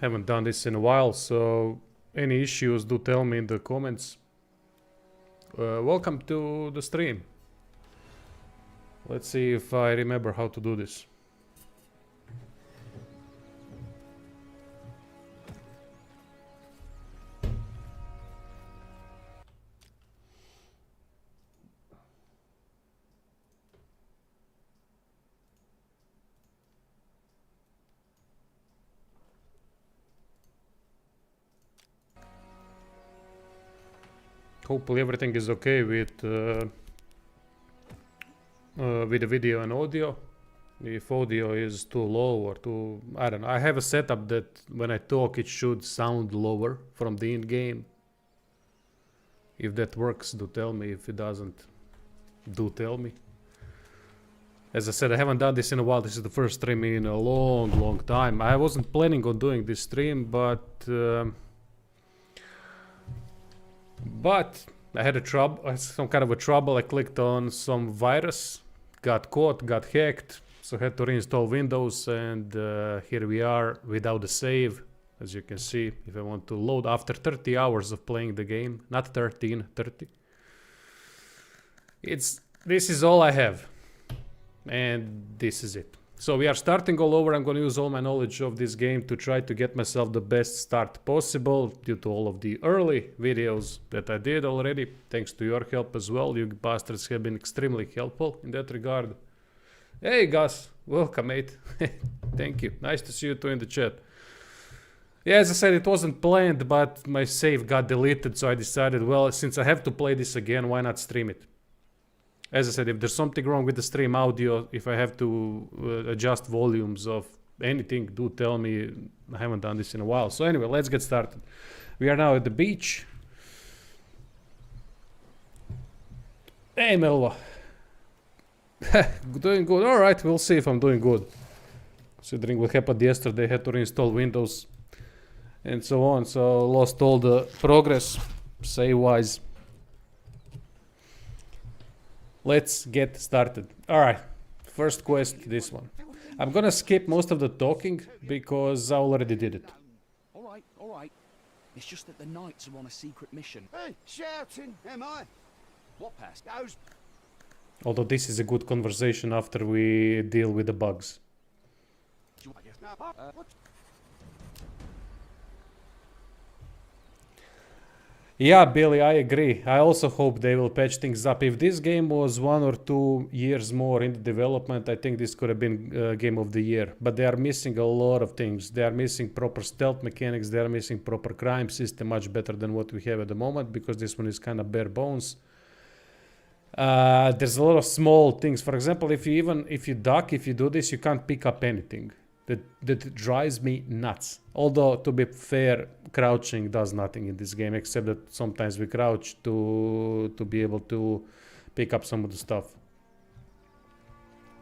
Haven't done this in a while, so any issues do tell me in the comments. Welcome to the stream. Let's see if I remember how to do this. Hopefully everything is okay with the video and audio. If audio is too low or too... I don't know. I have a setup that when I talk it should sound lower from the in-game. If that works, do tell me. If it doesn't, do tell me. As I said, I haven't done this in a while. This is the first stream in a long time. I wasn't planning on doing this stream, but I had some kind of a trouble. I clicked on some virus, got caught, got hacked, so I had to reinstall Windows, and here we are without a save. As you can see, if I want to load after 30 hours of playing the game, not 13, 30. This is all I have, and this is it. So we are starting all over. I'm going to use all my knowledge of this game to try to get myself the best start possible due to all of the early videos that I did already. Thanks to your help as well. You bastards have been extremely helpful in that regard. Hey Gus, welcome mate. Thank you. Nice to see you too in the chat. Yeah, as I said, it wasn't planned, but my save got deleted, so I decided, well, since I have to play this again, why not stream it? As I said, if there's something wrong with the stream audio, if I have to adjust volumes of anything, do tell me. I haven't done this in a while. So anyway, let's get started. We are now at the beach. Hey, Melva. Doing good. All right, we'll see if I'm doing good. Considering what happened yesterday, I had to reinstall Windows and so on. So lost all the progress, save-wise. Let's get started. Alright, first quest, this one. I'm gonna skip most of the talking because I already did it. Alright. It's just that the knights are on a secret mission. Hey, shouting, am I? What past? Those... Although this is a good conversation after we deal with the bugs. Yeah, Billy, I agree. I also hope they will patch things up. If this game was 1 or 2 years more in the development, I think this could have been Game of the Year. But they are missing a lot of things. They are missing proper stealth mechanics. They are missing proper crime system, much better than what we have at the moment, because this one is kind of bare bones. There's a lot of small things. For example, if you duck, if you do this, you can't pick up anything. That drives me nuts. Although, to be fair, crouching does nothing in this game, except that sometimes we crouch to be able to pick up some of the stuff.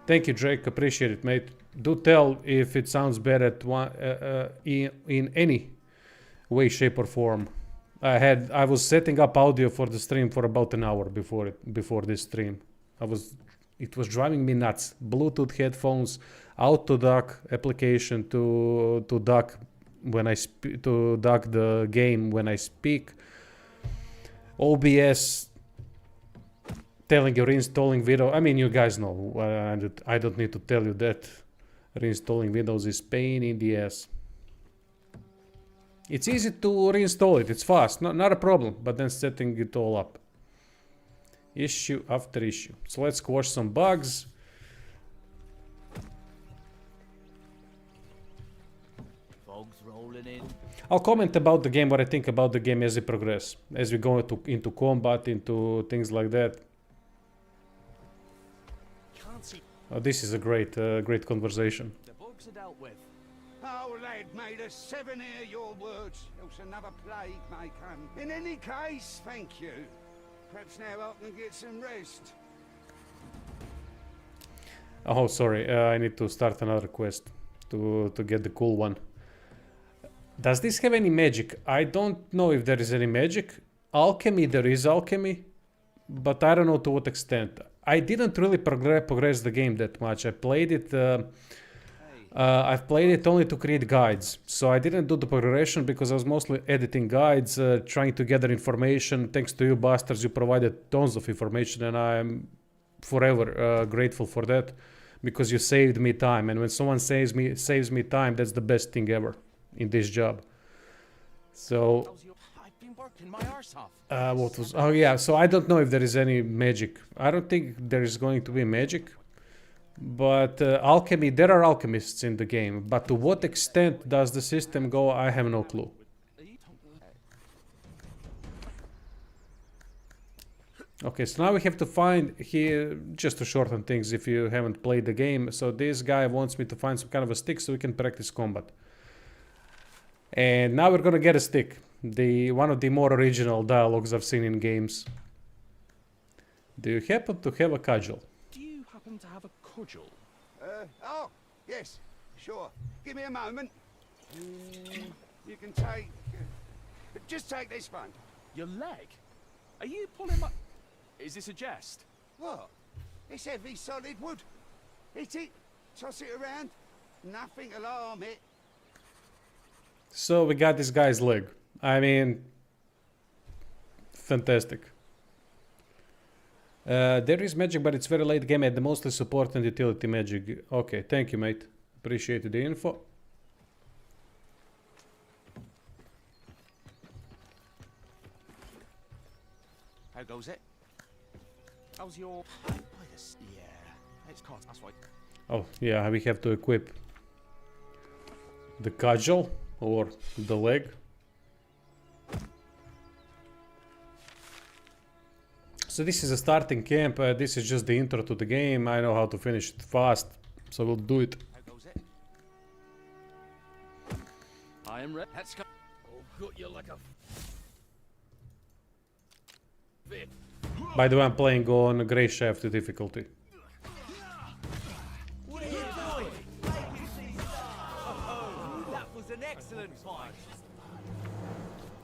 Thank you, Drake. Appreciate it, mate. Do tell if it sounds better in any way, shape, or form. I was setting up audio for the stream for about an hour before this stream. It was driving me nuts. Bluetooth headphones, auto duck application to duck when to duck the game when I speak. OBS telling you reinstalling video. I mean, you guys know. I don't need to tell you that reinstalling Windows is pain in the ass. It's easy to reinstall it. It's fast, not a problem. But then setting it all up. Issue after issue. So let's squash some bugs. Fog's rolling in. I'll comment about the game, what I think about the game as we progress. As we go into combat, into things like that. Can't see. Oh, this is a great conversation. The bugs are dealt with. Oh, lad, made us 7 hear your words, else another plague may come. In any case, thank you. Perhaps now I can get some rest. Oh, sorry, I need to start another quest to get the cool one. Does this have any magic? I don't know if there is any magic. Alchemy, there is alchemy, but I don't know to what extent. I didn't really progress the game that much. I played it I've played it only to create guides, so I didn't do the progression because I was mostly editing guides, trying to gather information. Thanks to you bastards, you provided tons of information, and I'm forever grateful for that, because you saved me time. And when someone saves me time, that's the best thing ever in this job. So I've been working my arse off. what was? Oh yeah. So I don't know if there is any magic. I don't think there is going to be magic. But alchemy, there are alchemists in the game. But to what extent does the system go? I have no clue. Okay, so now we have to find here, just to shorten things if you haven't played the game. So this guy wants me to find some kind of a stick so we can practice combat. And now we're gonna get a stick. One of the more original dialogues I've seen in games. Do you happen to have a cudgel? Do you happen to have a cudgel? Oh, yes, sure. Give me a moment. You can take... just take this one. Your leg? Are you pulling my... Is this a jest? What? It's heavy, solid wood. Hit it, toss it around. Nothing alarm it. So we got this guy's leg. I mean, fantastic. There is magic, but it's very late game at the mostly support and utility magic. Okay, thank you, mate. Appreciate the info. How goes it? How's your... Yeah, it's caught, that's right. Oh, yeah, we have to equip the cudgel or the leg. So this is a starting camp. This is just the intro to the game. I know how to finish it fast, so we'll do it. How goes it? I am ready. Let's go. Oh, got you like a... Fit. By the way, I'm playing on Grey Shaft difficulty. What are you doing? That was an excellent fight.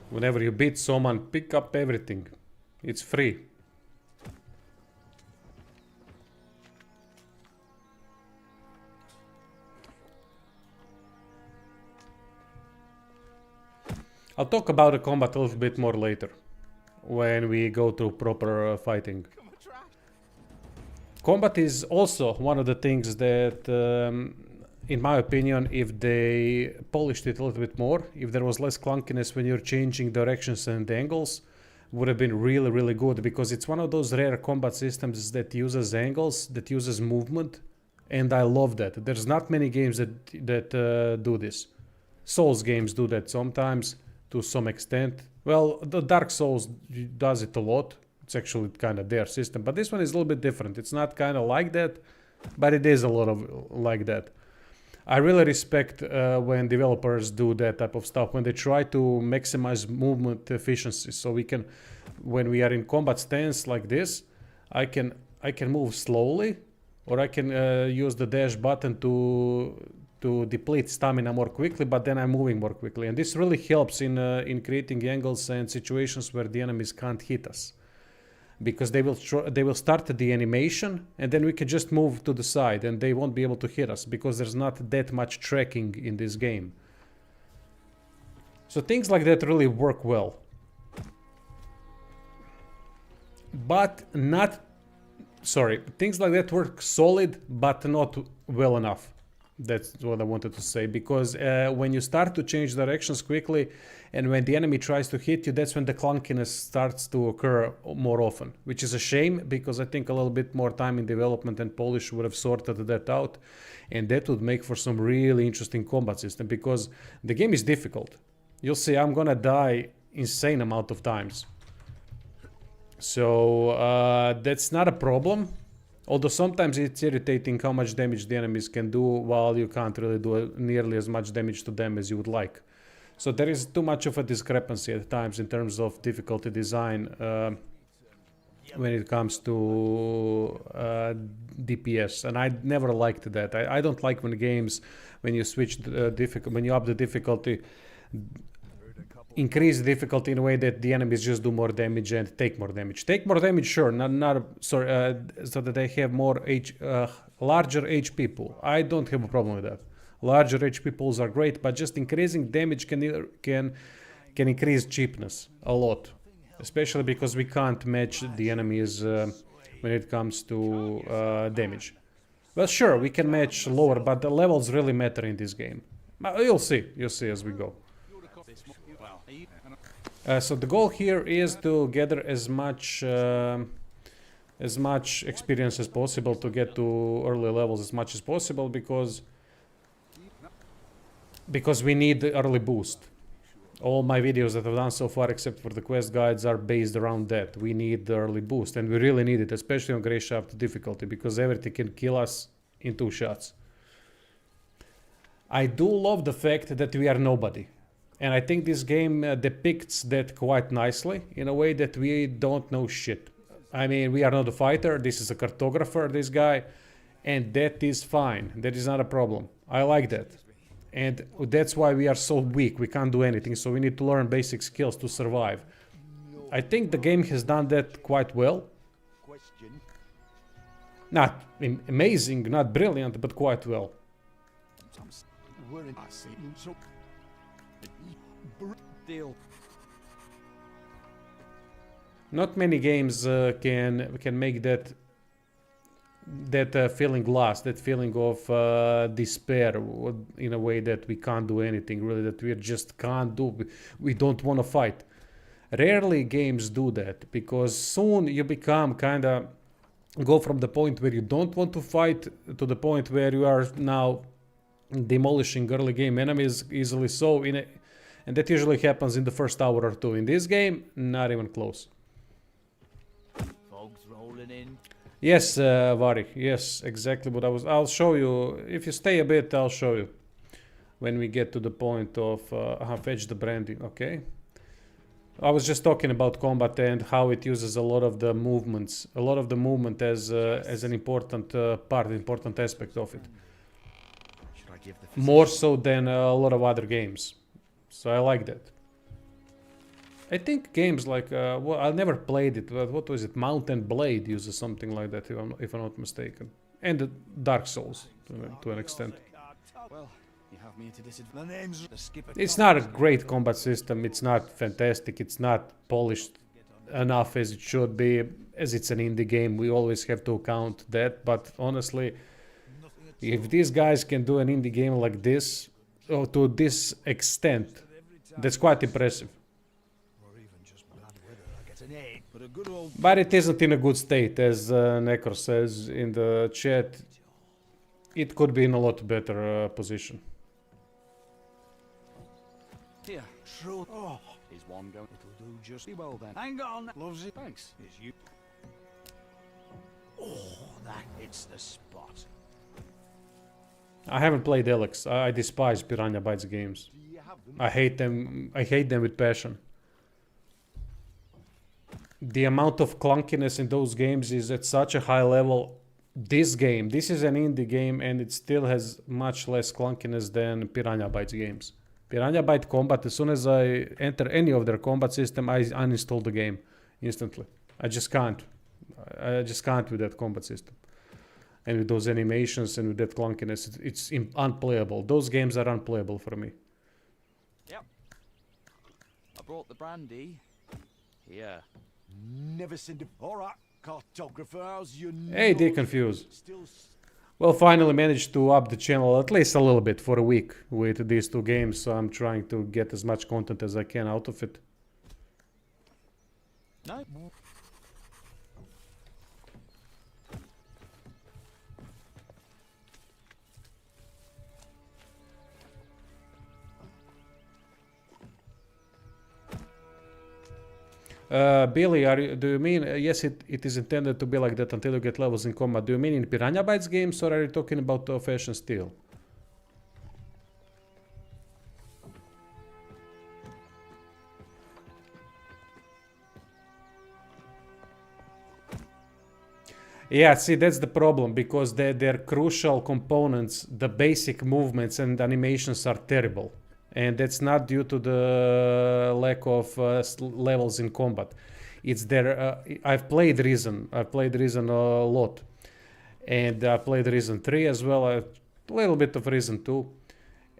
Whenever you beat someone, pick up everything. It's free. I'll talk about the combat a little bit more later, when we go to proper fighting. Combat is also one of the things that, in my opinion, if they polished it a little bit more, if there was less clunkiness when you're changing directions and angles, would have been really, really good, because it's one of those rare combat systems that uses angles, that uses movement, and I love that. There's not many games that do this. Souls games do that sometimes, to some extent. Well, the Dark Souls does it a lot. It's actually kind of their system, but this one is a little bit different. It's not kind of like that, but it is a lot of like that. I really respect when developers do that type of stuff, when they try to maximize movement efficiency. So we can, when we are in combat stance like this, I can move slowly, or I can use the dash button to deplete stamina more quickly, but then I'm moving more quickly. And this really helps in creating angles and situations where the enemies can't hit us, because they will start the animation, and then we can just move to the side and they won't be able to hit us, because there's not that much tracking in this game. So things like that really work well, but not, sorry, things like that work solid but not well enough. That's what I wanted to say, because when you start to change directions quickly and when the enemy tries to hit you, that's when the clunkiness starts to occur more often, which is a shame, because I think a little bit more time in development and polish would have sorted that out, and that would make for some really interesting combat system, because the game is difficult. You'll see I'm gonna die insane amount of times. So that's not a problem. Although sometimes it's irritating how much damage the enemies can do, while you can't really do nearly as much damage to them as you would like. So there is too much of a discrepancy at times in terms of difficulty design when it comes to DPS, and I never liked that. I don't like when games, when you switch when you up the difficulty, increase the difficulty in a way that the enemies just do more damage and take more damage. Take more damage, sure, so that they have more larger HP pool. I don't have a problem with that. Larger HP pools are great, but just increasing damage can increase cheapness a lot, especially because we can't match the enemies when it comes to damage. Well, sure, we can match lower, but the levels really matter in this game. You'll see as we go. So the goal here is to gather as much experience as possible, to get to early levels as much as possible, because we need the early boost. All my videos that I've done so far, except for the quest guides, are based around that. We need the early boost, and we really need it, especially on Grey Shaft difficulty, because everything can kill us in 2 shots. I do love the fact that we are nobody. And I think this game depicts that quite nicely, in a way that we don't know shit. I mean, we are not a fighter, this is a cartographer, this guy, and that is fine. That is not a problem. I like that. And that's why we are so weak, we can't do anything, so we need to learn basic skills to survive. I think the game has done that quite well. Not amazing, not brilliant, but quite well. Not many games can make that feeling last, that feeling of despair, in a way that we can't do anything, really, that we just can't do, we don't want to fight. Rarely games do that, because soon you become kinda go from the point where you don't want to fight to the point where you are now demolishing early game enemies easily, and that usually happens in the first hour or two. In this game, not even close. Fog's rolling in. Yes, Varik, yes, exactly what I'll show you. If you stay a bit, I'll show you when we get to the point of fetch the brandy. Okay, I was just talking about combat and how it uses a lot of the movement as an important important aspect of it, more so than a lot of other games. So I like that. I think games like, well, I never played it, but what was it? Mountain Blade uses something like that, if I'm not mistaken. And Dark Souls, to an extent. Well, you have me to disadvantage. The skipper. It's not a great combat system, it's not fantastic, it's not polished enough as it should be, as it's an indie game, we always have to account that, but honestly, if these guys can do an indie game like this, or to this extent, that's quite impressive. But it isn't in a good state, as Necro says in the chat. It could be in a lot better position. Here, true. Oh, is one going? It'll do just well then. Hang on, loves it. Thanks. Is you? Oh, that hits the spot. I haven't played Alex. I despise Piranha Bytes games. I hate them. I hate them with passion. The amount of clunkiness in those games is at such a high level. This is an indie game, and it still has much less clunkiness than Piranha Bytes games. Piranha Byte combat, as soon as I enter any of their combat system, I uninstall the game instantly. I just can't. I just can't with that combat system. And with those animations and with that clunkiness, it's unplayable. Those games are unplayable for me. Yep. I brought the brandy. Here. Never seen the... Alright, cartographer, how's your... Hey, they confused. Well, finally managed to up the channel at least a little bit for a week with these 2 games, so I'm trying to get as much content as I can out of it. No. Billy, do you mean, yes, it is intended to be like that until you get levels in combat. Do you mean in Piranha Bytes games, or are you talking about Fashion Steel? Yeah, see, that's the problem, because they're crucial components. The basic movements and animations are terrible. And that's not due to the lack of levels in combat. It's there. I've played Risen. I've played Risen a lot. And I played Risen 3 as well. A little bit of Risen 2.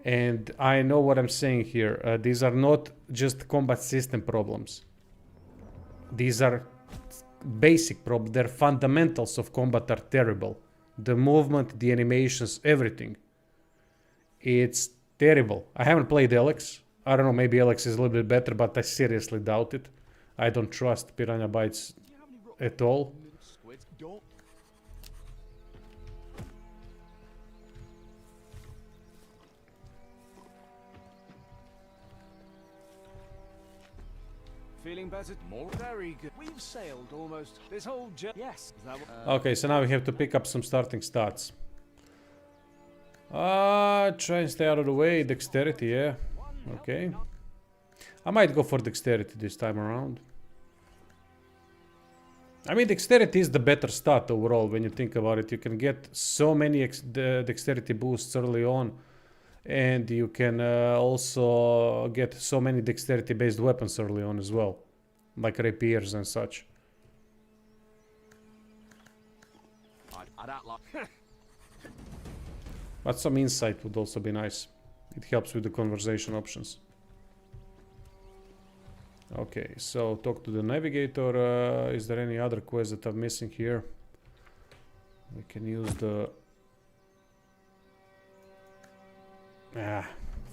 And I know what I'm saying here. These are not just combat system problems. These are basic problems. Their fundamentals of combat are terrible. The movement, the animations, everything. It's terrible. I haven't played Alex. I don't know, maybe Alex is a little bit better, but I seriously doubt it. I don't trust Piranha Bytes at all. Squids. Don't. Feeling better? More? Very good. We've sailed almost this whole journey. Yes. Is that what, Okay, so now we have to pick up some starting stats. Try and stay out of the way. Dexterity, yeah. Okay. I might go for dexterity this time around. I mean, dexterity is the better stat overall when you think about it. You can get so many dexterity boosts early on. And you can also get so many dexterity based weapons early on as well. Like rapiers and such. I don't like. But some insight would also be nice. It helps with the conversation options. Okay, so talk to the navigator. Is there any other quest that I'm missing here? We can use the...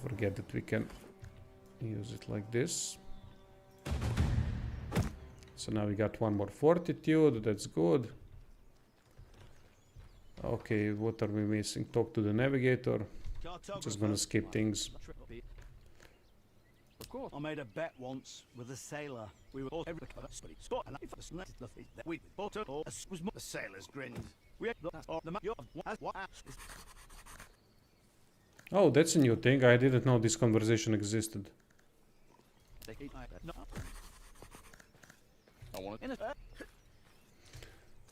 forget that we can use it like this. So now we got one more fortitude, that's good. Okay, what are we missing? Talk to the navigator. Just gonna skip things. Of course. I made a bet once with a sailor. We were all every spot and if it's nothing that we bought it all was the sailors grinned. We had the Oh, that's a new thing. I didn't know this conversation existed. I want to.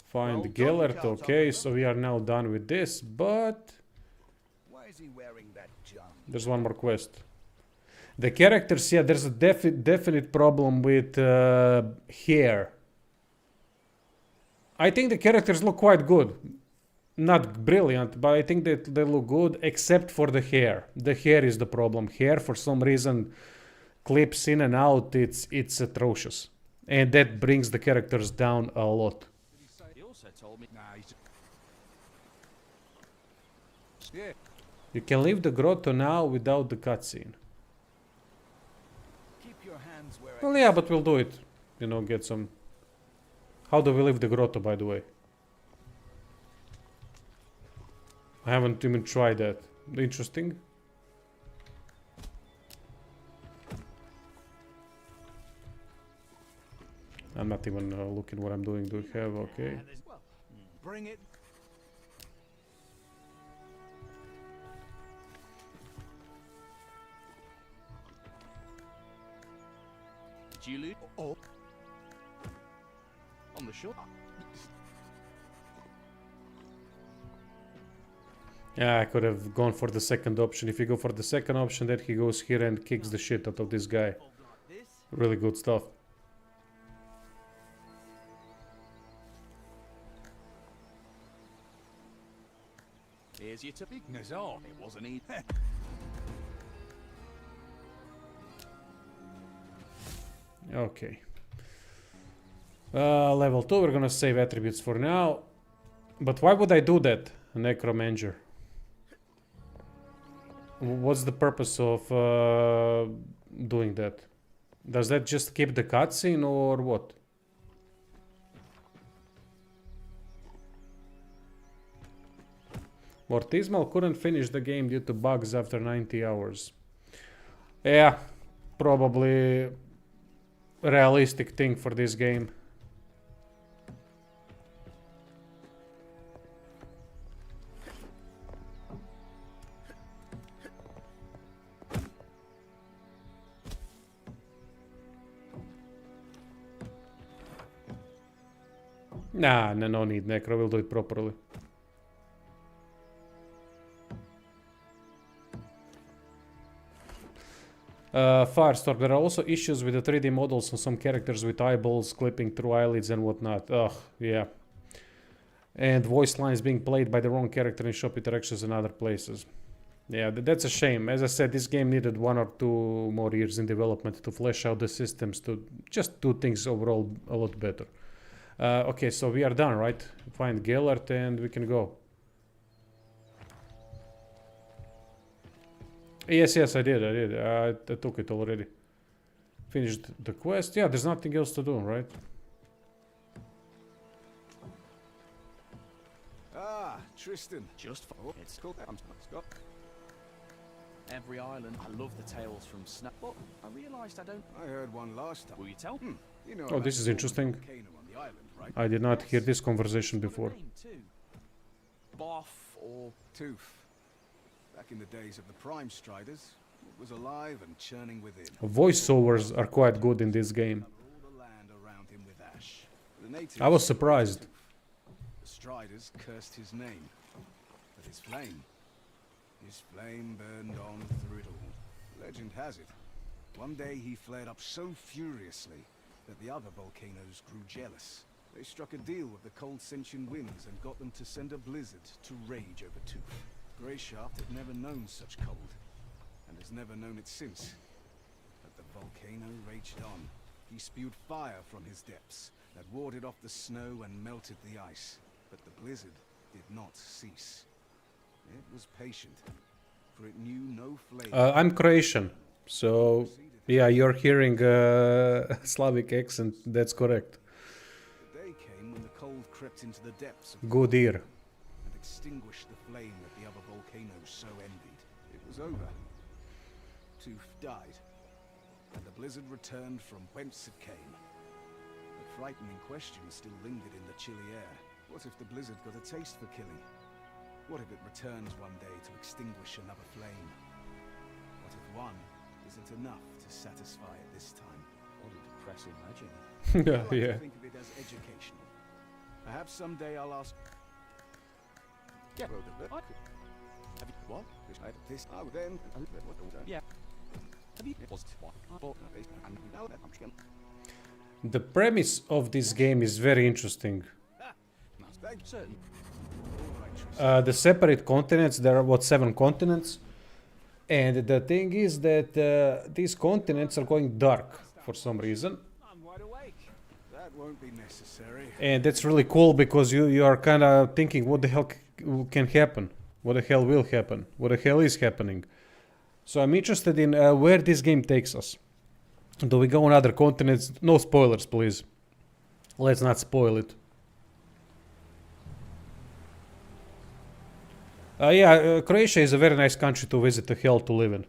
Find Well, Gellert, Carl, okay, so we are now done with this, but Why is he wearing that junk? there's one more quest. The characters, yeah, there's a definite problem with hair. I think the characters look quite good. Not brilliant, but I think that they look good, except for the hair. The hair is the problem. Hair, for some reason, clips in and out. It's atrocious. And that brings the characters down a lot. He also told me. Nah, he's... Yeah. You can leave the grotto now without the cutscene. Keep your hands where Well, yeah, but we'll do it. You know, get some... How do we leave the grotto, by the way? I haven't even tried that. Interesting. I'm not even looking what I'm doing. Do we have? Okay. bring it. Did you lose? Oh, On the shore. Yeah, I could have gone for the second option. If you go for the second option, then he goes here and kicks the shit out of this guy. Really good stuff. Here's your bigness on. It wasn't easy. Okay. Level 2, we're gonna save attributes for now. But why would I do that, Necromanger? What's the purpose of doing that? Does that just keep the cutscene or what? Mortismal couldn't finish the game due to bugs after 90 hours. Yeah, probably realistic thing for this game. Nah, no need, Necro, we'll do it properly. Firestorm, there are also issues with the 3D models on some characters with eyeballs clipping through eyelids and whatnot. Ugh, yeah. And voice lines being played by the wrong character in shop interactions and other places. Yeah, that's a shame. As I said, this game needed 1 or 2 more years in development to flesh out the systems to just do things overall a lot better. Okay, so we are done, right? Find Gellert and we can go. Yes, I did. I took it already. Finished the quest. Yeah, there's nothing else to do, right? Ah, Tristan. Just for It's cool. I'm Scott. every island. I love the tales from Snap. But I realised I don't. I heard one last time. Will you tell? You know Oh, about this is the interesting. volcano on the island, right? I did not hear this conversation It's got a before. name too. Boff or Tooth. Back in the days of the Prime Striders, it was alive and churning within. Voiceovers are quite good in this game. Covered all the land around him with ash. The natives I was surprised. The Striders cursed his name, but his flame burned on through it all. Legend has it, one day he flared up so furiously that the other volcanoes grew jealous. They struck a deal with the cold sentient winds and got them to send a blizzard to rage over Tooth. Greyshaft had never known such cold, and has never known it since. But the volcano raged on. He spewed fire from his depths that warded off the snow and melted the ice. But the blizzard did not cease. It was patient, for it knew no flame. I'm Croatian, so yeah, you're hearing Slavic accent. That's correct. The day came when the cold crept into the depths of Good ear. and extinguished the flame that the other volcanoes so envied. It was over. Tooth died, and the blizzard returned from whence it came. The frightening question still lingered in the chilly air. What if the blizzard got a taste for killing? What if it returns one day to extinguish another flame? What if one isn't enough to satisfy it this time? what a depressing legend. I like Yeah. to think of it as educational. Perhaps someday I'll ask. Yeah, I could. Have you what? This. Oh, then. Yeah. Have you? It was what? I bought And now that I'm trying. The premise of this game is very interesting. certain. The separate continents, there are what, 7 continents? And the thing is that these continents are going dark for some reason. I'm wide awake. That won't be necessary. And that's really cool because you are kind of thinking what the hell can happen? What the hell will happen? What the hell is happening? So I'm interested in where this game takes us. Do we go on other continents? No spoilers, please. Let's not spoil it. Croatia is a very nice country to visit, a hell to live in.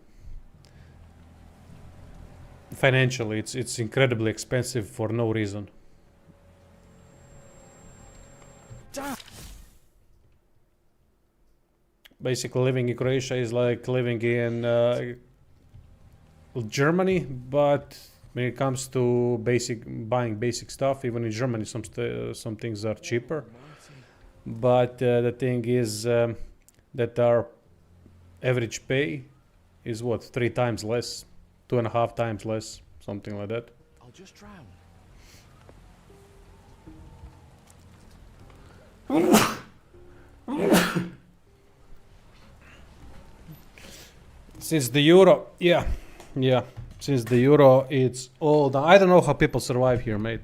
Financially, it's incredibly expensive for no reason. Basically, living in Croatia is like living in Germany, but when it comes to buying basic stuff, even in Germany, some things are cheaper. But the thing is that our average pay is what, 3 times less, 2.5 times less, something like that. I'll just drown. Since the euro, yeah, since the euro, it's all down. I don't know how people survive here, mate.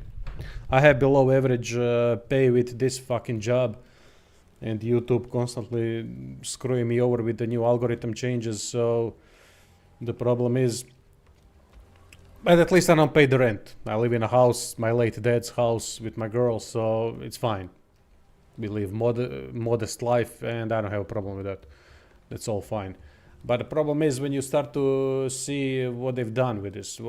I have below average pay with this fucking job, and YouTube constantly screwing me over with the new algorithm changes. So the problem is, but at least I don't pay the rent. I live in a house, my late dad's house, with my girl, so it's fine. We live modest life, and I don't have a problem with that. That's all fine. But the problem is when you start to see what they've done with this.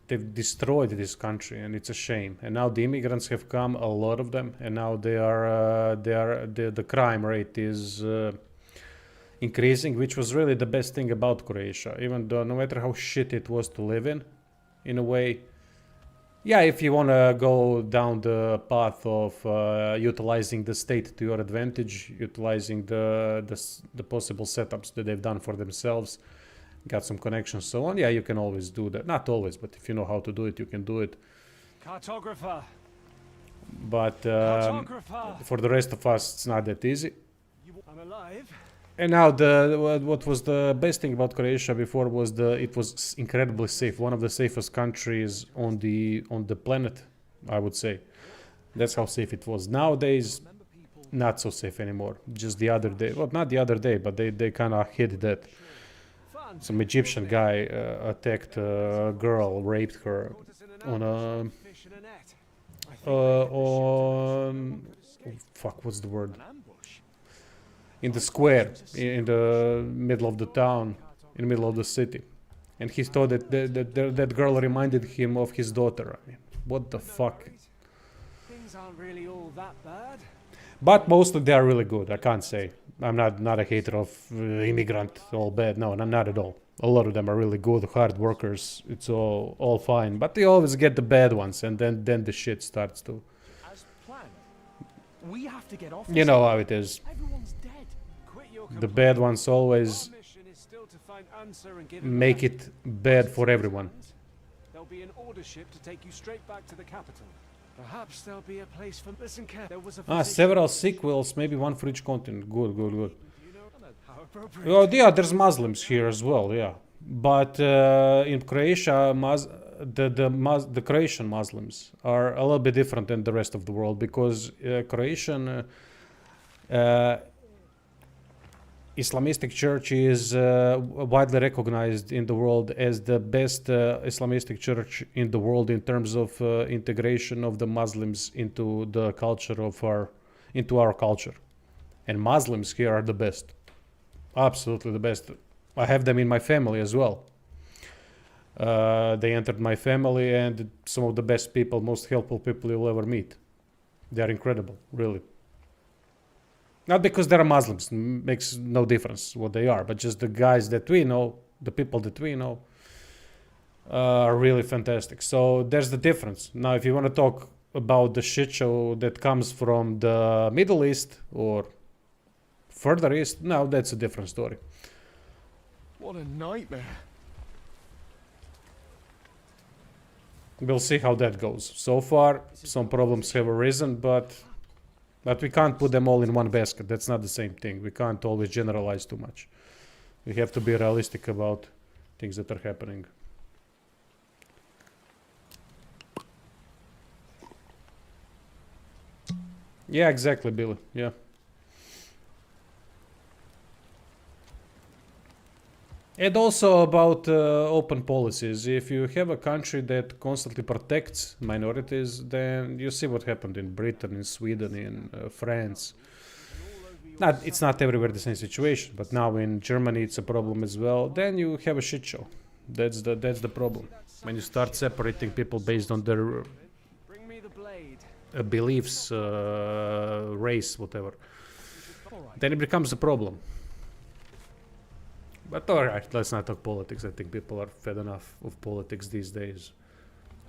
They've destroyed this country, and it's a shame. And now the immigrants have come, a lot of them, and now the crime rate is increasing, which was really the best thing about Croatia. Even though no matter how shit it was to live in a way. Yeah, if you want to go down the path of utilizing the state to your advantage, utilizing the possible setups that they've done for themselves, got some connections, so on. Yeah, you can always do that. Not always, but if you know how to do it, you can do it. Cartographer. But Cartographer. for the rest of us, it's not that easy. I'm alive. And now what was the best thing about Croatia before was it was incredibly safe, one of the safest countries on the planet, I would say. That's how safe it was. Nowadays, not so safe anymore. Just the other day, well, not the other day, but they kind of hid that some Egyptian guy attacked a girl, raped her on a on fuck, what's the word? In the square, in the middle of the town, in the middle of the city, and he thought that girl reminded him of his daughter. I mean, what the fuck? Things aren't really all that bad. But mostly they are really good. I can't say. I'm not a hater of immigrant, all bad. No, not at all. A lot of them are really good, hard workers. It's all fine. But they always get the bad ones, and then the shit starts to. As planned. We have to get off. You know how it is. Everyone's dead. Quit your The bad ones always Our mission is still to find Answer and give make it bad for everyone. There'll be an order ship to take you straight back to the capital. Perhaps there'll be a place for. Listen, care. There was a. physician- Several sequels, maybe one for each continent. Good. Do you know how appropriate? Oh, yeah, there's Muslims here as well, yeah. But in Croatia, the Croatian Muslims are a little bit different than the rest of the world because Croatian Islamistic Church is widely recognized in the world as the best Islamistic church in the world in terms of integration of the Muslims into the culture of our culture. And Muslims here are the best. Absolutely the best. I have them in my family as well. They entered my family and some of the best people, most helpful people you'll ever meet. They are incredible, really. Not because they're Muslims, makes no difference what they are, but just the guys that we know, the people that we know, are really fantastic. So there's the difference. Now, if you want to talk about the shit show that comes from the Middle East or further east, now that's a different story. What a nightmare. We'll see how that goes. So far, some problems have arisen, but we can't put them all in one basket. That's not the same thing. We can't always generalize too much. We have to be realistic about things that are happening. Yeah, exactly, Billy. Yeah. And also about open policies. If you have a country that constantly protects minorities, then you see what happened in Britain, in Sweden, in France. It's not everywhere the same situation, but now in Germany it's a problem as well. Then you have a shit show. That's the problem. When you start separating people based on their Bring me the blade. beliefs, race, whatever, then it becomes a problem. But alright, let's not talk politics. I think people are fed enough of politics these days.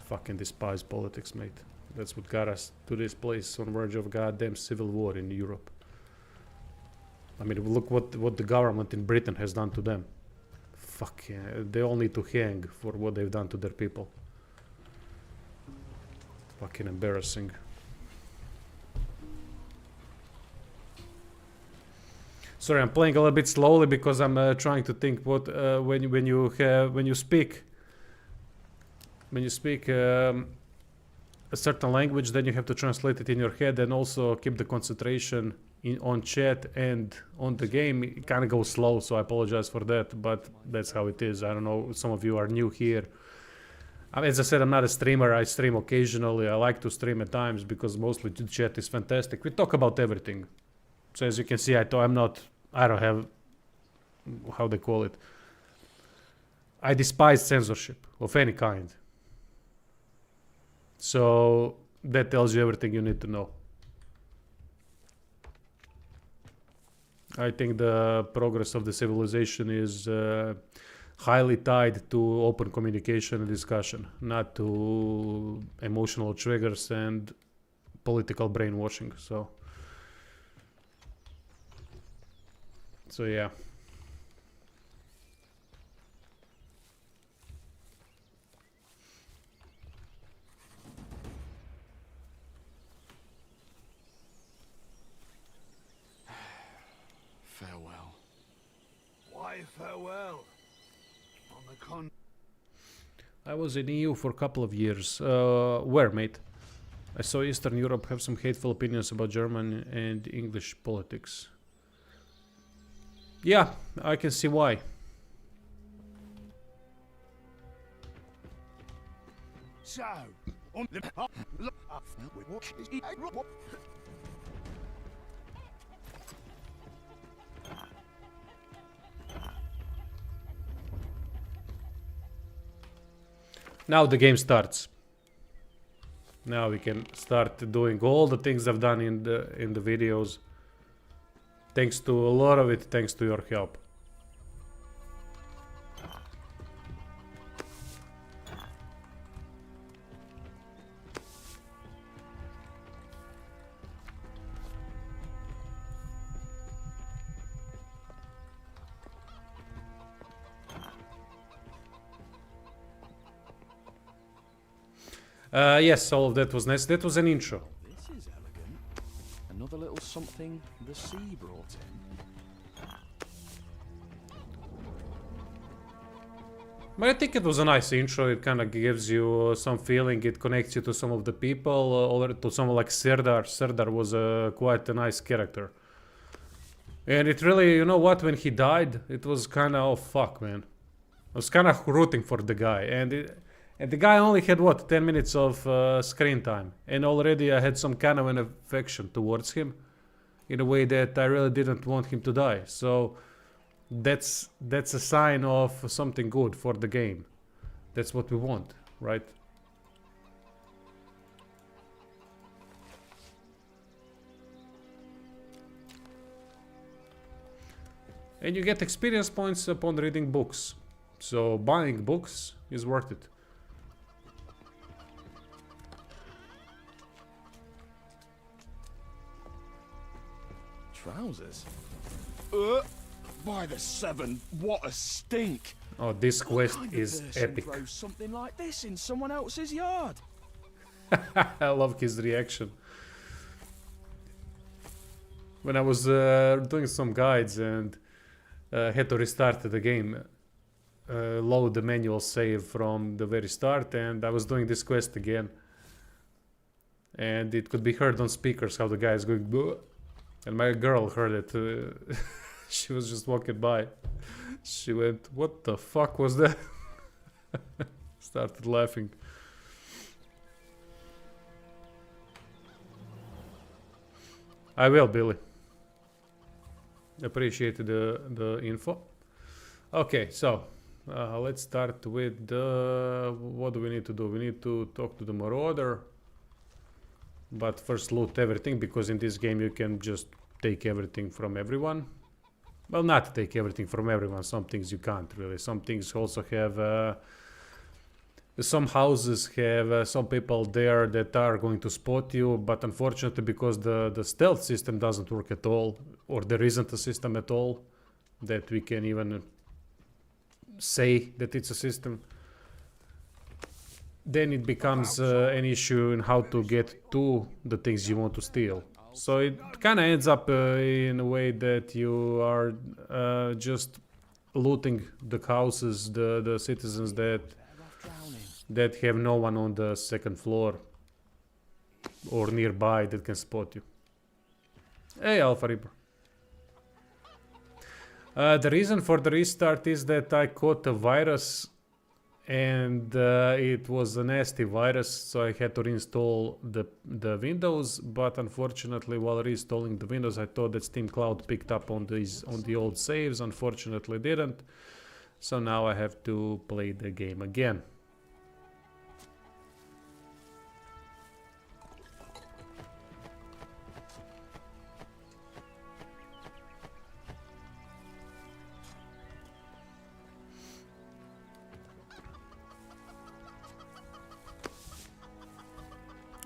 Fucking despise politics, mate. That's what got us to this place on the verge of goddamn civil war in Europe. I mean, look what the government in Britain has done to them. Fuck yeah, they all need to hang for what they've done to their people. Fucking embarrassing. Sorry, I'm playing a little bit slowly because I'm trying to think what when you speak a certain language, then you have to translate it in your head and also keep the concentration on chat and on the game. It kind of goes slow, so I apologize for that, but that's how it is. I don't know, some of you are new here. As I said, I'm not a streamer. I stream occasionally. I like to stream at times because mostly the chat is fantastic. We talk about everything. So as you can see, I don't have, how they call it. I despise censorship of any kind. So that tells you everything you need to know. I think the progress of the civilization is highly tied to open communication and discussion, not to emotional triggers and political brainwashing. So yeah. Farewell. I can't. I was in EU for a couple of years. Where, mate? I saw Eastern Europe have some hateful opinions about German and English politics. Yeah, I can see why. So, on the Now the game starts. Now we can start doing all the things I've done in the videos. Thanks to a lot of it, thanks to your help. Yes, all of that was nice. That was an intro. This is elegant. Another little something the sea brought in. But I think it was a nice intro. It kind of gives you some feeling. It connects you to some of the people, or to someone like Serdar. Serdar was quite a nice character. And it really, you know what, when he died, it was kind of, oh fuck, man. I was kind of rooting for the guy. And the guy only had, what, 10 minutes of screen time. And already I had some kind of an affection towards him. In a way that I really didn't want him to die. So that's a sign of something good for the game. That's what we want, right? And you get experience points upon reading books. So buying books is worth it. Trousers? By the seven, what a stink! Oh, this quest What kind of is person epic. throws something like this in someone else's yard? I love his reaction. When I was doing some guides and had to restart the game, load the manual save from the very start, and I was doing this quest again. And it could be heard on speakers how the guy is going, "Bleh." And my girl heard it. She was just walking by. She went, "What the fuck was that?" Started laughing. I will, Billy. Appreciated the info. Okay, so let's start with the... What do we need to do? We need to talk to the Marauder. But first loot everything, because in this game you can just take everything from everyone. Well, not take everything from everyone. Some things you can't really. Some things also have... some houses have some people there that are going to spot you, but unfortunately because the stealth system doesn't work at all, or there isn't a system at all that we can even say that it's a system, then it becomes an issue in how to get to the things you want to steal. So it kind of ends up in a way that you are just looting the houses, the citizens that have no one on the second floor or nearby that can spot you. Hey, Alpha Reaper. The reason for the restart is that I caught a virus, and it was a nasty virus, so I had to reinstall the Windows. But unfortunately, while reinstalling the Windows, I thought that Steam Cloud picked up on the old saves. Unfortunately, didn't. So now I have to play the game again.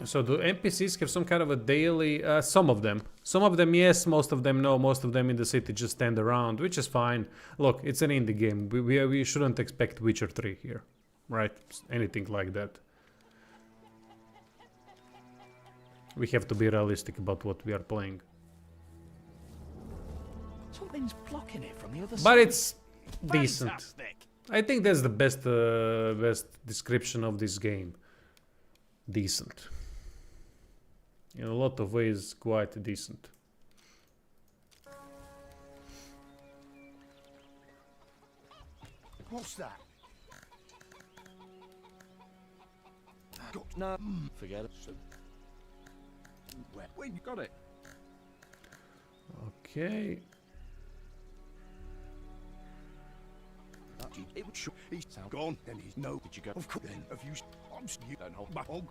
So do NPCs have some kind of a daily... some of them. Some of them, yes. Most of them, no. Most of them in the city just stand around, which is fine. Look, it's an indie game. We shouldn't expect Witcher 3 here. Right? Anything like that. We have to be realistic about what we are playing. Something's blocking it from the other side. But it's decent. Fantastic. I think that's the best description of this game. Decent. In a lot of ways, quite decent. What's that? No, forget it. Wait, you got it. Okay. It would show. He's Sound gone, then he's no. Did you go? Of course, then, if you. I'm you Don't hold my hog.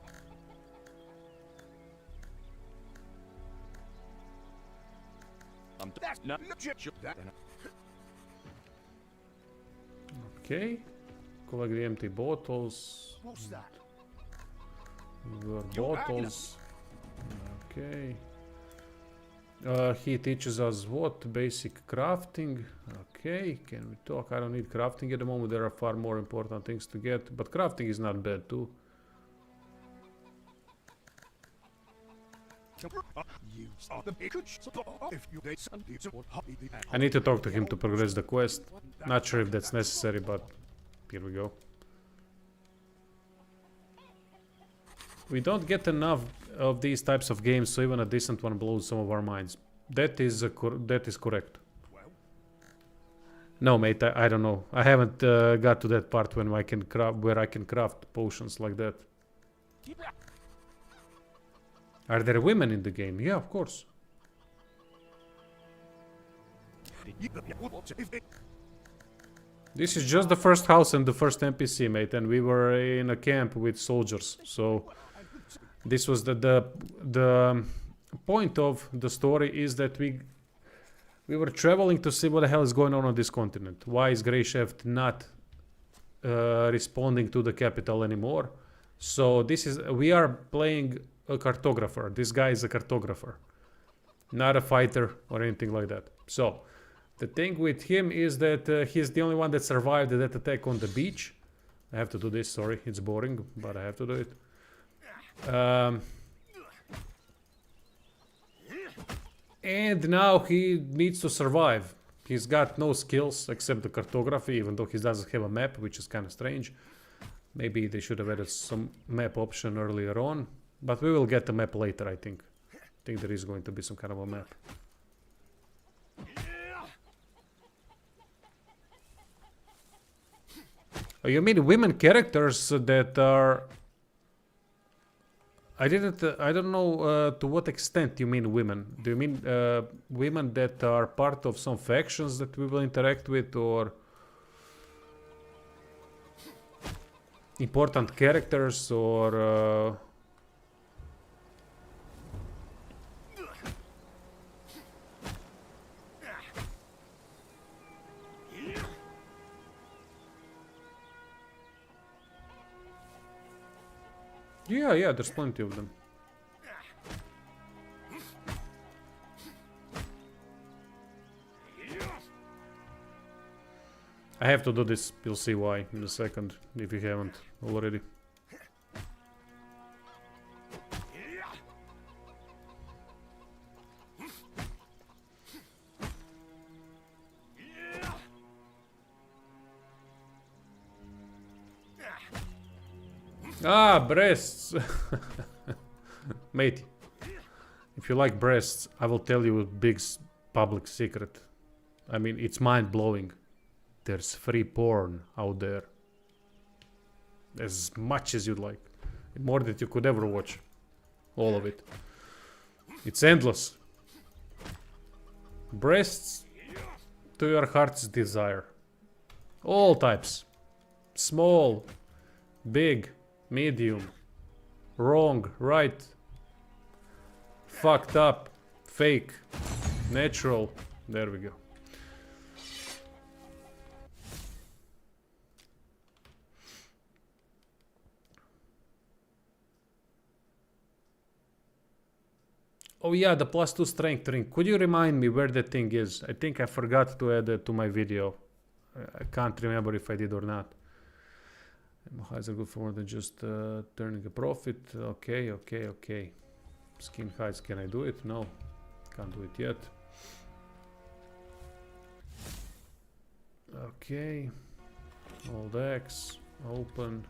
That's no. That. Okay. Collect the empty bottles. What's that? Your You're bottles. Okay. He teaches us what? Basic crafting. Okay, can we talk? I don't need crafting at the moment. There are far more important things to get, but crafting is not bad too. You are the big if you did something. I need to talk to him to progress the quest. Not sure if that's necessary, but here we go. We don't get enough of these types of games, so even a decent one blows some of our minds. That is correct. No, mate, I don't know. I haven't got to that part when I can where I can craft potions like that. Are there women in the game? Yeah, of course. This is just the first house and the first NPC, mate, and we were in a camp with soldiers, so this was the point of the story is that we were traveling to see what the hell is going on this continent. Why is Grey Shaft not responding to the capital anymore? So we are playing a cartographer. This guy is a cartographer, not a fighter or anything like that. So the thing with him is that he's the only one that survived that attack on the beach. I have to do this, sorry, it's boring, but I have to do it. And now he needs to survive. He's got no skills except the cartography, even though he doesn't have a map, which is kind of strange. Maybe they should have added some map option earlier on, but we will get the map later, I think. I think there is going to be some kind of a map. Oh, you mean women characters that are... I don't know to what extent you mean women. Do you mean women that are part of some factions that we will interact with, or important characters, or yeah, there's plenty of them. I have to do this, you'll see why in a second, if you haven't already. Ah, breasts! Mate, if you like breasts, I will tell you a big public secret. I mean, it's mind-blowing. There's free porn out there. As much as you'd like. More than you could ever watch. All of it. It's endless. Breasts to your heart's desire. All types. Small, big, medium, wrong, right, fucked up, fake, natural. There we go. Oh yeah, the +2 strength ring. Could you remind me where that thing is? I think I forgot to add it to my video. I can't remember if I did or not. Hides are good for more than just turning a profit. Okay. Skin hides, can I do it? No, can't do it yet. Okay. Old X. Open.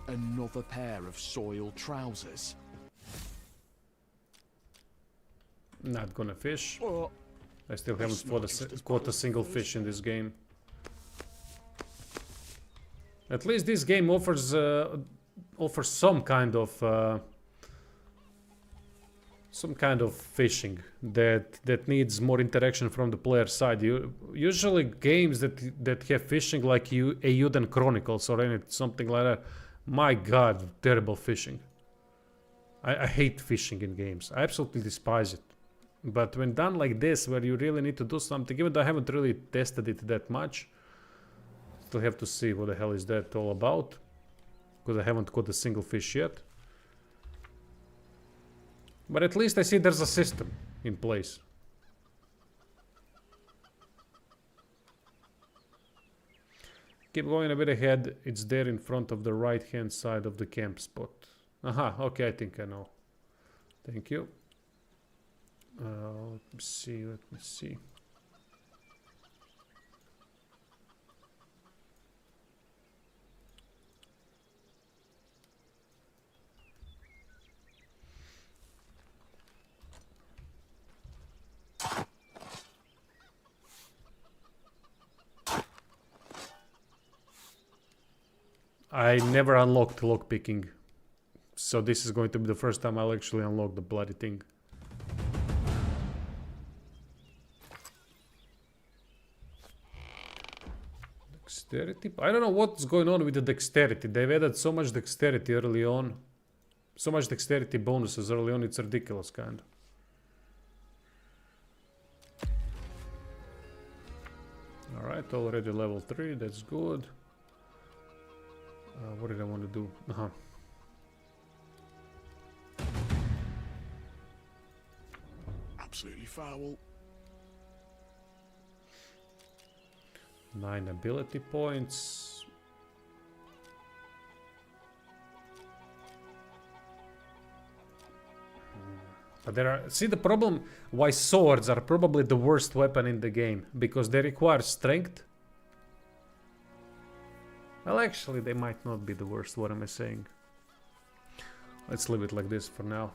Another pair of soiled trousers. Not gonna fish. Oh, I still haven't caught a single fish in this game. At least this game offers some kind of fishing that needs more interaction from the player side. Usually games that have fishing like Eiyuden Chronicles or something like that. My God, terrible fishing. I hate fishing in games. I absolutely despise it. But when done like this, where you really need to do something, even though I haven't really tested it that much, still have to see what the hell is that all about, because I haven't caught a single fish yet. But at least I see there's a system in place. Keep going a bit ahead. It's there in front of the right hand side of the camp spot. Aha, okay, I think I know. Thank you. Let me see. I never unlocked lockpicking, so this is going to be the first time I'll actually unlock the bloody thing. Dexterity? I don't know what's going on with the dexterity. They've added so much dexterity early on. So much dexterity bonuses early on, it's ridiculous, kind of. Alright, already level 3, that's good. What did I want to do? absolutely foul. 9 ability points. But there are... See the problem why swords are probably the worst weapon in the game. Because they require strength. Well, actually, they might not be the worst. What am I saying? Let's leave it like this for now.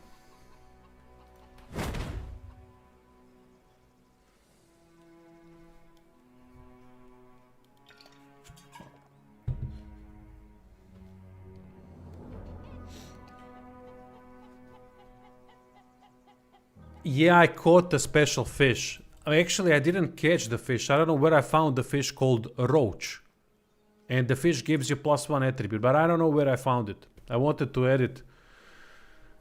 Yeah, I caught a special fish. Actually, I didn't catch the fish. I don't know where I found the fish called a roach. And the fish gives you +1 attribute, but I don't know where I found it. I wanted to edit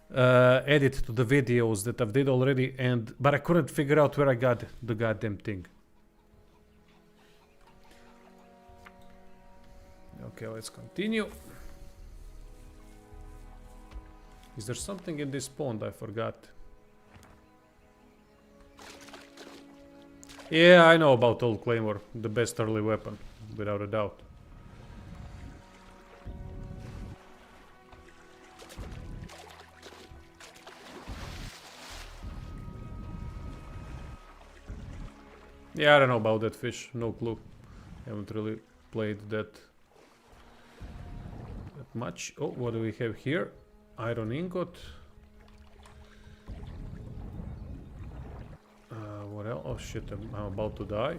to the videos that I've did already, but I couldn't figure out where I got the goddamn thing. Okay, let's continue. Is there something in this pond I forgot? Yeah, I know about Old Claymore, the best early weapon, without a doubt. Yeah, I don't know about that fish, no clue. Haven't really played that much. Oh, what do we have here? Iron ingot. What else? Oh shit, I'm about to die.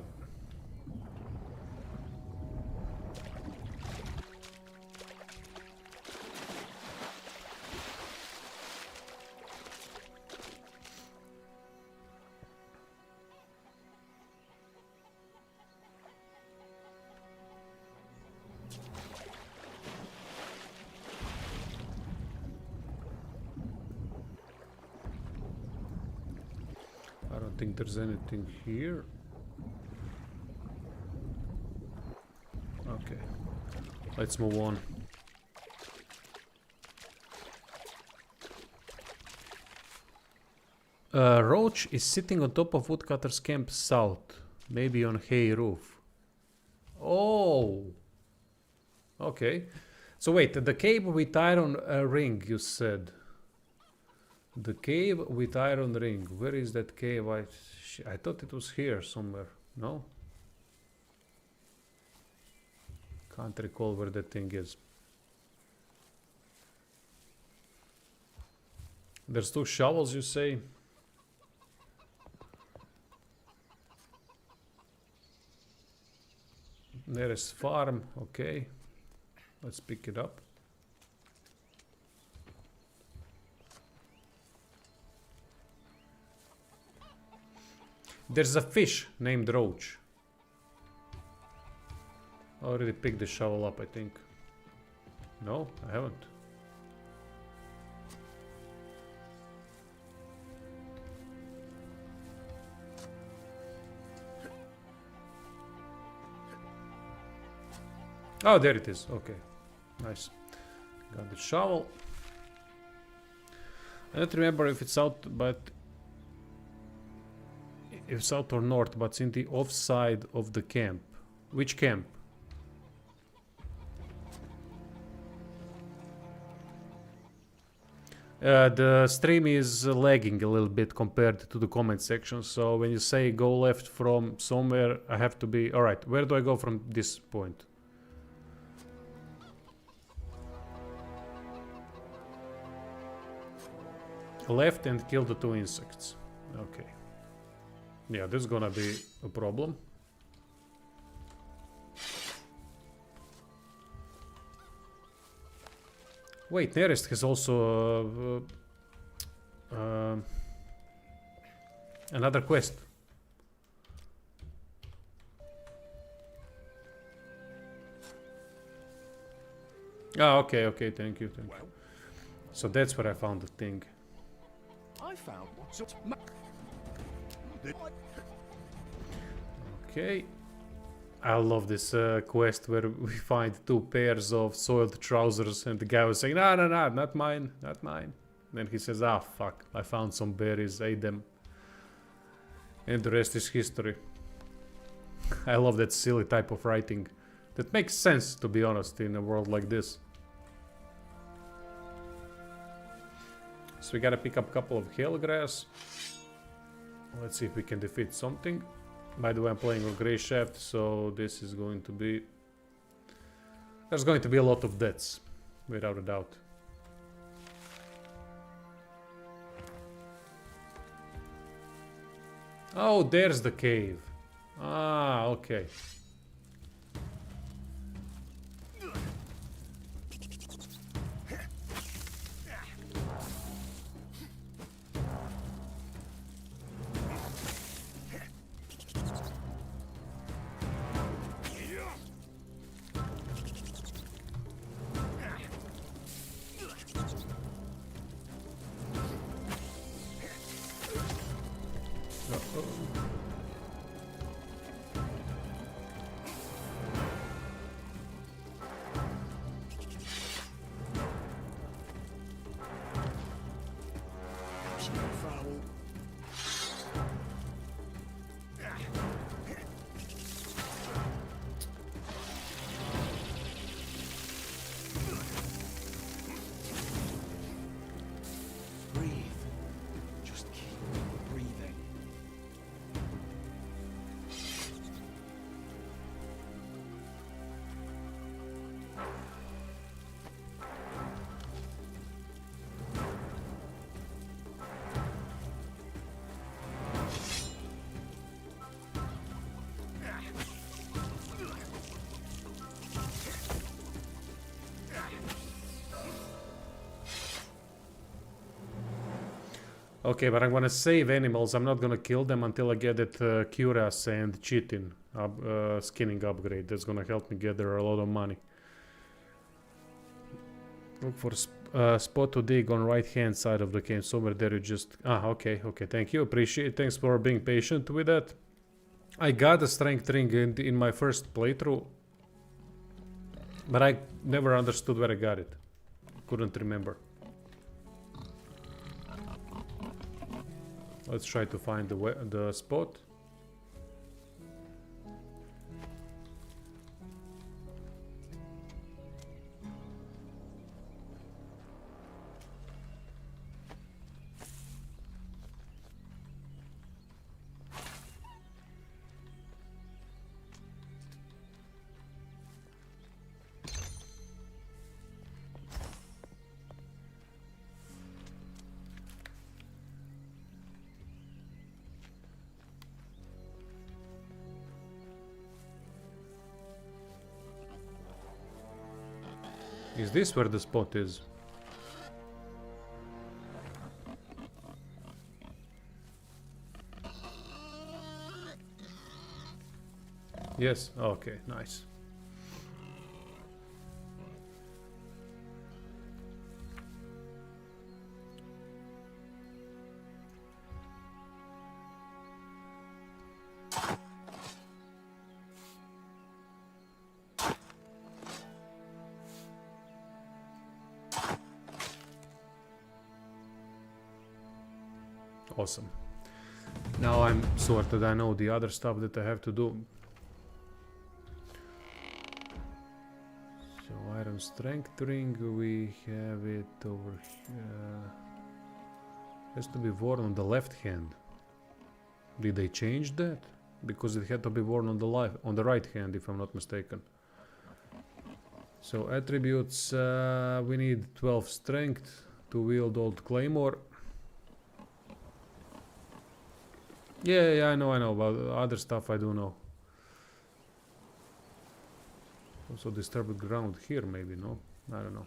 I don't think there's anything here. Okay, let's move on. Roach is sitting on top of Woodcutter's Camp South, maybe on hay roof. Oh, okay. So wait, the cave with iron ring, you said. The cave with iron ring. Where is that cave? I thought it was here somewhere. No? Can't recall where that thing is. There's 2 shovels, you say? There is farm, okay. Let's pick it up. There's a fish named Roach. I already picked the shovel up, I think. No, I haven't. Oh, there it is. Okay. Nice. Got the shovel. I don't remember if it's out, but if it's south or north, but it's in the offside of the camp. Which camp? The stream is lagging a little bit compared to the comment section, so when you say go left from somewhere, I have to be... Alright, where do I go from this point? Left and kill the 2 insects. Okay. Yeah, this is gonna be a problem. Wait, Nearest has also another quest. Ah, okay, okay, thank you, thank you. So that's where I found the thing. I found what's up. Okay. I love this quest where we find 2 pairs of soiled trousers and the guy was saying, no, no, no, not mine, not mine. Then he says, ah, fuck, I found some berries, ate them. And the rest is history. I love that silly type of writing. That makes sense, to be honest, in a world like this. So we gotta pick up a couple of Hellgrass. Let's see if we can defeat something. By the way, I'm playing on Grey Shaft, so this is going to be... There's going to be a lot of deaths, without a doubt. Oh, there's the cave. Ah, okay. Okay, but I'm gonna save animals. I'm not gonna kill them until I get that cuirass and chitin skinning upgrade. That's gonna help me gather a lot of money. Look for spot to dig on right hand side of the cave. Somewhere there you just... Ah, okay, okay, thank you. Appreciate it. Thanks for being patient with that. I got a strength ring in my first playthrough, but I never understood where I got it. Couldn't remember. Let's try to find the spot. Is this where the spot is? Yes, okay, nice. Awesome. Now I'm sorted, I know the other stuff that I have to do. So iron strength ring, we have it over here. Has to be worn on the left hand. Did they change that? Because it had to be worn on the right hand, if I'm not mistaken. So attributes, we need 12 strength to wield old claymore. Yeah, I know, but other stuff I do know. Also disturbed ground here, maybe, no? I don't know.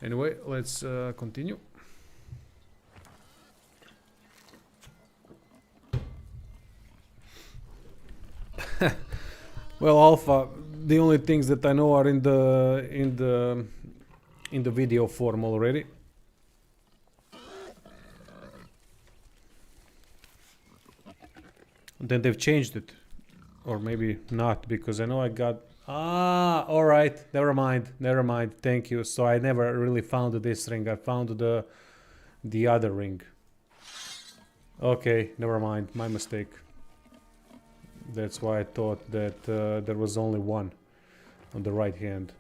Anyway, let's continue. Well, Alpha, the only things that I know are in the video form already. Then they've changed it, or maybe not, because I know I got... all right, never mind, thank you. So I never really found this ring, I found the other ring. Okay, never mind, my mistake. That's why I thought that there was only one on the right hand.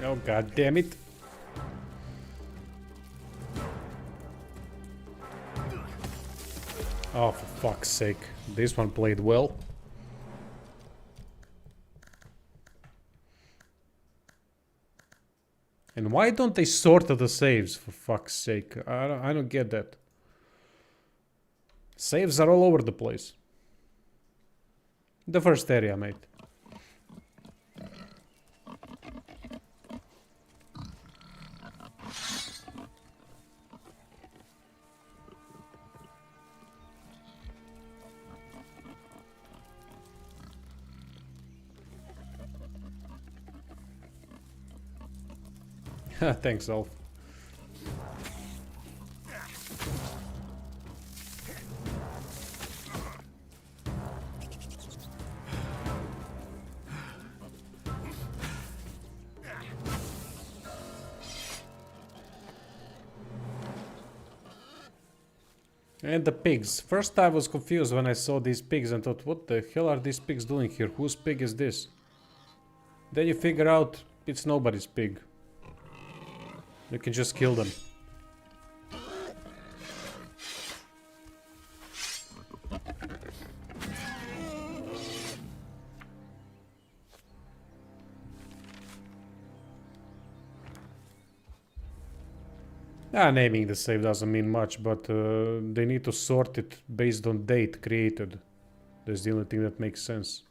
Oh, god damn it. Oh, for fuck's sake. This one played well. And why don't they sort the saves, for fuck's sake? I don't get that. Saves are all over the place. The first area, mate. Thanks, Alf. And the pigs. First I was confused when I saw these pigs and thought, what the hell are these pigs doing here? Whose pig is this? Then you figure out it's nobody's pig. You can just kill them. Naming the save doesn't mean much, but they need to sort it based on date created. That's the only thing that makes sense.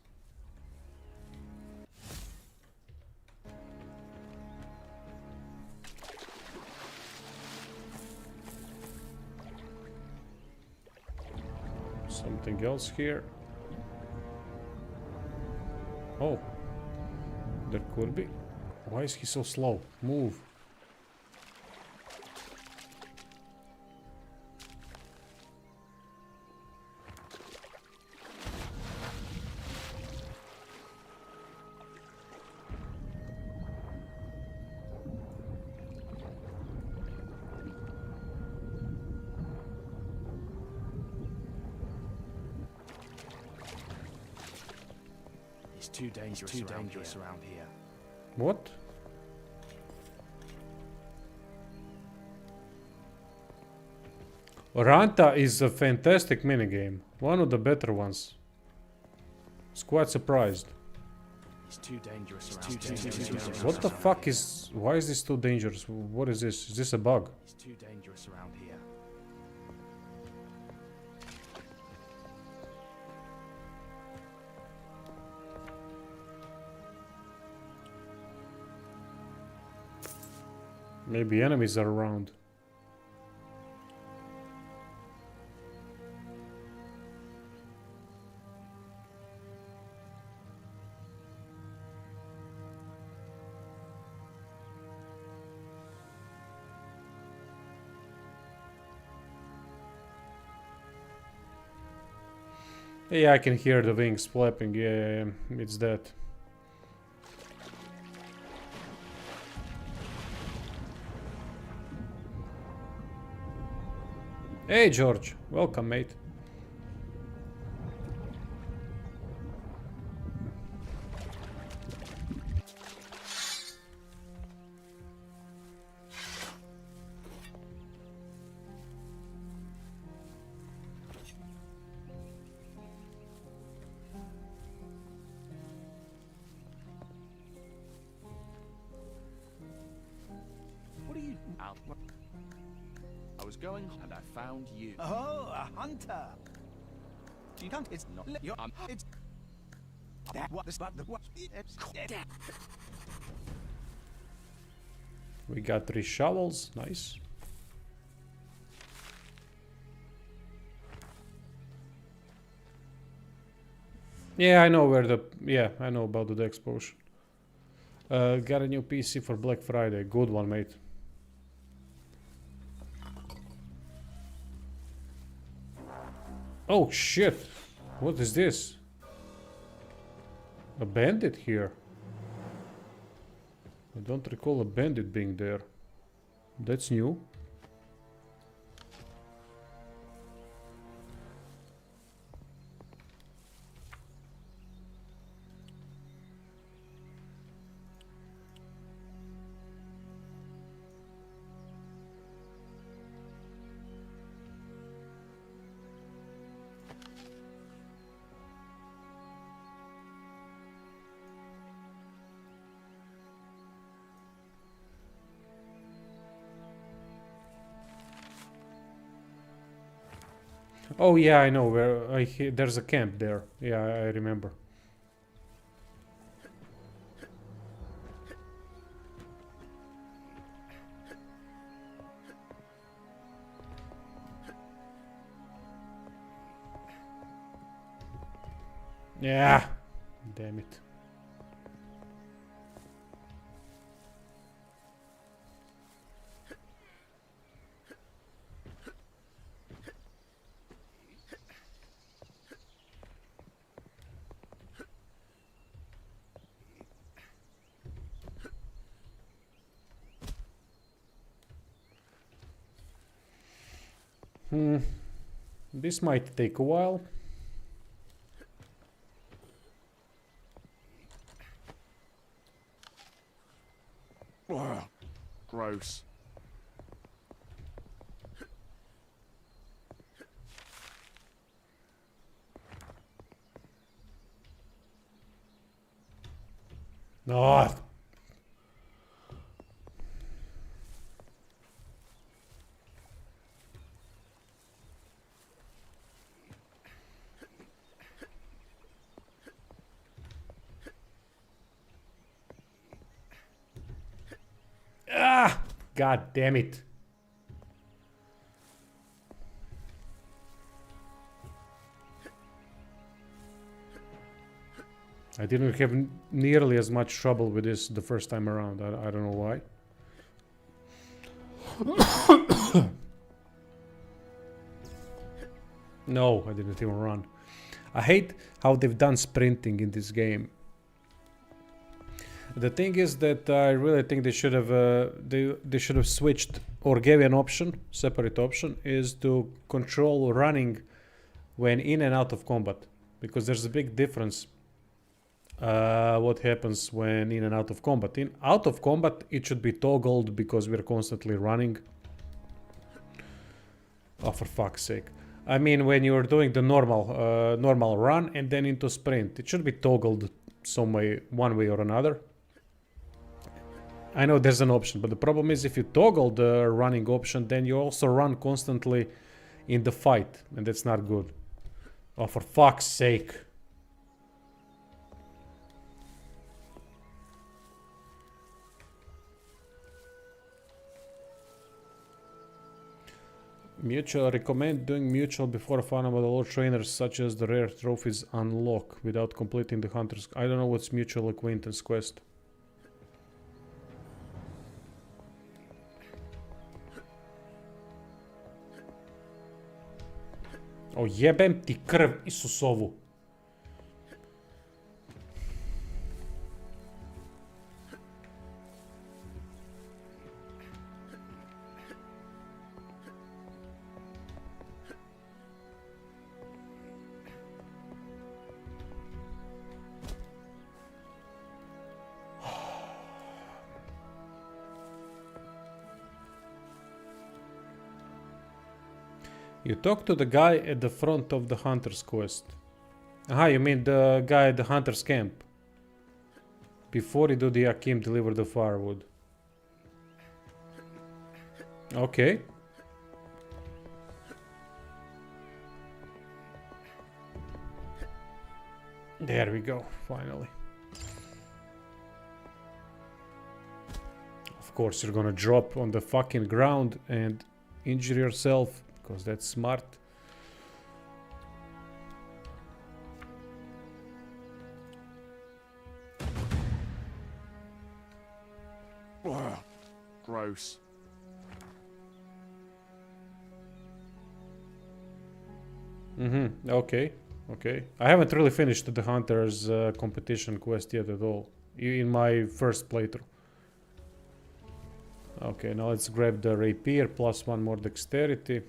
Something else here. Oh, there could be. Why is he so slow? Move. too dangerous around here. What? Ranta is a fantastic minigame. One of the better ones. It's quite surprised. It's too dangerous around What the fuck is... Why is this too dangerous? What is this? Is this a bug? It's too dangerous around here. Maybe enemies are around. Yeah, I can hear the wings flapping. Yeah, it's that. Hey, George. Welcome, mate. What are you? I was going and I found you. Oh, a hunter. You can't. It's not. It's. That what? This but the what? It's. We got 3 shovels. Nice. Yeah, I know where the... Yeah, I know about the Dex potion. Got a new PC for Black Friday. Good one, mate. Oh, shit. What is this? A bandit here. I don't recall a bandit being there. That's new. Oh yeah, I know where there's a camp there. Yeah, I remember. Yeah, damn it. This might take a while. Ugh, gross. No. Ah! God damn it. I didn't have nearly as much trouble with this the first time around. I don't know why. No, I didn't even run. I hate how they've done sprinting in this game. The thing is that I really think they should have they should have switched or gave an option, separate option, is to control running when in and out of combat, because there's a big difference what happens when in and out of combat. In out of combat, it should be toggled because we're constantly running. Oh, for fuck's sake. I mean, when you're doing the normal run and then into sprint, it should be toggled some way, one way or another. I know there's an option, but the problem is if you toggle the running option, then you also run constantly in the fight, and that's not good. Oh, for fuck's sake. Mutual, recommend doing mutual before fun about all trainers such as the rare trophies unlock without completing the hunters. I don't know what's mutual acquaintance quest. O jebem ti krv Isusovu. You talk to the guy at the front of the hunter's quest. Aha, you mean the guy at the hunter's camp. Before you do the Akim, deliver the firewood. Okay. There we go, finally. Of course, you're gonna drop on the fucking ground and injure yourself. Because that's smart. Ugh, gross. Okay. Okay. I haven't really finished the Hunter's competition quest yet at all. In my first playthrough. Okay, now let's grab the rapier plus one more dexterity.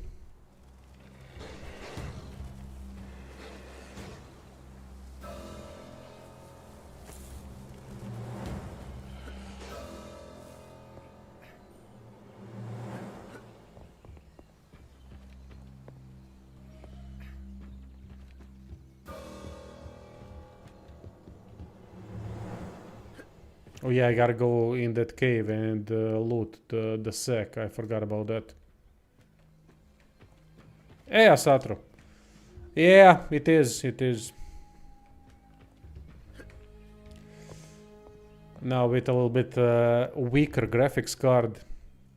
Oh yeah, I gotta go in that cave and loot the sack. I forgot about that. Yeah, Satro. Yeah, it is. It is. Now with a little bit weaker graphics card,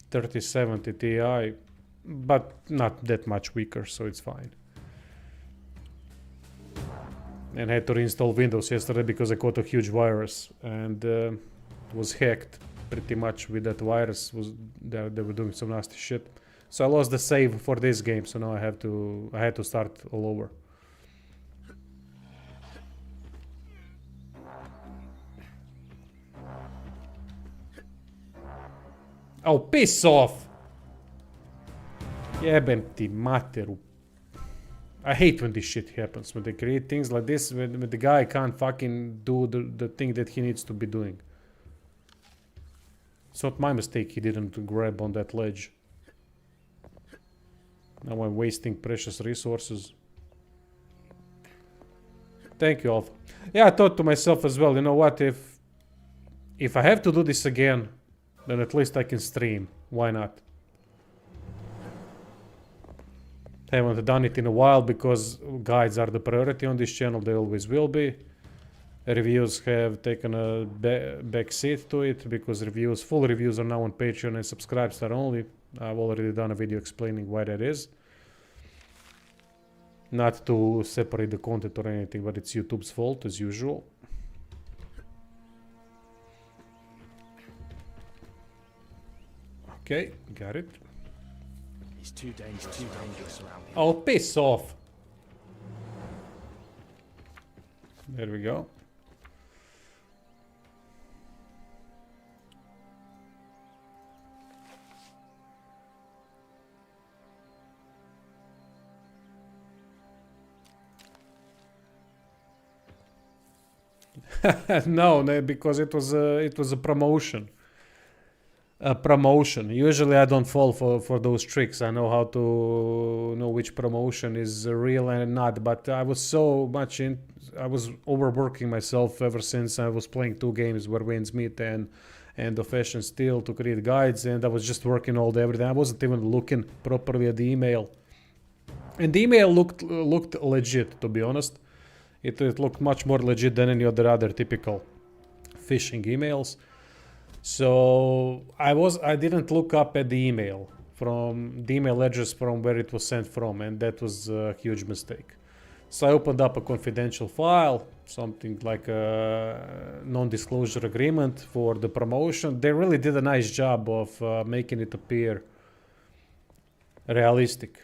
3070 Ti, but not that much weaker, so it's fine. And I had to reinstall Windows yesterday because I caught a huge virus and was hacked pretty much with that virus. They were doing some nasty shit. So I lost the save for this game, so now I had to start all over. Oh, piss off! Jebem ti materu. I hate when this shit happens, when they create things like this, when the guy can't fucking do the thing that he needs to be doing. It's not my mistake he didn't grab on that ledge. Now I'm wasting precious resources. Thank you, Alpha. Yeah, I thought to myself as well, you know what, if I have to do this again, then at least I can stream. Why not? Haven't done it in a while because guides are the priority on this channel. They always will be. Reviews have taken a back seat to it because full reviews are now on Patreon and Subscribestar only. I've already done a video explaining why that is. Not to separate the content or anything, but it's YouTube's fault as usual. Okay, got it. It's too dangerous around here. Oh, piss off. There we go. No, because it was a promotion. A promotion. Usually I don't fall for those tricks. I know how to know which promotion is real and not. But I was so much in. I was overworking myself ever since I was playing 2 games, where Wayne's Meat and of Fashion Steel, to create guides, and I was just working all day, every day. I wasn't even looking properly at the email. And the email looked legit, to be honest. It looked much more legit than any other typical phishing emails. So I didn't look up at the email from the email address from where it was sent from, and that was a huge mistake. So I opened up a confidential file, something like a non-disclosure agreement for the promotion. They really did a nice job of making it appear realistic.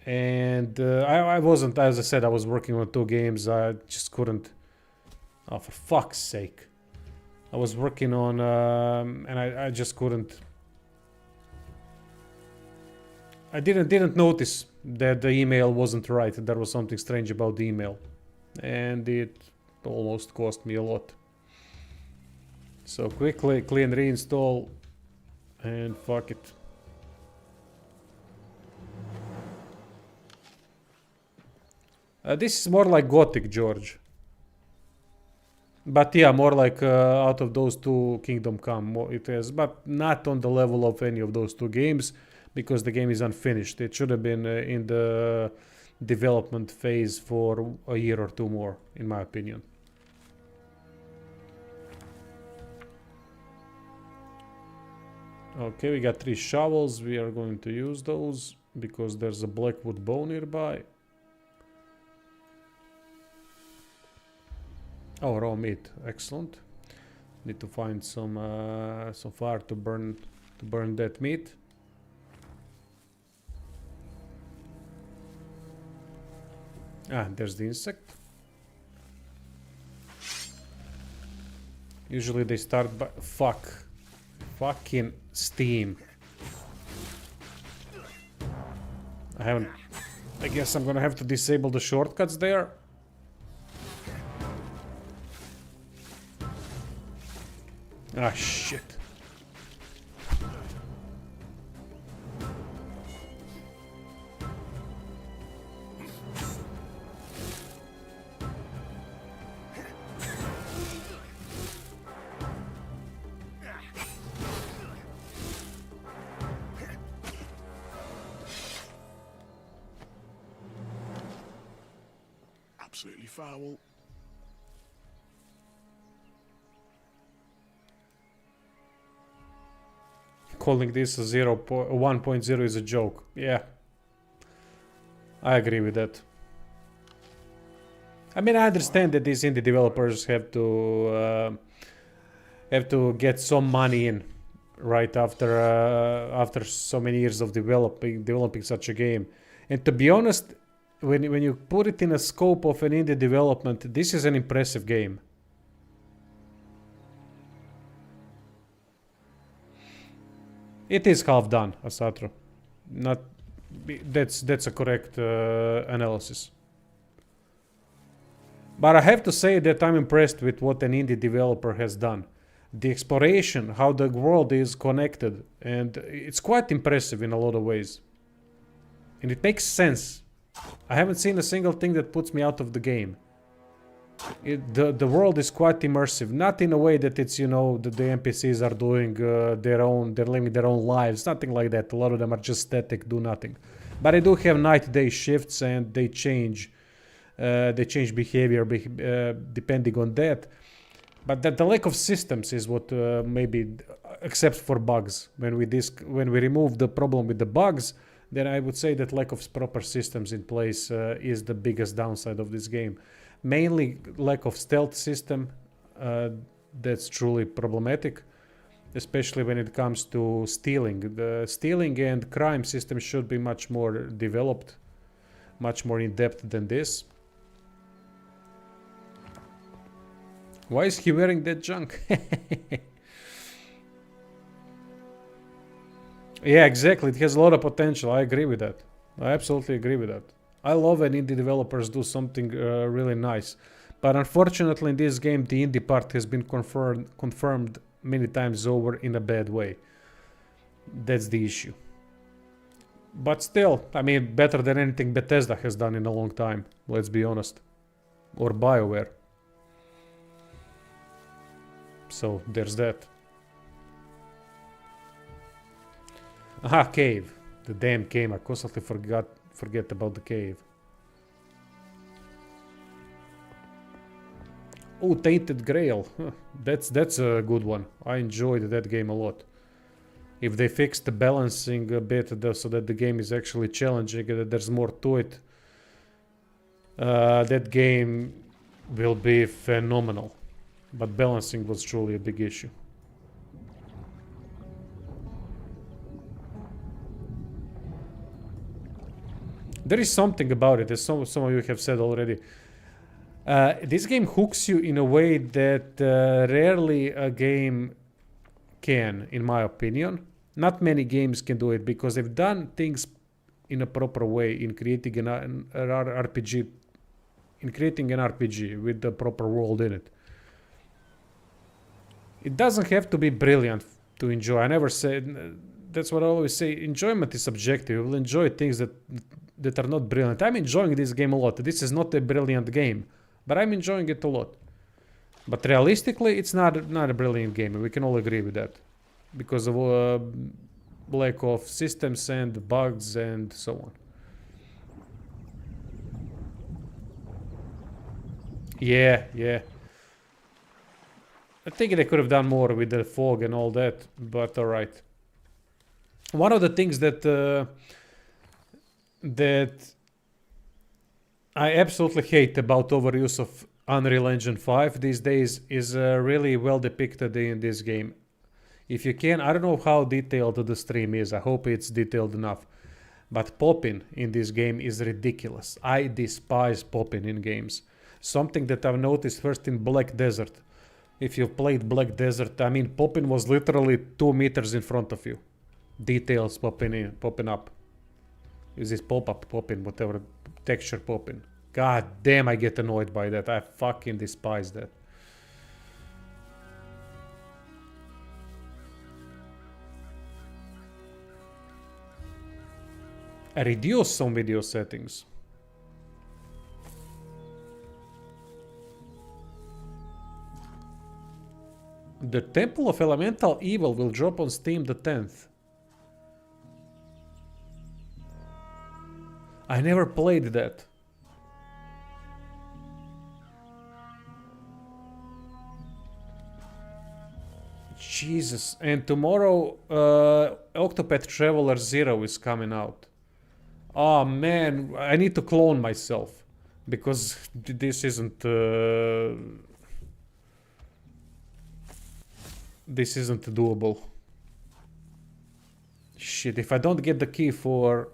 And I wasn't, as I said, I was working on 2 games. I just couldn't. Oh, for fuck's sake! I was working on, and I just couldn't. I didn't notice that the email wasn't right. There was something strange about the email, and it almost cost me a lot. So quickly clean reinstall, and fuck it. This is more like Gothic, George. But yeah, more like out of those 2 Kingdom Come. It is, but not on the level of any of those 2 games, because the game is unfinished. It should have been in the development phase for a year or 2 more, in my opinion. Okay, we got 3 shovels. We are going to use those because there's a blackwood bow nearby. Oh, raw meat, excellent. Need to find some fire to burn that meat. Ah, there's the insect. Usually they start by fucking Steam. I guess I'm gonna have to disable the shortcuts there. Ah, shit. Absolutely foul. Calling this a 1.0 is a joke. Yeah. I agree with that. I mean, I understand that these indie developers have to get some money in right after so many years of developing such a game. And to be honest, when you put it in a scope of an indie development, this is an impressive game. It is half done, Asatru. That's a correct analysis. But I have to say that I'm impressed with what an indie developer has done. The exploration, how the world is connected, and it's quite impressive in a lot of ways. And it makes sense. I haven't seen a single thing that puts me out of the game. The world is quite immersive, not in a way that it's, you know, the NPCs are doing they're living their own lives, nothing like that. A lot of them are just static, do nothing. But I do have night-day shifts, and they change behavior depending on that. But the lack of systems is what maybe, except for bugs. When we remove the problem with the bugs, then I would say that lack of proper systems in place is the biggest downside of this game. Mainly lack of stealth system, that's truly problematic, especially when it comes to stealing. The stealing and crime system should be much more developed, much more in depth than this. Why is he wearing that junk? Yeah, exactly. It has a lot of potential. I agree with that. I absolutely agree with that. I love when indie developers do something really nice. But unfortunately in this game the indie part has been confirmed many times over in a bad way. That's the issue. But still, I mean, better than anything Bethesda has done in a long time, let's be honest. Or BioWare. So, there's that. Aha, cave. The damn cave. I constantly forget about the cave. Oh, Tainted Grail. Huh. That's a good one. I enjoyed that game a lot. If they fix the balancing a bit so that the game is actually challenging and that there's more to it, that game will be phenomenal. But balancing was truly a big issue. There is something about it, as some of you have said already. This game hooks you in a way that rarely a game can, in my opinion. Not many games can do it because they've done things in a proper way in creating an RPG, with the proper world in it. It doesn't have to be brilliant to enjoy. I never said, that's what I always say, enjoyment is subjective. You will enjoy things that are not brilliant. I'm enjoying this game a lot. This is not a brilliant game, but I'm enjoying it a lot. But realistically, it's not a brilliant game. We can all agree with that. Because of lack of systems and bugs and so on. Yeah. I think they could have done more with the fog and all that, but alright. One of the things that I absolutely hate about overuse of Unreal Engine 5 these days is really well depicted in this game. If you can, I don't know how detailed the stream is, I hope it's detailed enough. But popping in this game is ridiculous. I despise popping in games. Something that I've noticed first in Black Desert. If you've played Black Desert, I mean, popping was literally 2 meters in front of you. Details popping up. Is this pop-up popping, whatever, texture popping. God damn, I get annoyed by that. I fucking despise that. I reduce some video settings. The Temple of Elemental Evil will drop on Steam the 10th. I never played that. Jesus. And tomorrow Octopath Traveler 0 is coming out. Oh man, I need to clone myself. Because this isn't... this isn't doable. Shit, if I don't get the key for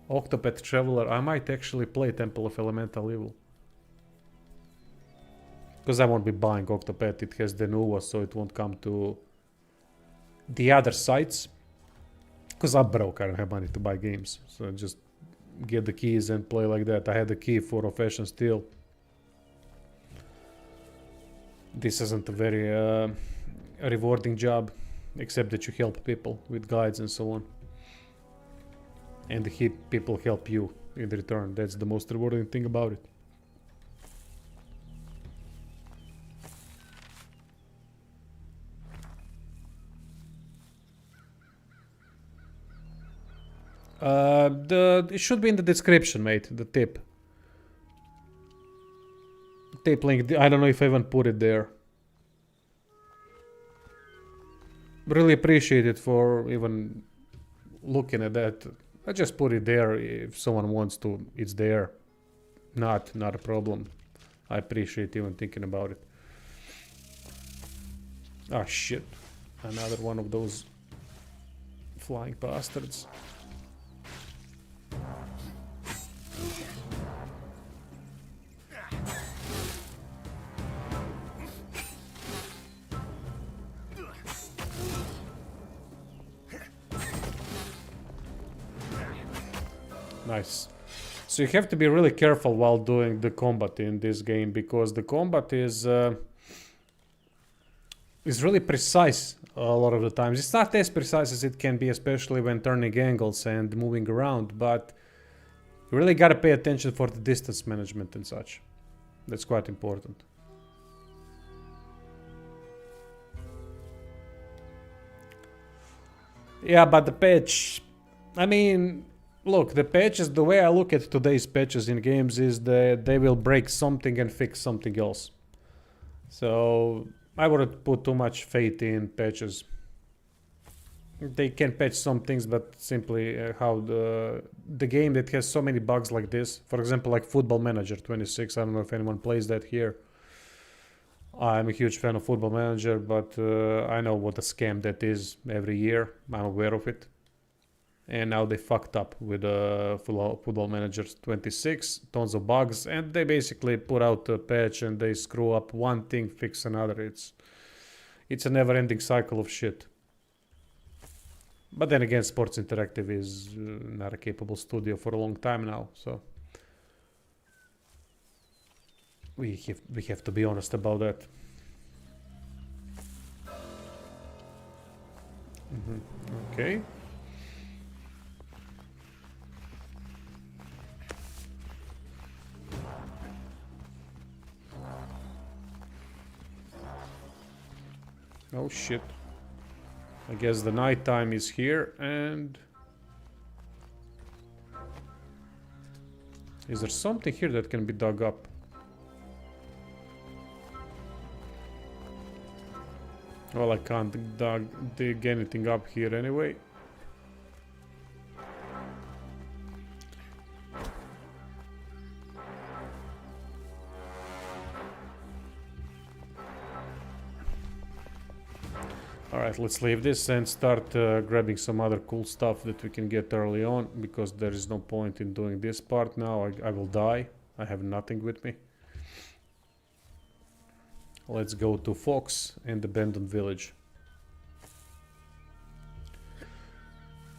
Octopath Traveler, I might actually play Temple of Elemental Evil. Because I won't be buying Octopath, it has Denuvo, so it won't come to the other sites. Because I'm broke, I don't have money to buy games. So just get the keys and play like that. I had the key for Off-Ashen Steel. This isn't a very rewarding job, except that you help people with guides and so on. And people help you in return. That's the most rewarding thing about it. It should be in the description, mate, the tip. Tip link, I don't know if I even put it there. Really appreciate it for even looking at that. I just put it there if someone wants to, it's there. Not a problem. I appreciate even thinking about it. Ah, shit. Another one of those flying bastards. Nice. So you have to be really careful while doing the combat in this game, because the combat is really precise a lot of the times. It's not as precise as it can be, especially when turning angles and moving around, but you really gotta pay attention for the distance management and such. That's quite important. Yeah, but the patch, I mean, look, the patches, the way I look at today's patches in games is that they will break something and fix something else. So I wouldn't put too much faith in patches. They can patch some things, but simply how the game that has so many bugs like this, for example, like Football Manager 26, I don't know if anyone plays that here. I'm a huge fan of Football Manager, but I know what a scam that is every year. I'm aware of it. And now they fucked up with Football Manager 26, tons of bugs, and they basically put out a patch and they screw up one thing, fix another. It's a never-ending cycle of shit. But then again, Sports Interactive is not a capable studio for a long time now, so we have to be honest about that. Okay. Oh shit. I guess the night time is here, and is there something here that can be dug up? Well, I can't dig anything up here anyway. Alright, let's leave this and start grabbing some other cool stuff that we can get early on, because there is no point in doing this part now. I will die. I have nothing with me. Let's go to Fox and Abandoned Village.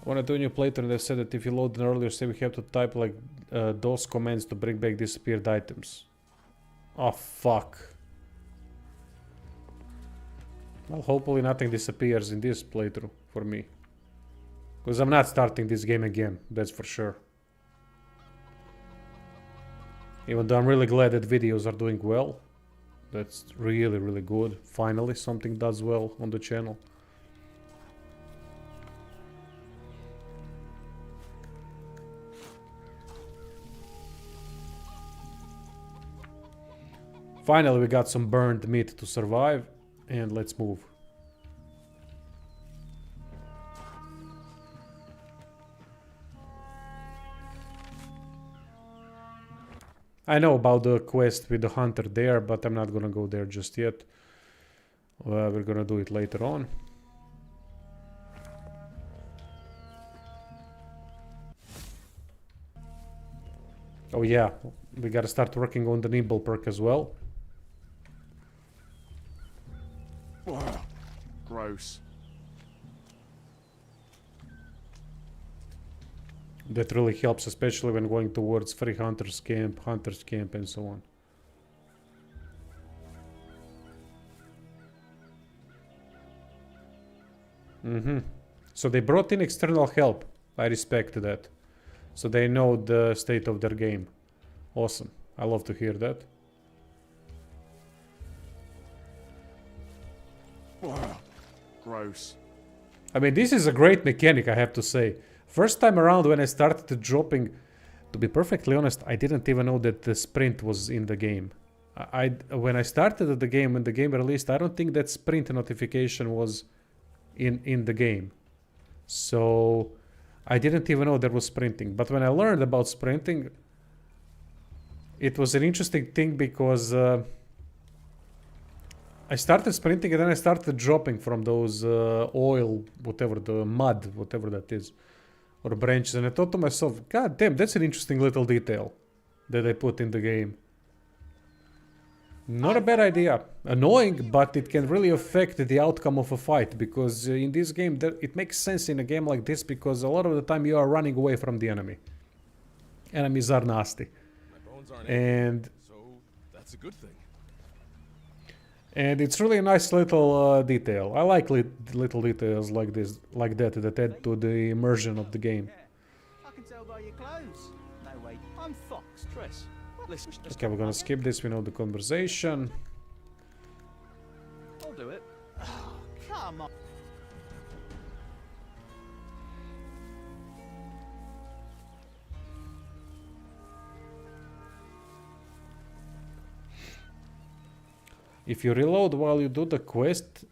When I do a new playthrough, they said that if you load an earlier save, we have to type like those commands to bring back disappeared items. Oh fuck. Well, hopefully nothing disappears in this playthrough for me. Because I'm not starting this game again, that's for sure. Even though I'm really glad that videos are doing well. That's really, really good. Finally, something does well on the channel. Finally, we got some burned meat to survive. And let's move. I know about the quest with the hunter there, but I'm not gonna go there just yet. We're gonna do it later on. Oh yeah, we gotta start working on the nimble perk as well. Gross. That really helps, especially when going towards free hunter's camp, and so on. So they brought in external help. I respect that. So they know the state of their game. Awesome. I love to hear that. Gross. I mean, this is a great mechanic, I have to say. First time around when I started dropping, to be perfectly honest, I didn't even know that the sprint was in the game. When I started the game, when the game released, I don't think that sprint notification was in the game. So I didn't even know there was sprinting. But when I learned about sprinting, it was an interesting thing because I started sprinting and then I started dropping from those oil, whatever, the mud, whatever that is, or branches. And I thought to myself, God damn, that's an interesting little detail that I put in the game. Not a bad idea. Annoying, but it can really affect the outcome of a fight, because in this game, it makes sense in a game like this, because a lot of the time you are running away from the enemy. Enemies are nasty. My bones aren't And so that's a good thing. it's really a nice little detail. I like little details like this, like that add to the immersion of the game. Yeah. I can tell by your clothes. No way. I'm Fox, Triss. Listen, Okay, we're gonna skip this. We know the conversation. I'll do it. Oh, come on. If you reload while you do the quest,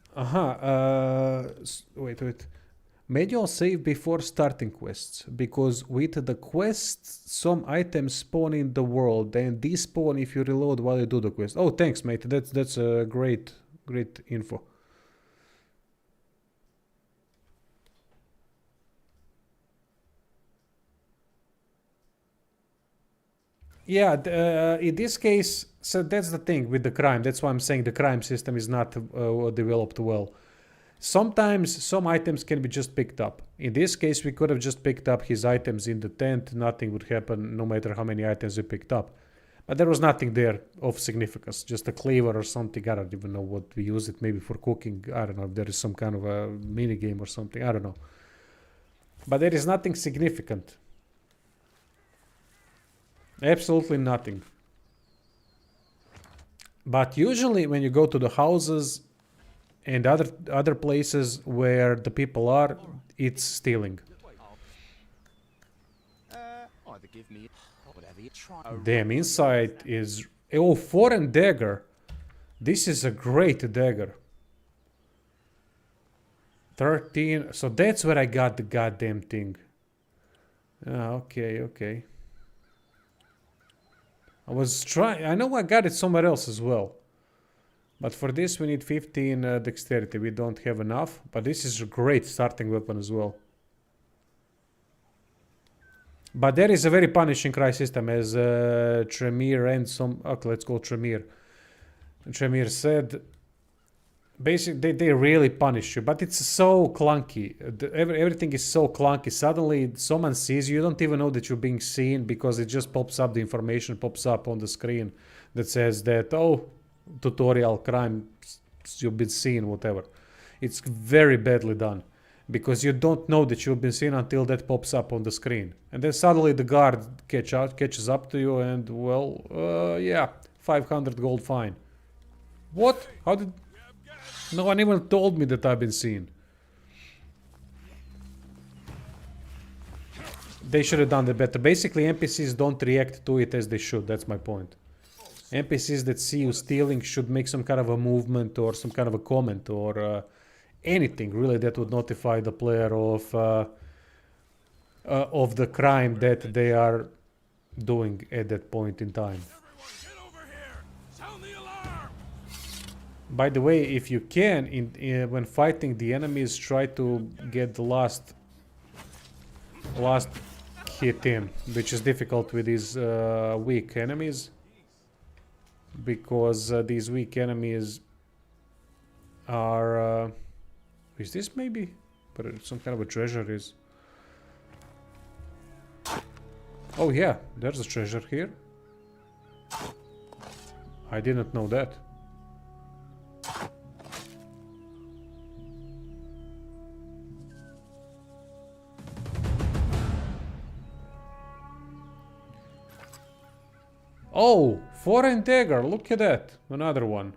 wait. Manual save before starting quests, because with the quests, some items spawn in the world, and these spawn if you reload while you do the quest. Oh, thanks, mate. That's a great info. Yeah, in this case, so that's the thing with the crime. That's why I'm saying the crime system is not developed well. Sometimes some items can be just picked up. In this case, we could have just picked up his items in the tent. Nothing would happen no matter how many items we picked up. But there was nothing there of significance. Just a cleaver or something. I don't even know what we use it. Maybe for cooking. I don't know if there is some kind of a mini game or something. I don't know. But there is nothing significant. Absolutely nothing. But usually when you go to the houses and other places where the people are, it's stealing. Either give me whatever you try. Damn, inside is... Oh, foreign dagger. This is a great dagger. 13. So that's where I got the goddamn thing. Okay. I was trying... I know I got it somewhere else as well. But for this we need 15 dexterity. We don't have enough. But this is a great starting weapon as well. But there is a very punishing cry system, as Tremere and some... Okay, let's call Tremere. Tremere said... Basically, they really punish you. But it's so clunky. Everything is so clunky. Suddenly, someone sees you. You don't even know that you're being seen, because it just pops up, the information pops up on the screen that says that, oh, tutorial crime, you've been seen, whatever. It's very badly done. Because you don't know that you've been seen until that pops up on the screen. And then suddenly the guard catches up to you and, well, yeah, 500 gold fine. What? How did... No one even told me that I've been seen. They should have done that better. Basically, NPCs don't react to it as they should. That's my point. NPCs that see you stealing should make some kind of a movement or some kind of a comment or anything really that would notify the player of the crime that they are doing at that point in time. By the way, if you can, when fighting the enemies, try to get the last hit in, which is difficult with these weak enemies, because these weak enemies are... is this maybe? But some kind of a treasure is... Oh yeah, there's a treasure here. I didn't know that. Oh, foreign dagger, look at that. Another one.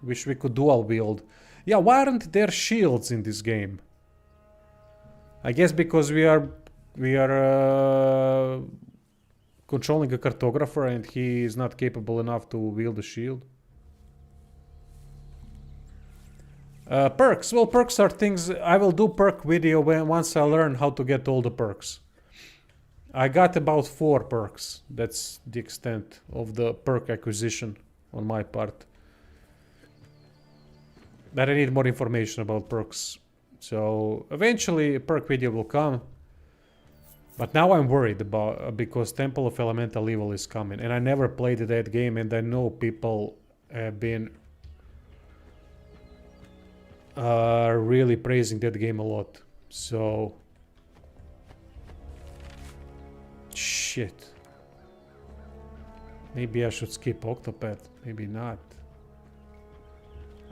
Wish we could dual wield. Yeah, why aren't there shields in this game? I guess because we are controlling a cartographer and he is not capable enough to wield a shield. Perks. Well, perks are things... I will do perk video once I learn how to get all the perks. I got about 4 perks. That's the extent of the perk acquisition on my part. But I need more information about perks. So eventually a perk video will come. But now I'm worried about because Temple of Elemental Evil is coming. And I never played that game, and I know people have been really praising that game a lot. So... Shit. Maybe I should skip Octopath. Maybe not.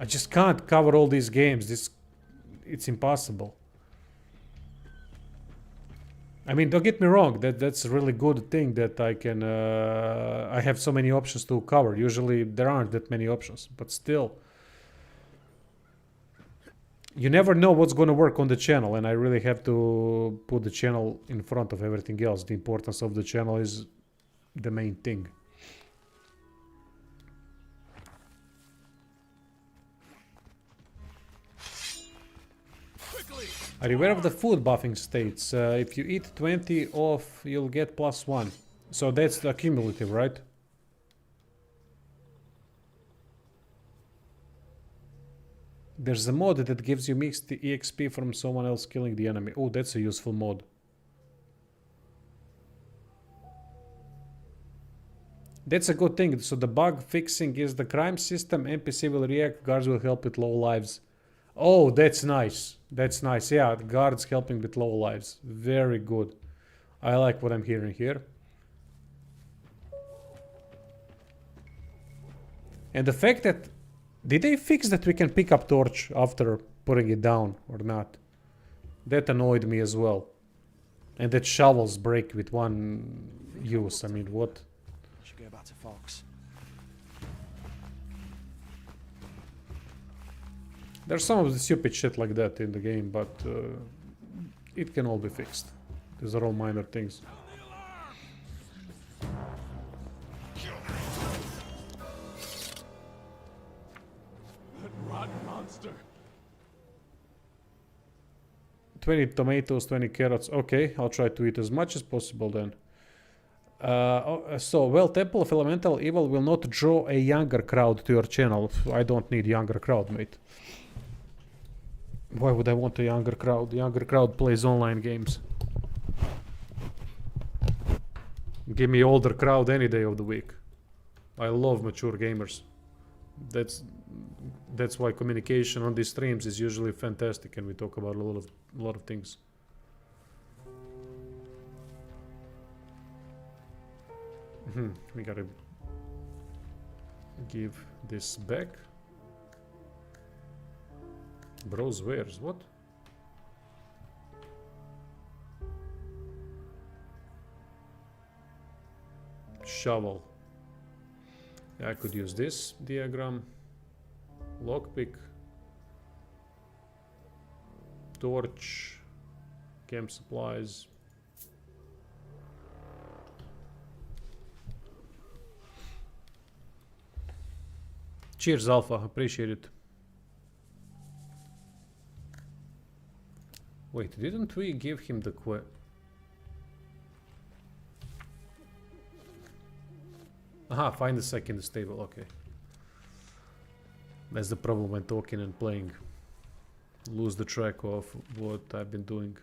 I just can't cover all these games. It's impossible. I mean, don't get me wrong. That's a really good thing that I can. I have so many options to cover. Usually there aren't that many options, but still, you never know what's going to work on the channel, and I really have to put the channel in front of everything else. The importance of the channel is the main thing. Are you aware of the food buffing states? If you eat 20 off, you'll get +1. So that's the cumulative, right? There's a mod that gives you mixed EXP from someone else killing the enemy. Oh, that's a useful mod. That's a good thing. So the bug fixing is the crime system. NPC will react. Guards will help with low lives. Oh, that's nice. That's nice. Yeah, guards helping with low lives. Very good. I like what I'm hearing here. And the fact that... Did they fix that we can pick up torch after putting it down or not? That annoyed me as well. And that shovels break with one use. I mean, what? Should go back to Fox. There's some of the stupid shit like that in the game, but it can all be fixed. These are all minor things. That rotten monster. 20 tomatoes, 20 carrots. Okay, I'll try to eat as much as possible then. Well, Temple of Elemental Evil will not draw a younger crowd to your channel. I don't need younger crowd, mate. Why would I want a younger crowd? The younger crowd plays online games. Give me older crowd any day of the week. I love mature gamers. That's why communication on these streams is usually fantastic, and we talk about a lot of things. We gotta give this back. Bros wares, what? Shovel. Yeah, I could use this diagram. Lockpick. Torch. Camp supplies. Cheers, Alpha. Appreciate it. Wait, didn't we give him the quest? Aha, find the second stable, okay. That's the problem when talking and playing. Lose the track of what I've been doing.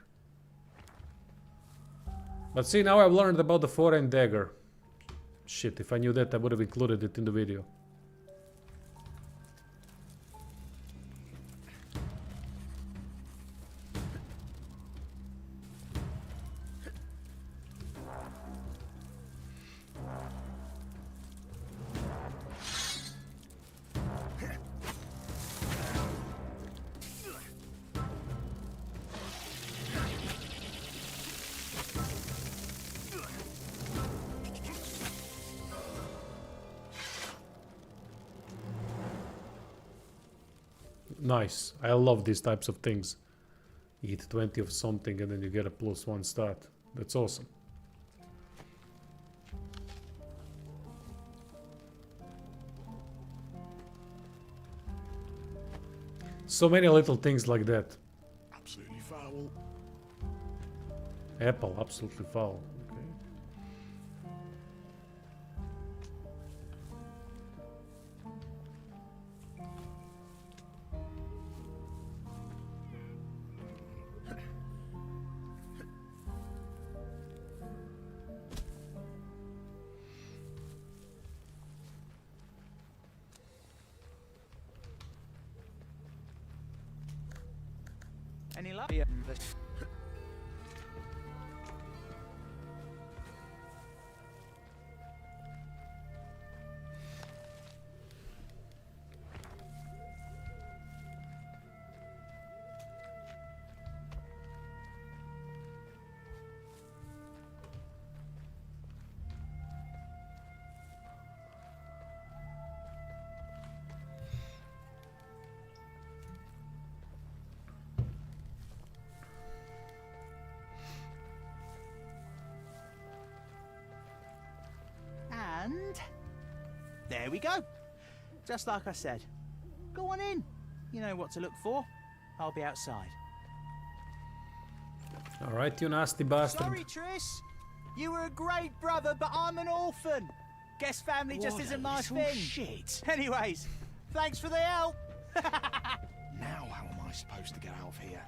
But see, now I've learned about the foreign dagger. Shit, if I knew that, I would have included it in the video. Nice. I love these types of things. Eat 20 of something and then you get a +1 stat. That's awesome. So many little things like that. Absolutely foul. Apple, absolutely foul. Okay. Any luck? There we go. Just like I said. Go on in. You know what to look for. I'll be outside. Alright, you nasty bastard. Sorry, Triss. You were a great brother, but I'm an orphan. Guess family just What a isn't my little thing. shit. Anyways, thanks for the help. Now how am I supposed to get out of here?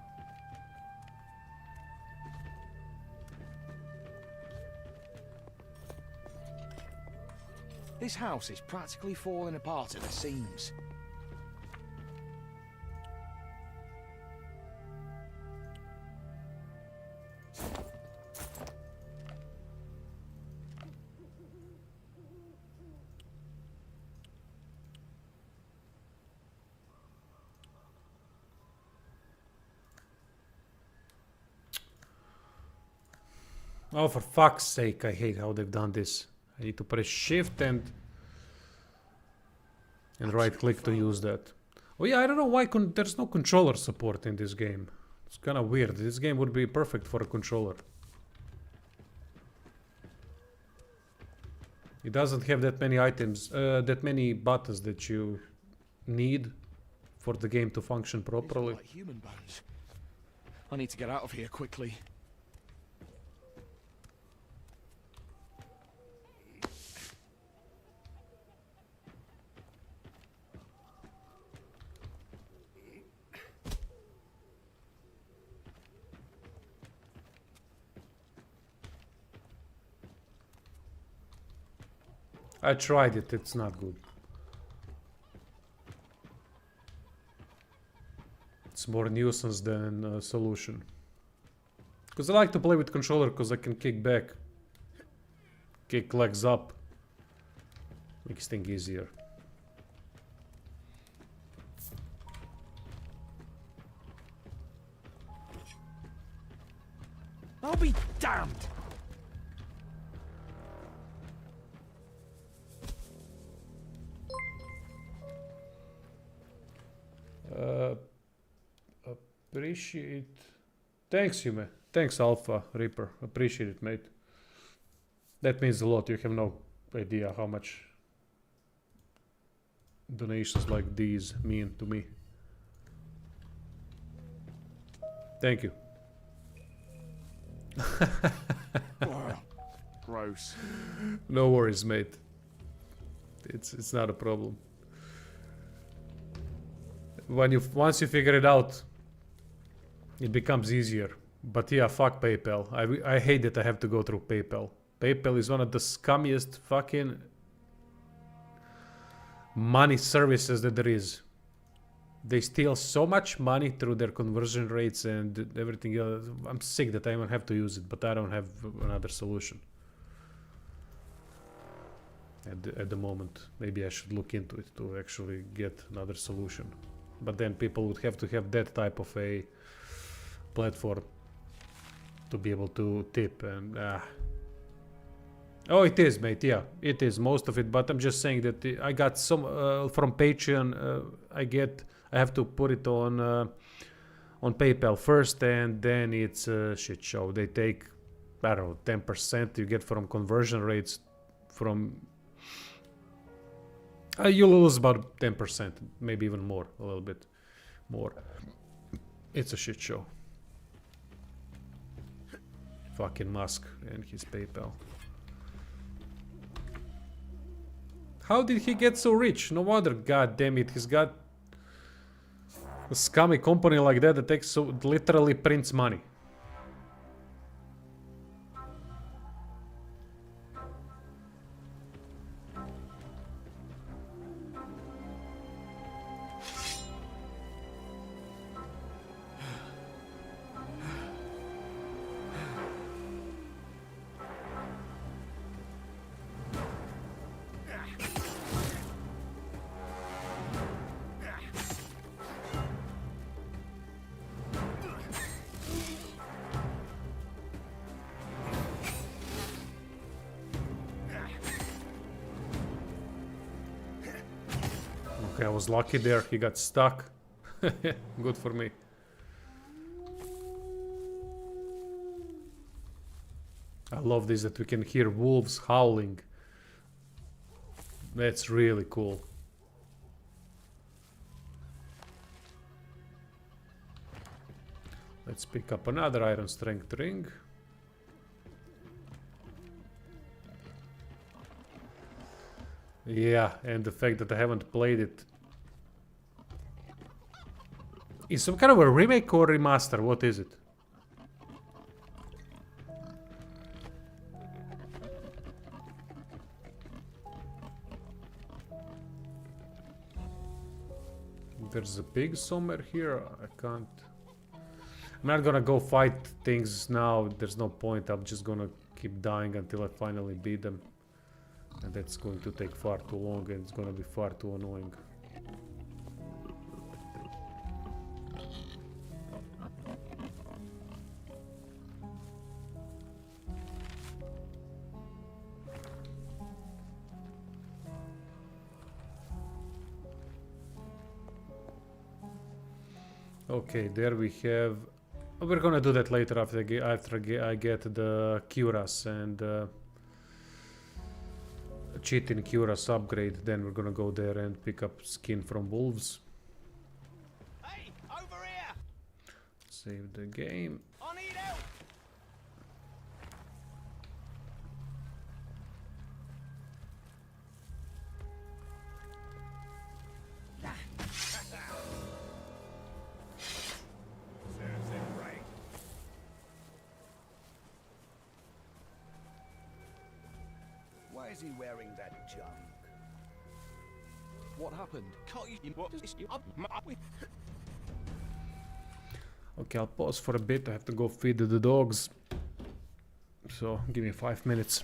This house is practically falling apart at the seams. Oh, for fuck's sake, I hate how they've done this. I need to press shift and right click to use that. Oh yeah, I don't know why there's no controller support in this game. It's kind of weird. This game would be perfect for a controller. It doesn't have that many items, that many buttons that you need for the game to function These look properly. like human bones. I need to get out of here quickly. I tried it, it's not good. It's more nuisance than a solution. Because I like to play with controller because I can kick back. Kick legs up. Makes things easier. I'll be damned! Appreciate. Thanks, Yume. Thanks, Alpha Reaper. Appreciate it, mate. That means a lot. You have no idea how much donations like these mean to me. Thank you. Wow. Gross. No worries, mate. It's not a problem. Once you figure it out, it becomes easier. But yeah, fuck PayPal. I hate that I have to go through PayPal. PayPal is one of the scummiest fucking money services that there is. They steal so much money through their conversion rates and everything else. I'm sick that I even have to use it, but I don't have another solution at the moment. Maybe I should look into it to actually get another solution. But then people would have to have that type of a platform to be able to tip and oh, it is, mate. Yeah, it is most of it. But I'm just saying that I got some from Patreon. I have to put it on PayPal first, and then it's a shit show. They take, I don't know, 10% you get from conversion rates. From you lose about 10%, maybe even more, a little bit more. It's a shit show. Fucking Musk and his PayPal. How did he get so rich? No wonder, god damn it, he's got a scummy company like that takes so literally prints money. Okay, I was lucky there. He got stuck. Good for me. I love this that we can hear wolves howling That's really cool. Let's pick up another iron strength ring. Yeah, and the fact that I haven't played it. Is some kind of a remake or remaster? What is it? There's a pig somewhere here. I can't. I'm not gonna go fight things now. There's no point. I'm just gonna keep dying until I finally beat them. And that's going to take far too long and it's gonna be far too annoying. Okay, there we have. We're gonna do that later after I get the Cuirass and Chitin Cuirass upgrade. Then we're gonna go there and pick up skin from wolves. Hey, over here! Save the game. I need help! Serves him right. Why is he wearing that junk? What happened? Can't you... What? You Okay, I'll pause for a bit. I have to go feed the dogs. So give me 5 minutes.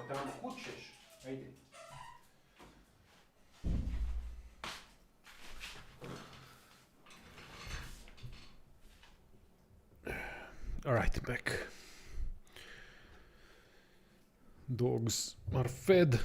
Tamo, kud ćeš? Ajde. Alright, back. Dogs are fed.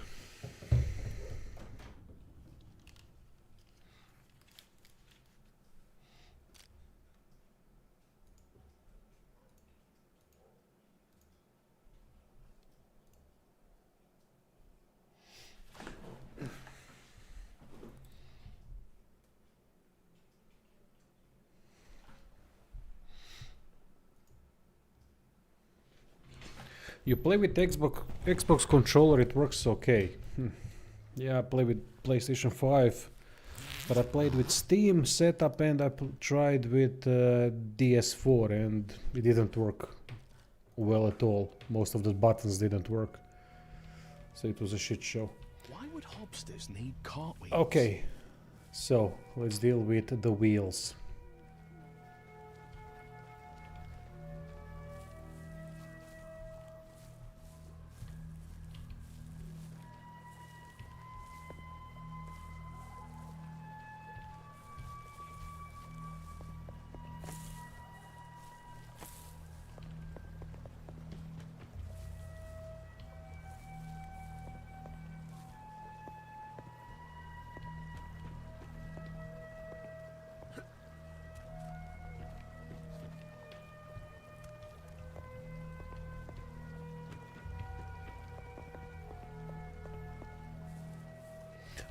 You play with Xbox controller, it works okay. Yeah, I play with PlayStation 5, but I played with Steam setup and I tried with DS4 and it didn't work well at all. Most of the buttons didn't work, so it was a shit show. Why would hobsters need cartwheels? Okay, so let's deal with the wheels.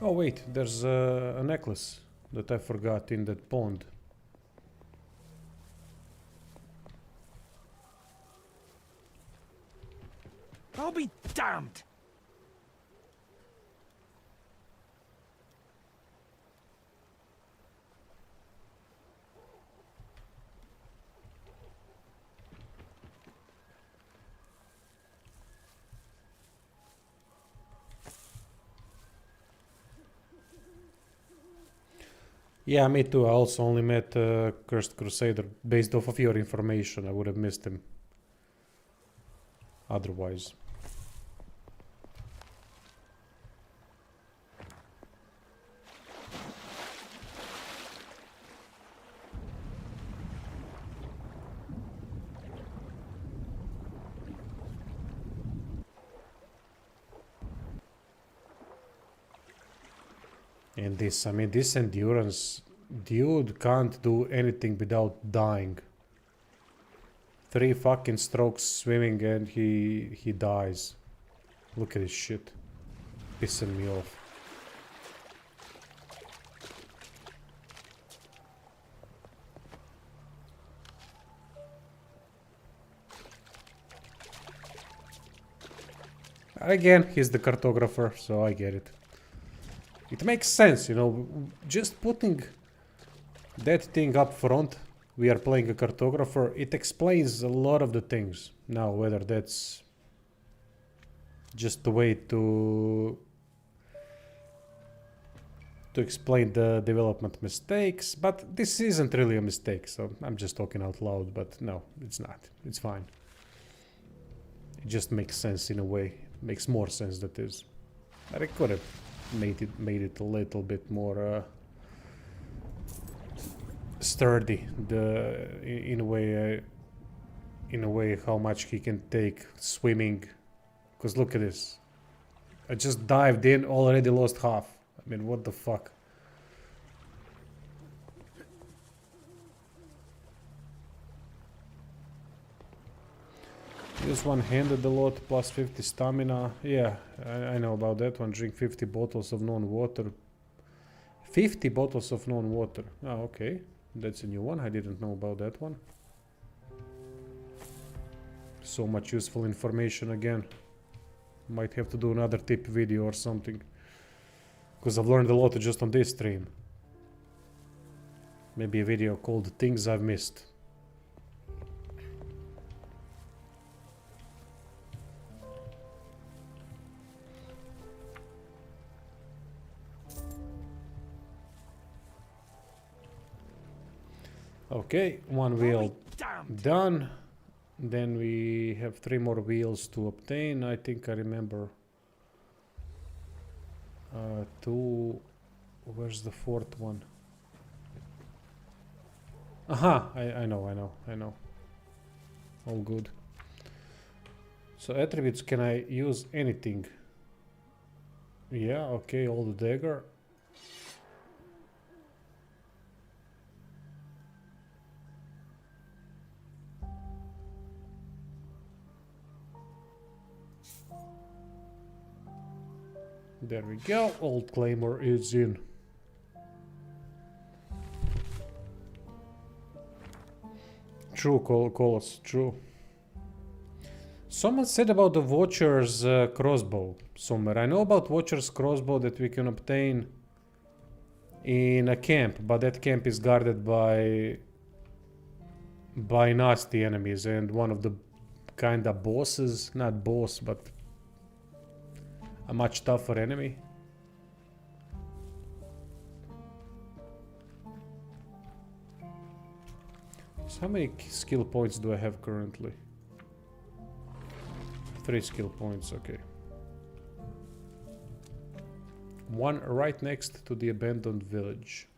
Oh wait, there's a necklace that I forgot in that pond. I'll be damned! Yeah, me too. I also only met Cursed Crusader based off of your information. I would have missed him otherwise. And this, I mean, this endurance, dude can't do anything without dying. 3 fucking strokes swimming and he dies. Look at this shit. Pissing me off. Again, he's the cartographer, so I get it. It makes sense, you know, just putting that thing up front, we are playing a cartographer, it explains a lot of the things. Now, whether that's just a way to explain the development mistakes, but this isn't really a mistake, so I'm just talking out loud, but no, it's not. It's fine. It just makes sense in a way. Makes more sense that is. But I could have made it a little bit more sturdy. In a way how much he can take swimming. Because look at this. I just dived in, already lost half. I mean, what the fuck? Use one-handed a lot, plus 50 stamina. Yeah, I know about that one. Drink 50 bottles of non-water. 50 bottles of non-water. Oh, okay. That's a new one. I didn't know about that one. So much useful information again. Might have to do another tip video or something. Because I've learned a lot just on this stream. Maybe a video called Things I've Missed. Okay, one wheel done. Then we have 3 more wheels to obtain. I think I remember 2. Where's the 4th one? Aha, I know. All good. So attributes, can I use anything? Yeah, okay, all the dagger. There we go, old claymore is in. True, Colos, true. Someone said about the Watcher's crossbow somewhere. I know about Watcher's crossbow that we can obtain in a camp, but that camp is guarded by nasty enemies, and one of the kinda bosses, not boss, but a much tougher enemy. So how many skill points do I have currently? 3 skill points, okay. 1 right next to the abandoned village.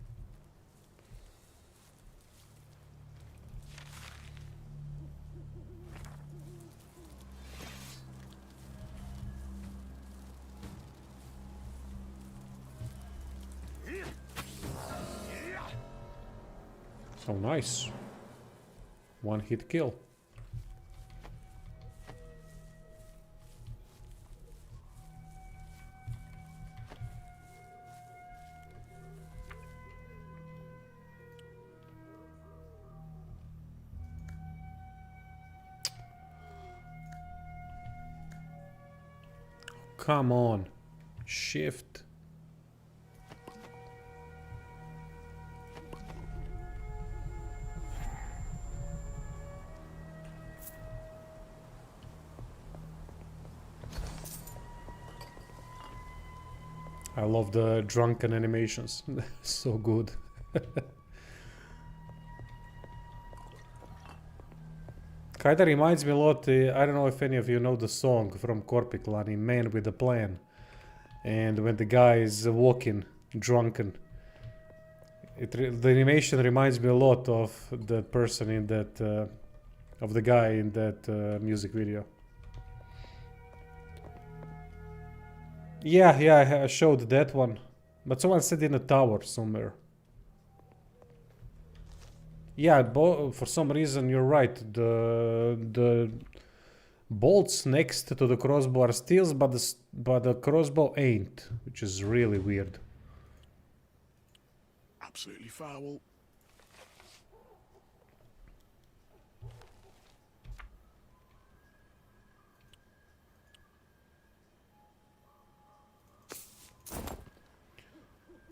Oh, nice. 1 hit kill. Come on. Shift. I love the drunken animations. So good. Kinda reminds me a lot, I don't know if any of you know the song from Korpiklani, Man with a Plan. And when the guy is walking drunken, the animation reminds me a lot of the person in that, of the guy in that music video. Yeah, I showed that one. But someone said in a tower somewhere. Yeah, for some reason you're right. The bolts next to the crossbow are steels, but the crossbow ain't, which is really weird. Absolutely foul.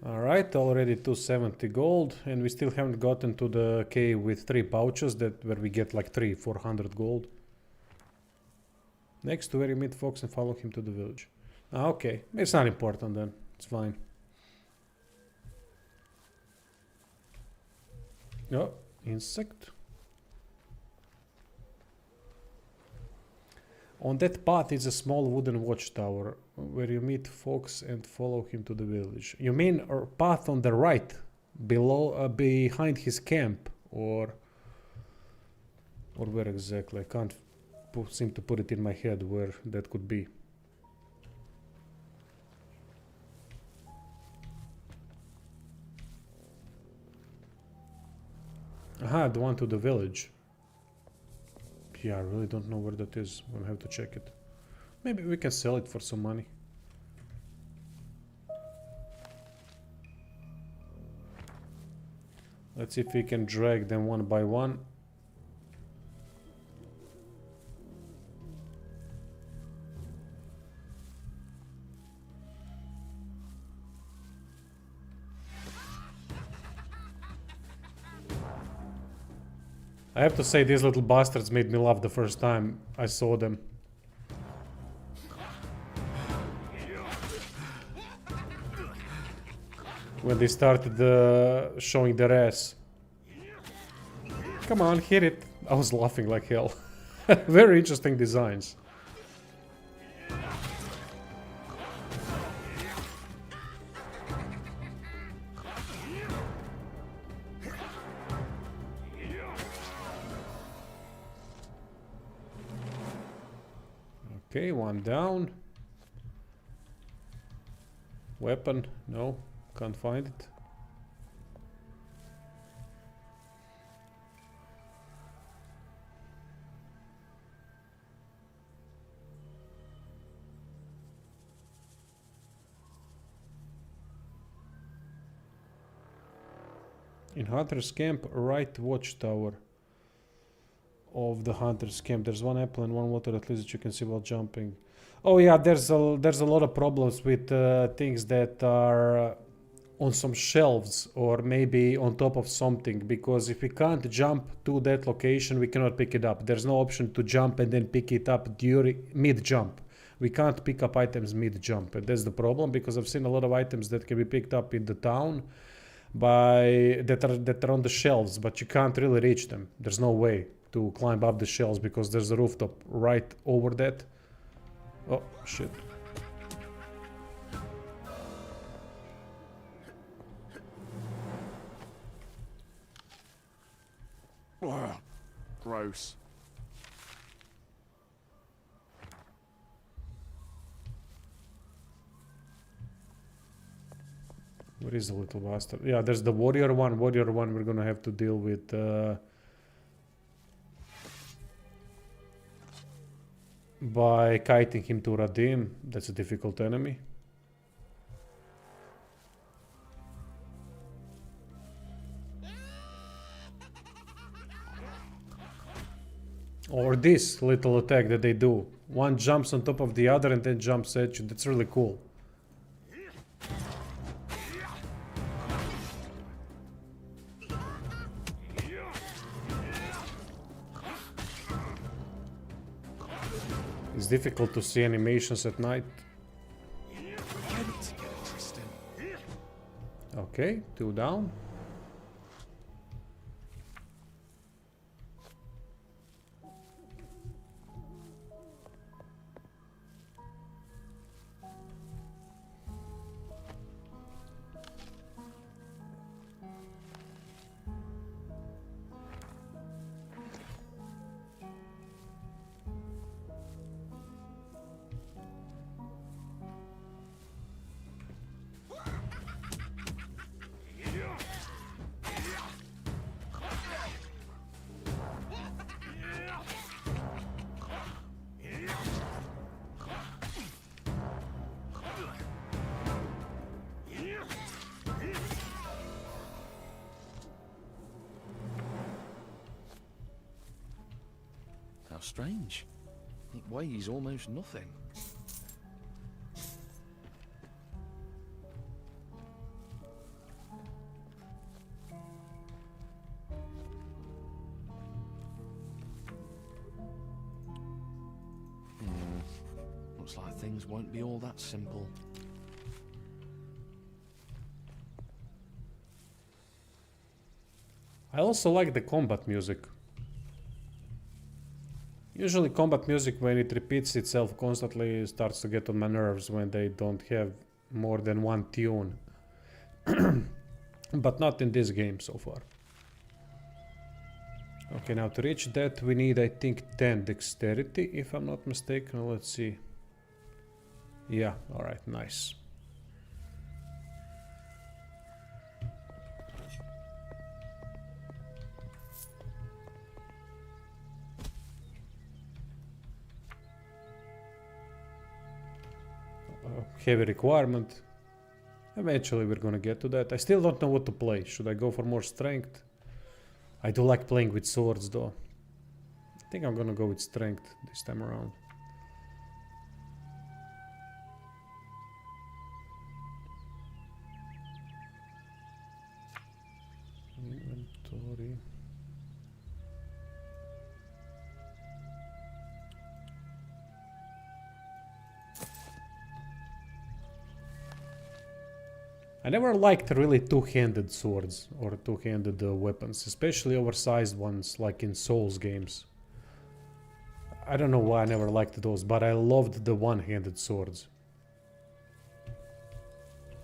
Alright, already 270 gold, and we still haven't gotten to the cave with 3 pouches where we get like 400 gold. Next to where you meet Fox and follow him to the village. Ah, okay, it's not important then, it's fine. Oh, insect. On that path is a small wooden watchtower where you meet Fox and follow him to the village. You mean our path on the right, behind his camp, or where exactly? I can't seem to put it in my head where that could be. Aha, the one to the village. Yeah, I really don't know where that is. We'll have to check it. Maybe we can sell it for some money. Let's see if we can drag them one by one. I have to say, these little bastards made me laugh the first time I saw them. When they started showing their ass. Come on, hit it. I was laughing like hell. Very interesting designs. Okay, one down. Weapon, no, can't find it. In Hunter's Camp, right watchtower of the Hunter's Camp. There's one apple and one water at least that you can see while jumping. Oh yeah, there's a lot of problems with things that are on some shelves or maybe on top of something, because if we can't jump to that location, we cannot pick it up. There's no option to jump and then pick it up during mid-jump. We can't pick up items mid-jump, and that's the problem, because I've seen a lot of items that can be picked up in the town that are on the shelves, but you can't really reach them. There's no way to climb up the shelves because there's a rooftop right over that. Oh shit. Ugh, gross. Where is the little bastard? Yeah, there's the warrior one. Warrior one we're gonna have to deal with by kiting him to Radim. That's a difficult enemy. Or this little attack that they do. One jumps on top of the other and then jumps at you. That's really cool. It's difficult to see animations at night. Okay, 2 down. How strange. It weighs almost nothing. Looks like things won't be all that simple. I also like the combat music. Usually combat music, when it repeats itself constantly, starts to get on my nerves when they don't have more than one tune. But not in this game so far. Okay, now to reach that we need, I think, 10 dexterity, if I'm not mistaken. Let's see. Yeah, alright, nice. Heavy requirement. Eventually we're gonna get to that. I still don't know what to play. Should I go for more strength? I do like playing with swords though. I think I'm gonna go with strength this time around. Inventory. I never liked really two-handed swords or two-handed weapons, especially oversized ones like in Souls games. I don't know why I never liked those, but I loved the one-handed swords.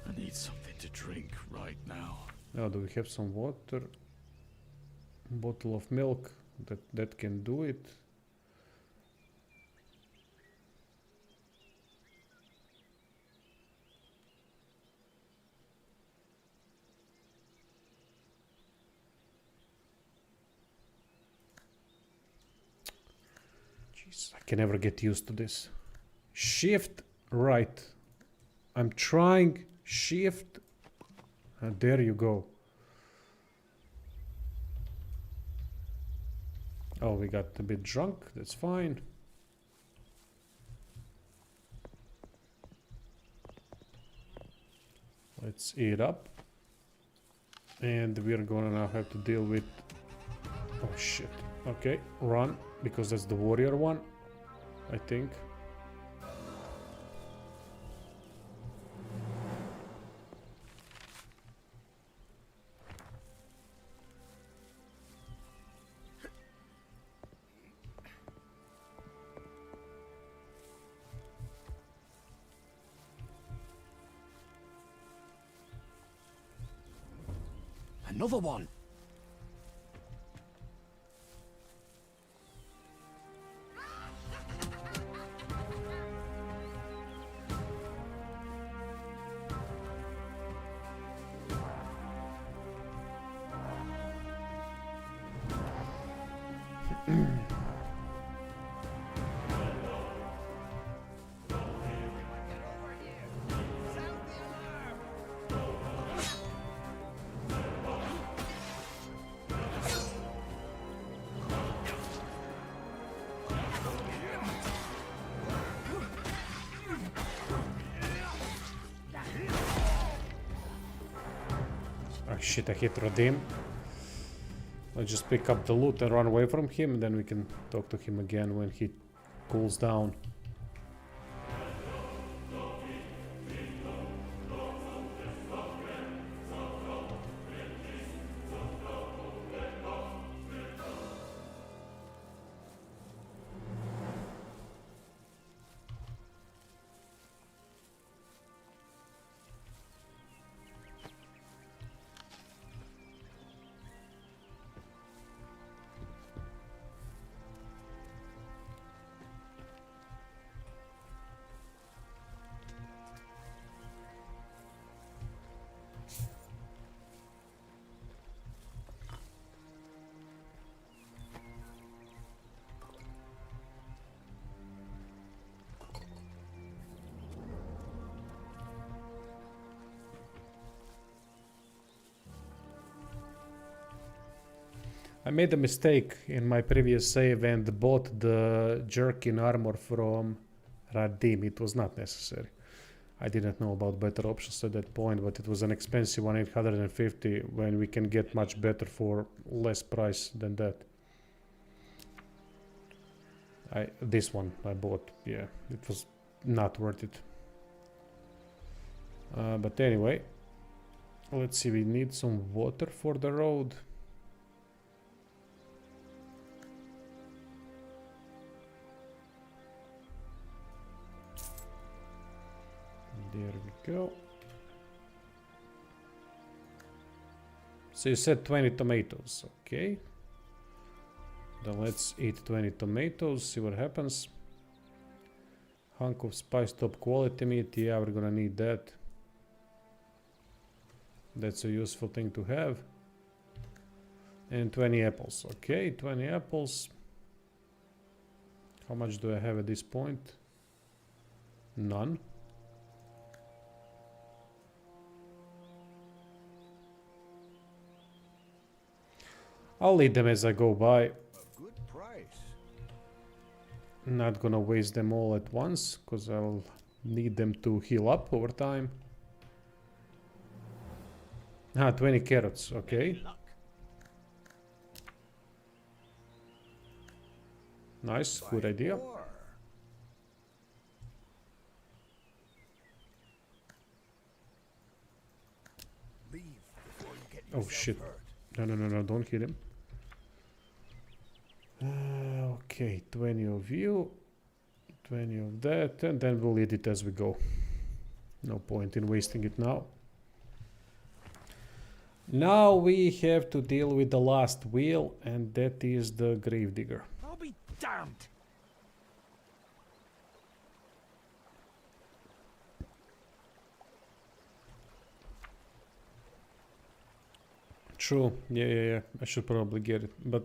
I need something to drink right now. Oh, do we have some water? Bottle of milk. That can do it. Jeez, I can never get used to this. Shift right. I'm trying shift. There you go. Oh, we got a bit drunk. That's fine. Let's eat up. And we're gonna now have to deal with... Oh shit. Okay, run. Because that's the warrior one, I think. Another one. Oh shit, I hit Radim. Let's just pick up the loot and run away from him, and then we can talk to him again when he cools down. I made a mistake in my previous save and bought the jerkin armor from Radim. It was not necessary. I didn't know about better options at that point, but it was an expensive one, 850, when we can get much better for less price than that. This one I bought, yeah, it was not worth it. But anyway, let's see, we need some water for the road. There we go. So you said 20 tomatoes, okay. Then let's eat 20 tomatoes, see what happens. Hunk of spiced top quality meat, yeah, we're gonna need that. That's a useful thing to have. And 20 apples, okay, 20 apples. How much do I have at this point? None. I'll eat them as I go by. A good price. Not gonna waste them all at once, because I'll need them to heal up over time. 20 carrots, okay. Nice, good idea. Oh shit. No, don't hit him. Okay, 20 of you, 20 of that, and then we'll eat it as we go. No point in wasting it now. Now we have to deal with the last wheel, and that is the Gravedigger. I'll be damned. True, yeah. I should probably get it, but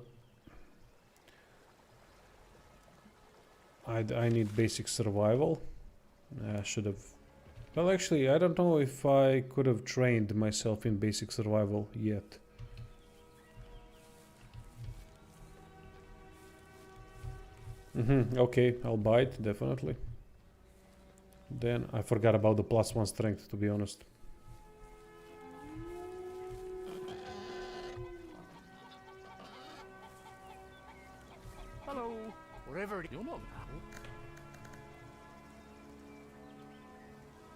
I need basic survival. I should have. Well, actually, I don't know if I could have trained myself in basic survival yet. Okay, I'll buy it, definitely. Then I forgot about the +1 strength, to be honest. Hello. Wherever it is. You're not an apple.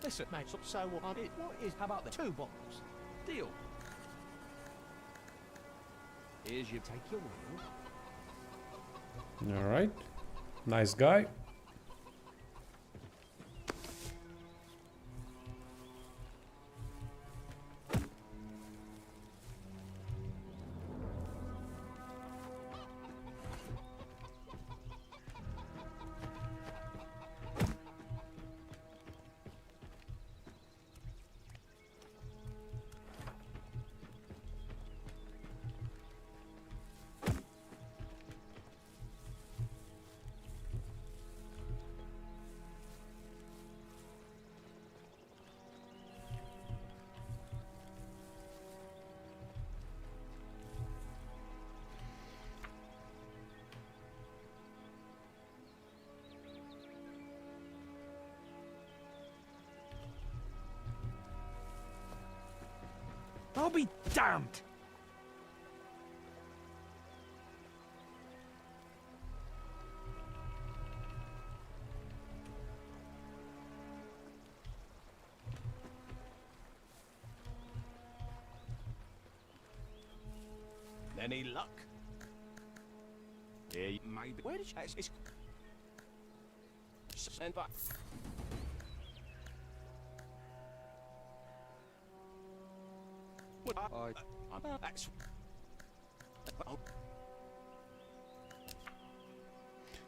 Listen, mate, so what is, how about the 2 bottles? Deal. Here's your take your wheel. Alright. Nice guy. I'll be damned. Any luck? Yeah, maybe. Where did you? It's send back. That's.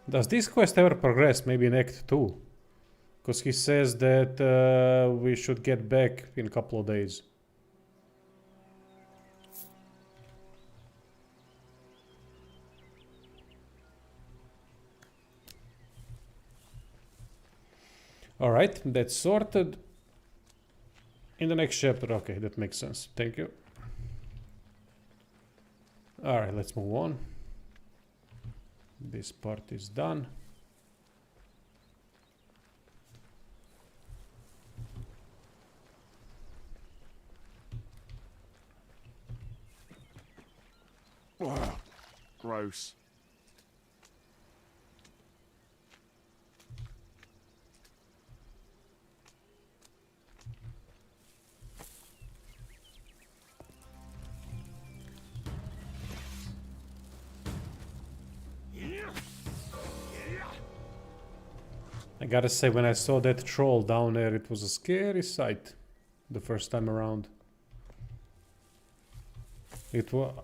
Does this quest ever progress? Maybe in Act 2? Because he says that we should get back in a couple of days. Alright, that's sorted. In the next chapter, okay, that makes sense. Thank you. Alright, let's move on. This part is done. Wow, gross. I gotta say, when I saw that troll down there, it was a scary sight the first time around.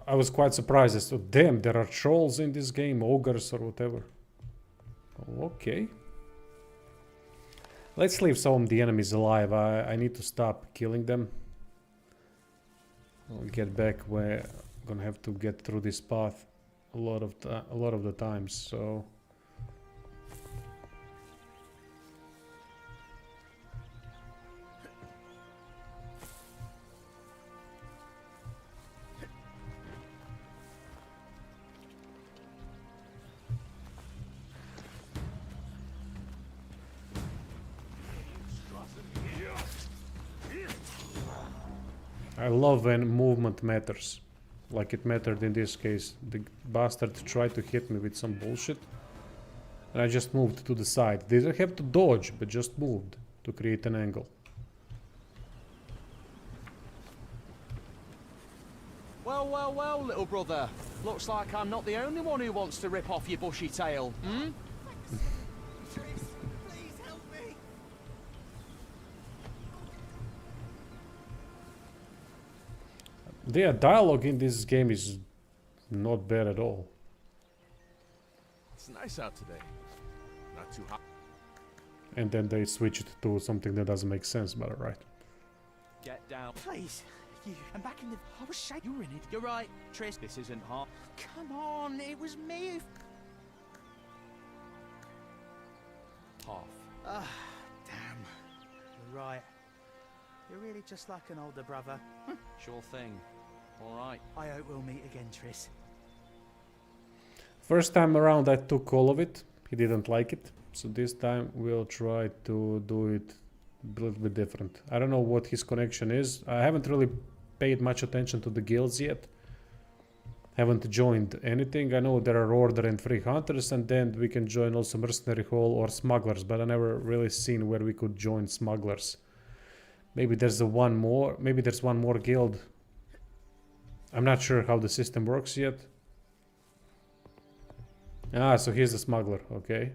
I was quite surprised as to, damn, there are trolls in this game, ogres or whatever. Okay. Let's leave some of the enemies alive. I need to stop killing them. I'll get back where I'm gonna have to get through this path a lot of the times, so... I love when movement matters, like it mattered in this case. The bastard tried to hit me with some bullshit, and I just moved to the side. Didn't have to dodge, but just moved to create an angle. Well, well, well, little brother. Looks like I'm not the only one who wants to rip off your bushy tail, hmm? Please help me! The dialogue in this game is not bad at all. It's nice out today. Not too hot. And then they switch it to something that doesn't make sense, but alright. Get down. Please, I'm back in the... I was shaking. You're in it. You're right, Tris. This isn't hard. Come on, it was me who... Half. Ah, damn. You're right. You're really just like an older brother. Sure thing. All right. I hope we'll meet again, Tris. First time around I took all of it. He didn't like it. So this time we'll try to do it a little bit different. I don't know what his connection is. I haven't really paid much attention to the guilds yet. Haven't joined anything. I know there are Order and Free Hunters, and then we can join also Mercenary Hall or Smugglers, but I never really seen where we could join Smugglers. Maybe there's one more. Maybe there's one more guild. I'm not sure how the system works yet. Ah, so here's the Smuggler. Okay.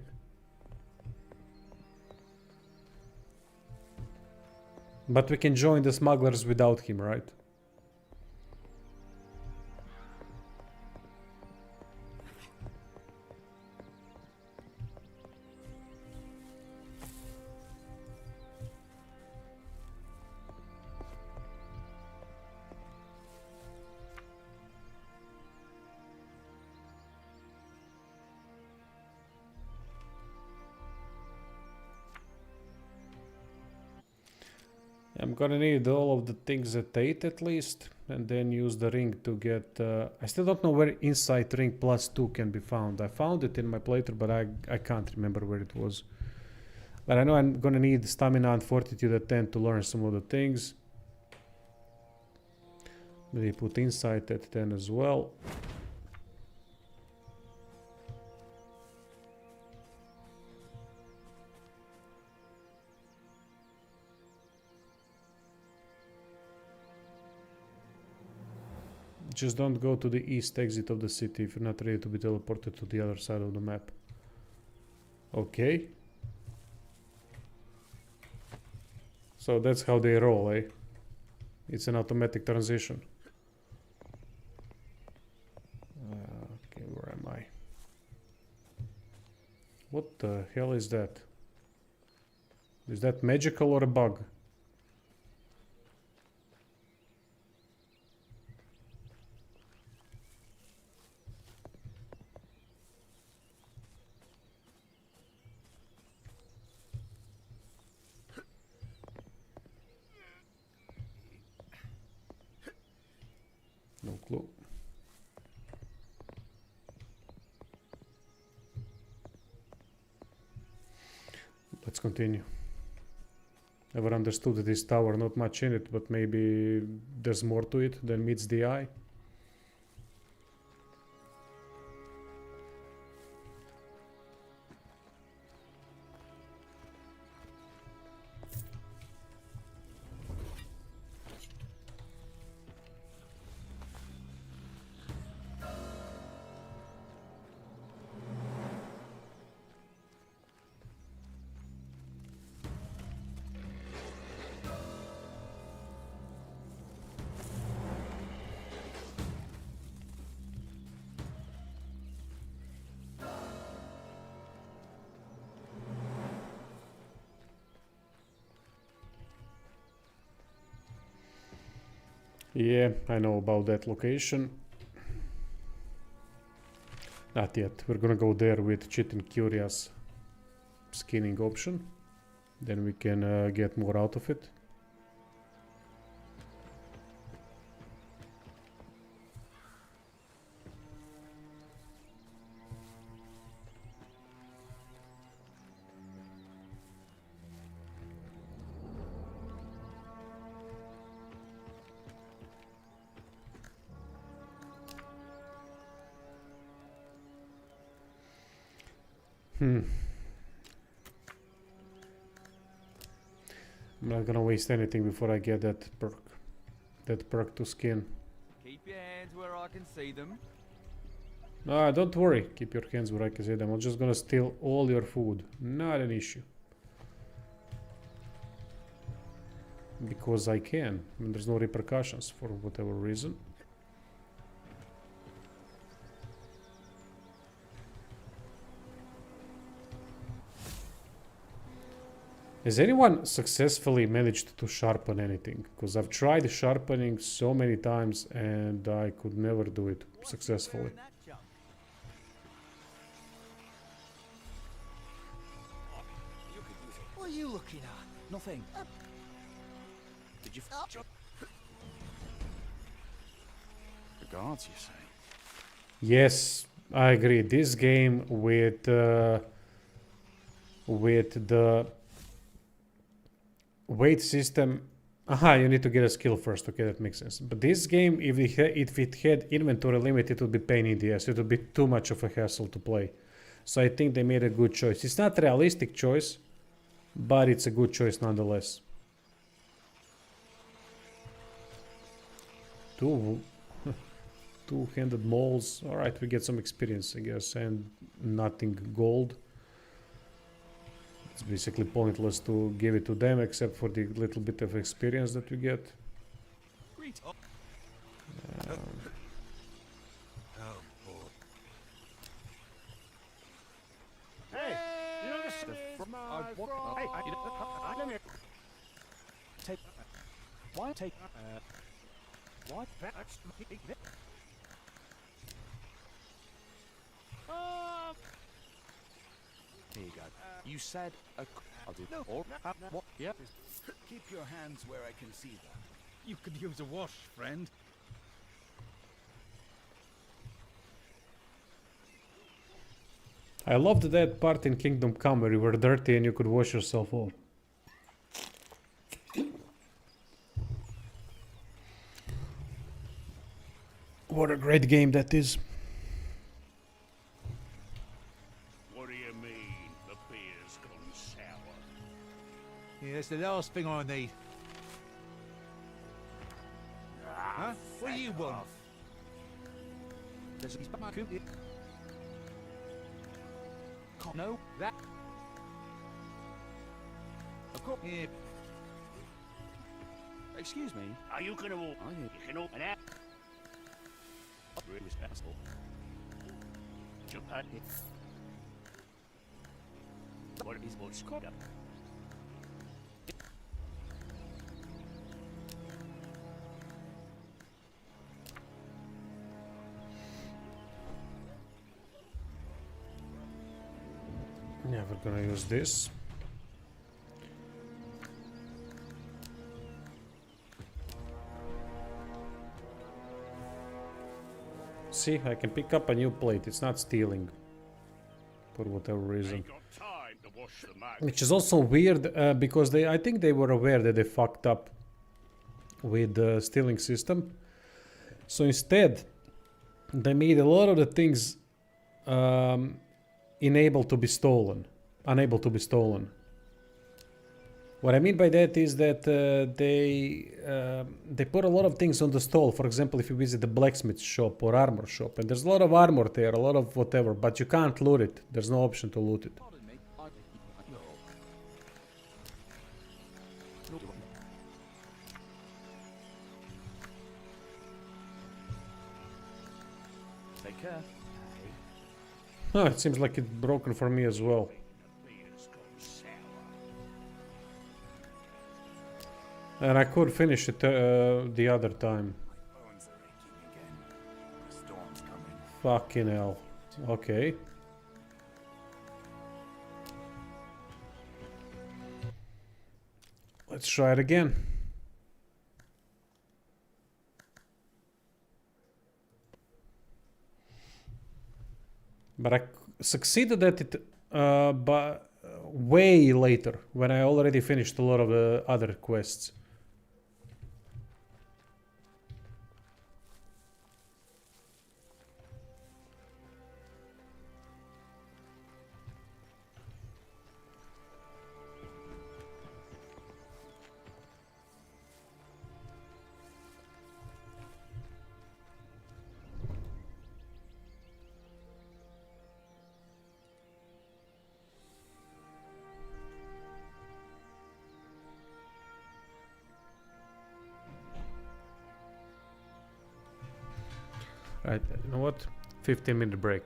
But we can join the Smugglers without him, right? I'm gonna need all of the things at 8 at least, and then use the ring to get... I still don't know where Insight Ring plus 2 can be found. I found it in my playthrough, but I can't remember where it was. But I know I'm gonna need Stamina and Fortitude at 10 to learn some of the things. Maybe put Insight at 10 as well. Just don't go to the east exit of the city if you're not ready to be teleported to the other side of the map. Okay. So that's how they roll, eh? It's an automatic transition. Okay, where am I? What the hell is that? Is that magical or a bug? No clue. Let's continue. Never understood this tower, not much in it, but maybe there's more to it than meets the eye. Yeah, I know about that location. Not yet. We're gonna go there with Chitin Curious skinning option. Then we can get more out of it. I'm not gonna waste anything before I get that perk. That perk to skin. Keep your hands where see them. Don't worry. Keep your hands where I can see them. I'm just gonna steal all your food. Not an issue. Because I can. And there's no repercussions for whatever reason. Has anyone successfully managed to sharpen anything? Because I've tried sharpening so many times and I could never do it successfully. What are you looking at? Nothing. Did you? The guards, you say? Yes, I agree. This game with the weight system. Aha, you need to get a skill first. Okay, that makes sense. But this game, if it had inventory limit, it would be pain in the ass. It would be too much of a hassle to play. So I think they made a good choice. It's not a realistic choice, but it's a good choice nonetheless. Two-handed mauls. Alright, we get some experience, I guess, and nothing gold. It's basically pointless to give it to them, except for the little bit of experience that we get. Hey, you know this. Hey, let me take. Why take? What? Here you go. You said I'll do. No. Or what? Yeah. Keep your hands where I can see them. You could use a wash, friend. I loved that part in Kingdom Come where you were dirty and you could wash yourself off. What a great game that is. What do you mean, the beer's gone sour? Yeah, that's the last thing I need. Huh? What do you want? There's no that. Of course. Yeah. Excuse me. Are you gonna walk? I You can open that. Really responsible. Japan. What is what's called up? Never gonna use this. See, I can pick up a new plate. It's not stealing. For whatever reason. Ain't got time to wash the mug. Which is also weird because I think they were aware that they fucked up with the stealing system. So instead, they made a lot of the things unable to be stolen. What I mean by that is that they put a lot of things on the stall. For example, if you visit the blacksmith shop or armor shop, and there's a lot of armor there, a lot of whatever, but you can't loot it. There's no option to loot it. Pardon me. Take care. Oh, it seems like it's broken for me as well. The beer's gone sour. And I could finish it the other time. Bones are aching again. The storm's coming. Fucking hell. Okay. Let's try it again. But I succeeded at it but way later, when I already finished a lot of the other quests. Right, you know what? 15-minute break.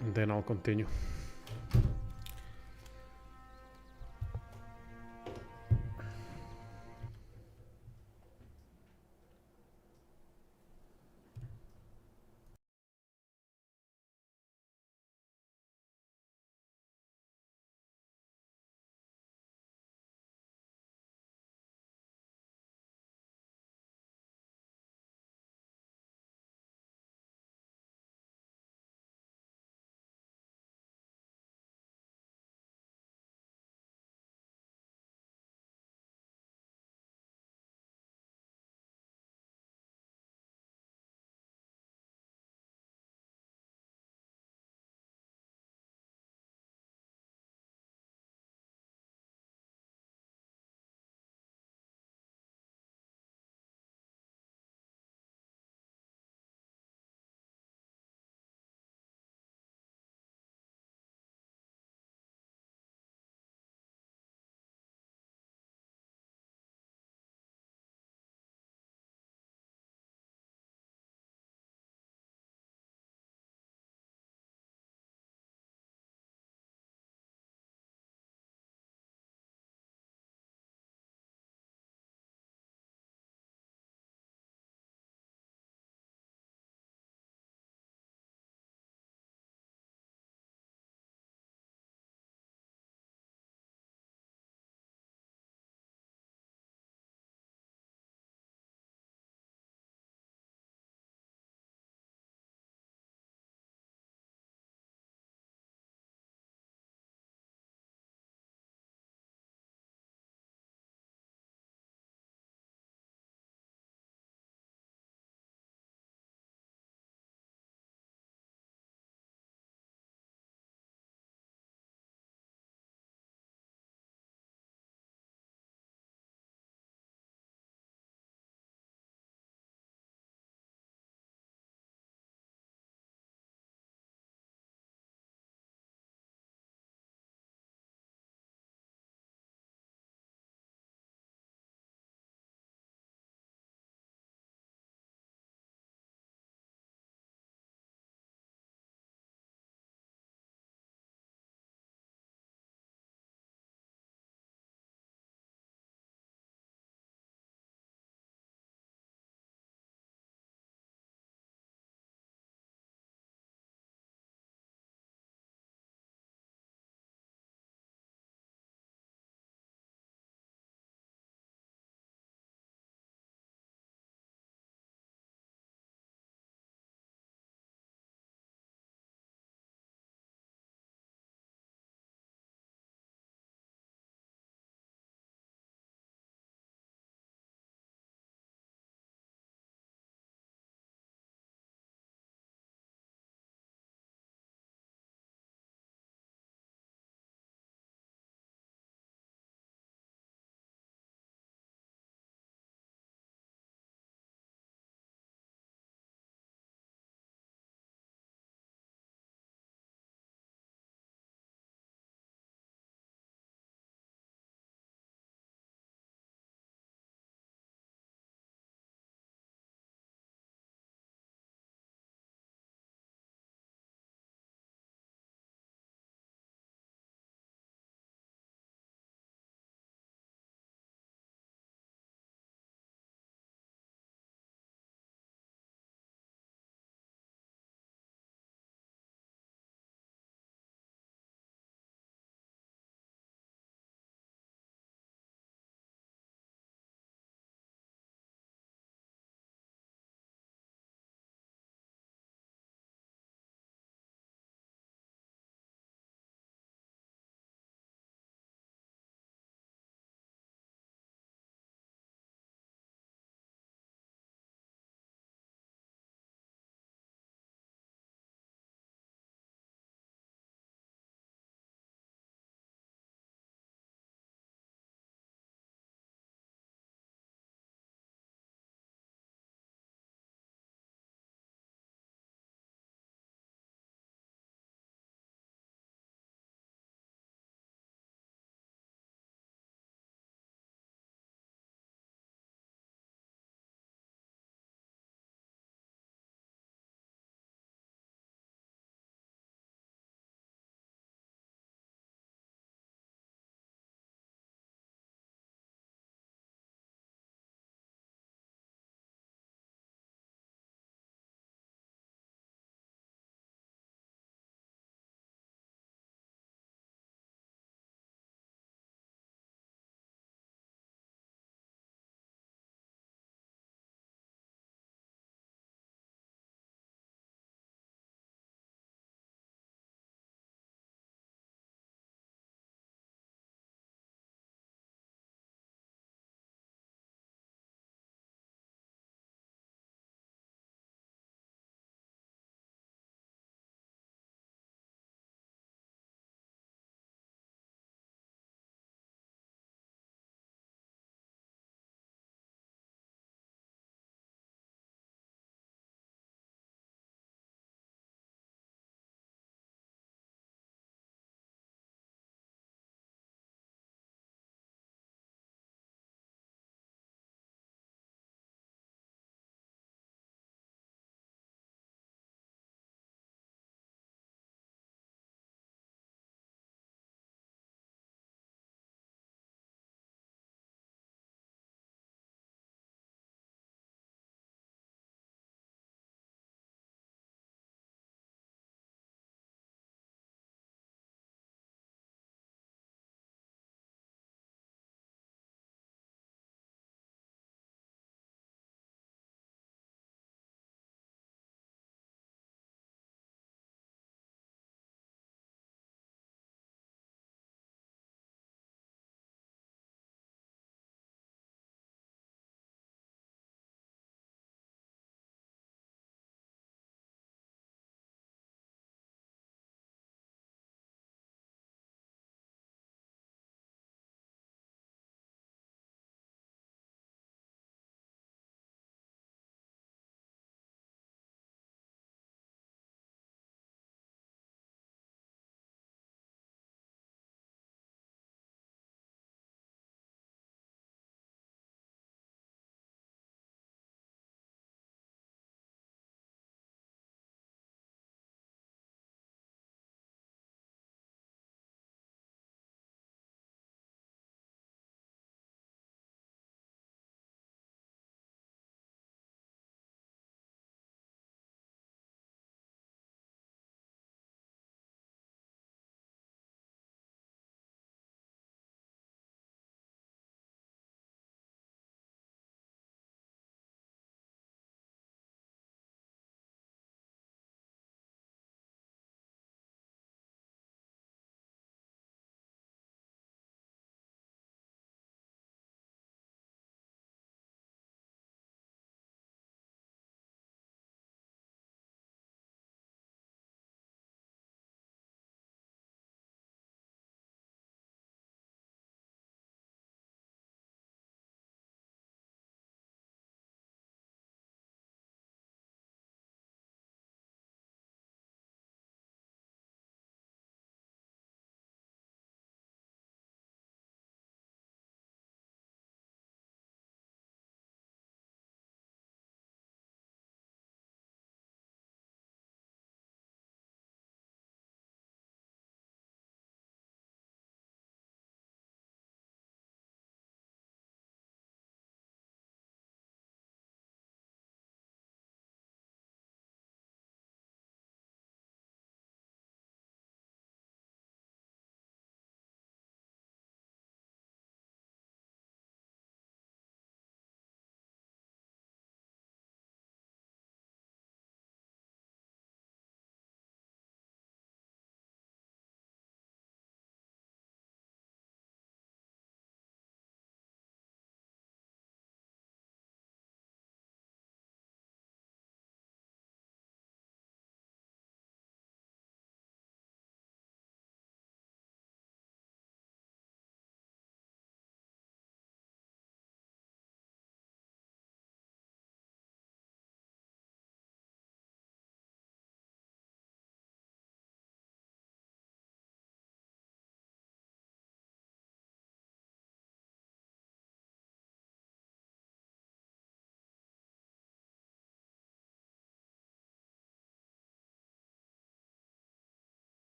And then I'll continue.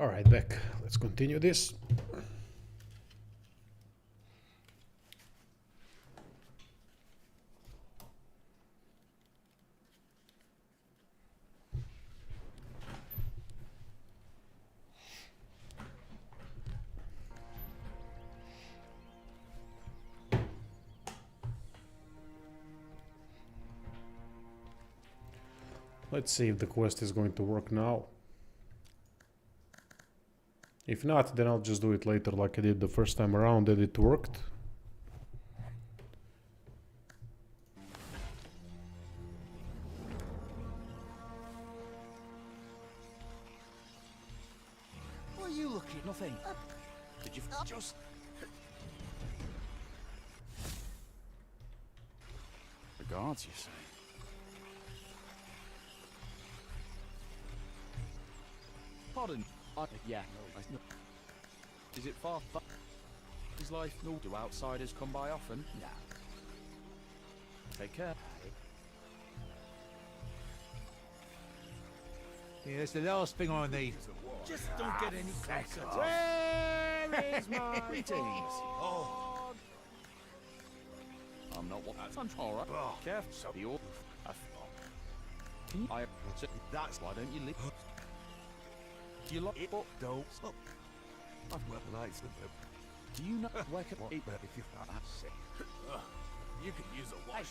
Alright, back. Let's continue this. Let's see if the quest is going to work now. If not, then I'll just do it later like I did the first time around and it worked. What are you looking at? Nothing. Did you just... The guards, you say? Pardon? Yeah, no. Is it far? Is life? No. Do outsiders come by often? Nah. Take care. Yeah, that's the last thing I need. Just don't get any closer. Where is my greetings? Oh. I'm not what I'm alright. Careful. So the order. That's why don't you leave? You lock it up, don't. I've got lights. Do you know where can eat if you sick? You could use a wash.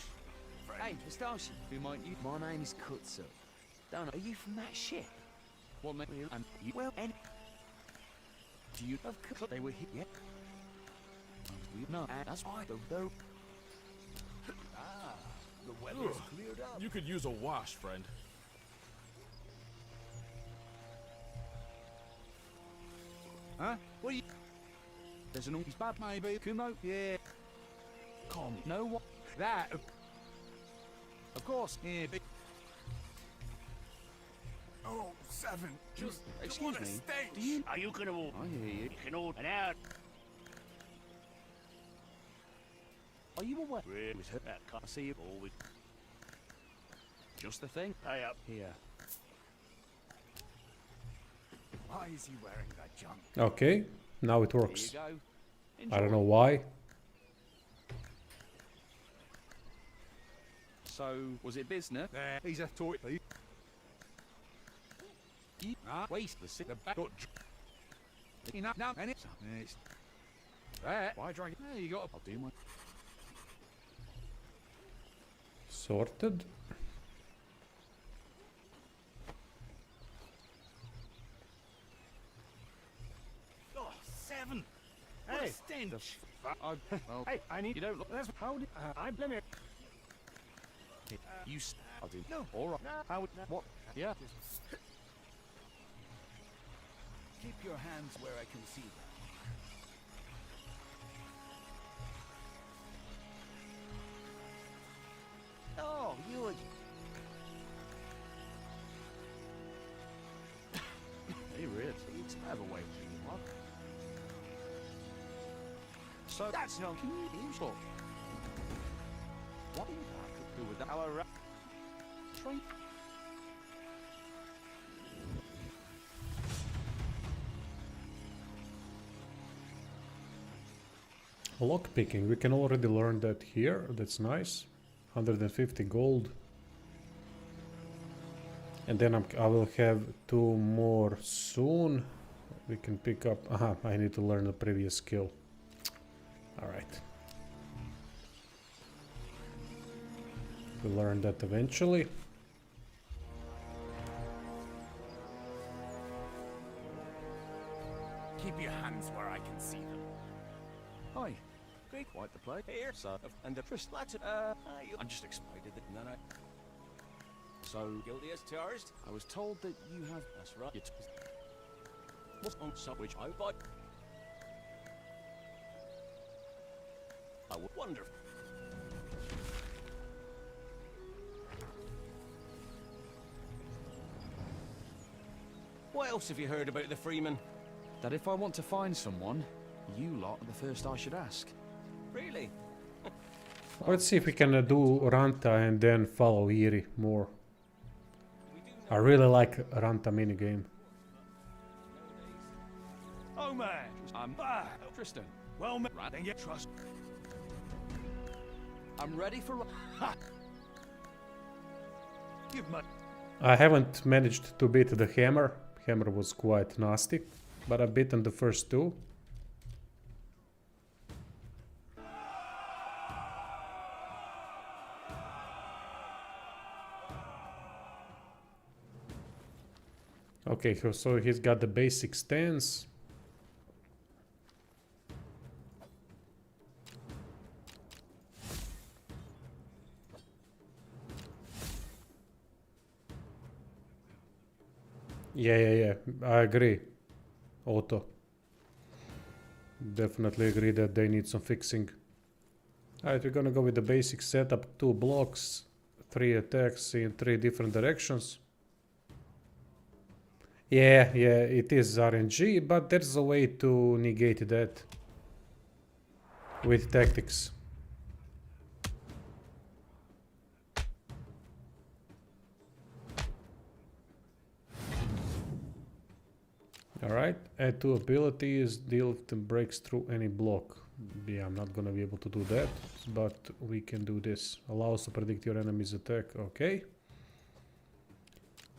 Hey, Mr. Who might you? My name is Kutsu. Don't know. Are you from that ship? What made you? And you? Well, any. Do you have cooked? They were here. Yeah. No, that's why though. The weather's cleared up. You could use a wash, friend. Huh? What are you... There's an he's bad, Maybe. Kumo. Yeah. Calm. No what? That... Of course. Yeah, big... Oh, Seven. Just Don't excuse wanna me. stench. Do you? Are you gonna order? I hear you. You can order now. Are you aware? Really? Was hurt. I can't see you always. Just the thing. Pay up. Here. Why is he wearing that junk? Okay, now it Here works. you go. I don't Enjoy. know why. So, was it business? There, he's a toy thief. You Waste the sick. the back. Got... Enough now, and it's... There. Why drag it? There you got... I'll do my. Sorted. Oh, Seven. Hey, stench. Well, Hey, I need. you don't look. That's how did I blame it. You. I'll do. No. All right. How would What? Yeah. Keep your hands where I can see them. Oh, you. Hey, really? It's never way too much. So that's not. Can you use it? What do you have to do with that? Our train. Lockpicking, we can already learn that here. That's nice. 150 gold. And then I will have 2 more soon. We can pick up. Aha, I need to learn the previous skill. Alright. We'll learn that eventually. Keep your hands where I can see them. Hi. Great, quite the play. Here, sir. And the first latter. I'm just excited that none. So Guilty as charged. I was told that you have. That's right. You what's on some which I bought? I would wonder. What else have you heard about the Freeman? That if I want to find someone, you lot are the first I should ask. Really? Let's see if we can do Ranta and then follow Iri more. We do I really like Ranta minigame. nowadays. No man. I'm Tristan, well met. Then get trust. I'm ready for... You've met. I haven't managed to beat the hammer. Hammer was quite nasty, but I've beaten the first two. Okay, so he's got the basic stance. Yeah. I agree. Auto. Definitely agree that they need some fixing. Alright, we're gonna go with the basic setup. 2 blocks, 3 attacks in 3 different directions. Yeah, it is RNG, but there's a way to negate that with tactics. Alright, add 2 abilities, deal with and breaks through any block. Yeah, I'm not gonna be able to do that, but we can do this. Allows to predict your enemy's attack, okay.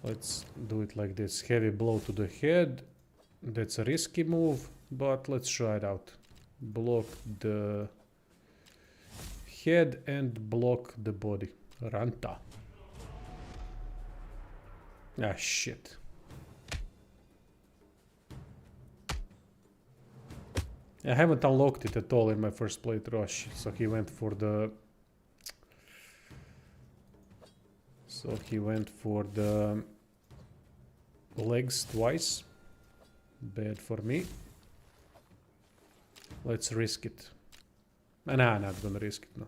Let's do it like this. Heavy blow to the head. That's a risky move, but let's try it out. Block the head and block the body. Ranta. Ah, shit. I haven't unlocked it at all in my first playthrough, so he went for the... So he went for the legs twice. Bad for me. Let's risk it. Nah, not gonna risk it, no.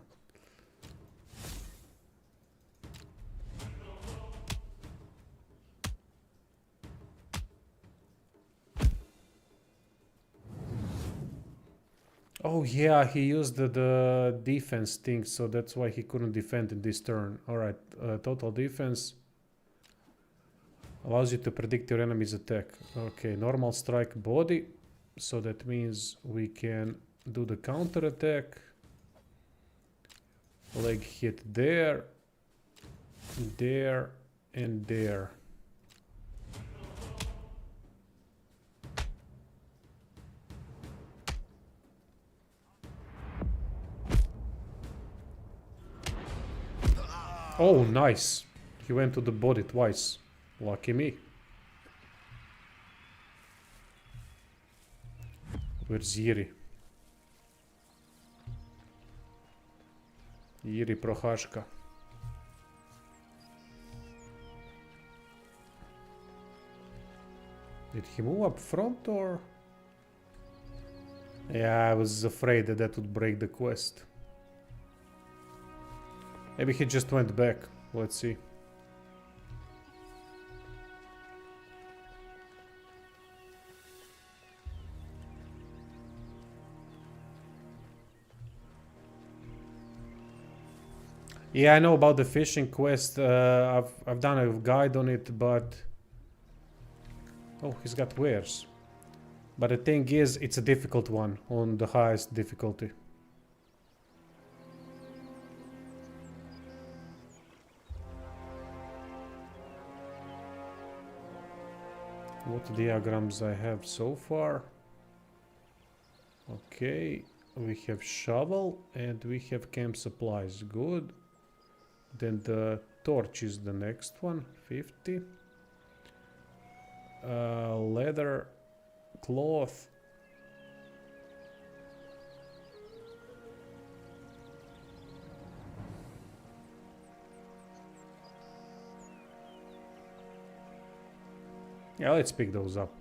Oh yeah, he used the defense thing, so that's why he couldn't defend in this turn. Alright, total defense allows you to predict your enemy's attack. Okay, normal strike body, so that means we can do the counter attack. Leg hit there, there, and there. Oh, nice. He went to the body twice. Lucky me. Where's Yiri? Yiri Prohashka. Did he move up front or? Yeah, I was afraid that that would break the quest. Maybe he just went back. Let's see. Yeah, I know about the fishing quest. I've done a guide on it, but oh, he's got wares. But the thing is, it's a difficult one on the highest difficulty. What diagrams I have so far? Okay, we have shovel and we have camp supplies. Good. Then the torch is the next one. 50. Leather, cloth. Yeah, let's pick those up.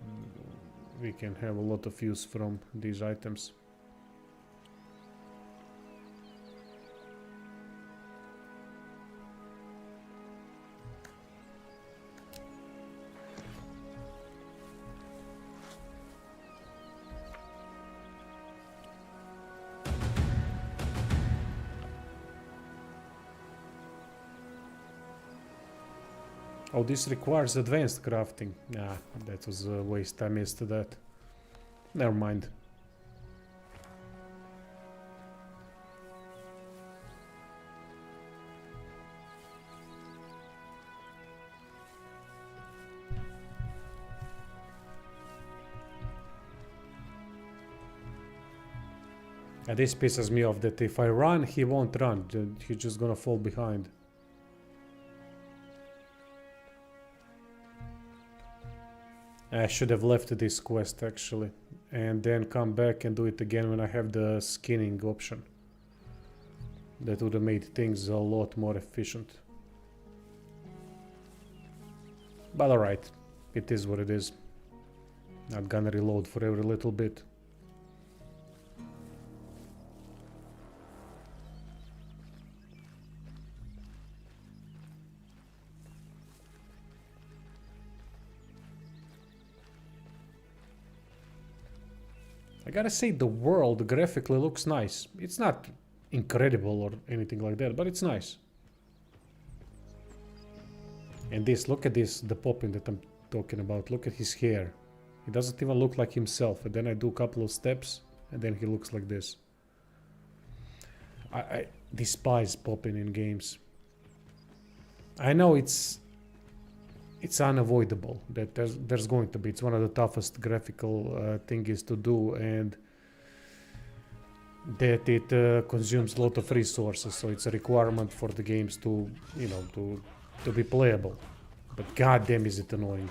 We can have a lot of use from these items. Oh, this requires advanced crafting. Nah, that was a waste. I missed that. Never mind. And this pisses me off that if I run, he won't run. He's just gonna fall behind. I should have left this quest actually. And then come back and do it again when I have the skinning option. That would have made things a lot more efficient. But alright, it is what it is. Not gonna reload for every little bit. I gotta say, the world graphically looks nice. It's not incredible or anything like that, but it's nice. And this, look at this, the popping that I'm talking about. Look at his hair. He doesn't even look like himself. And then I do a couple of steps, and then he looks like this. I despise popping in games. I know it's unavoidable that there's going to be. It's one of the toughest graphical things to do, and that it consumes a lot of resources. So it's a requirement for the games to, you know, to be playable. But goddamn, is it annoying.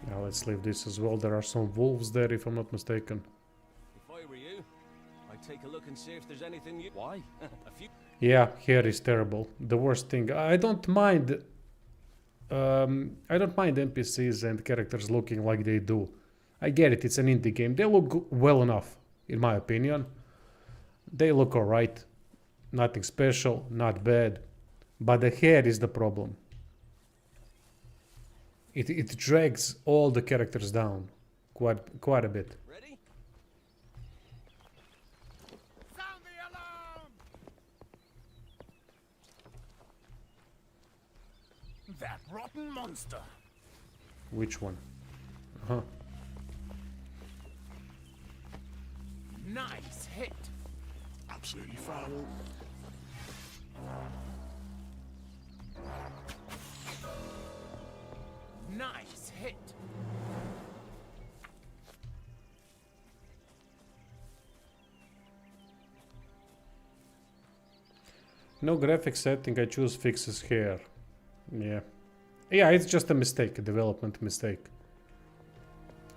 Now let's leave this as well. There are some wolves there, if I'm not mistaken. If I were you, I'd take a look and see if there's anything you... Why? A few... Yeah, hair is terrible. The worst thing. I don't mind NPCs and characters looking like they do. I get it, it's an indie game. They look well enough, in my opinion. They look alright. Nothing special, not bad. But the hair is the problem. It drags all the characters down quite a bit. Ready? Sound the alarm! That rotten monster! Which one? Uh-huh. Nice hit! Absolutely foul. Nice hit! No graphic setting, I choose fixes hair. Yeah. Yeah, it's just a mistake, a development mistake.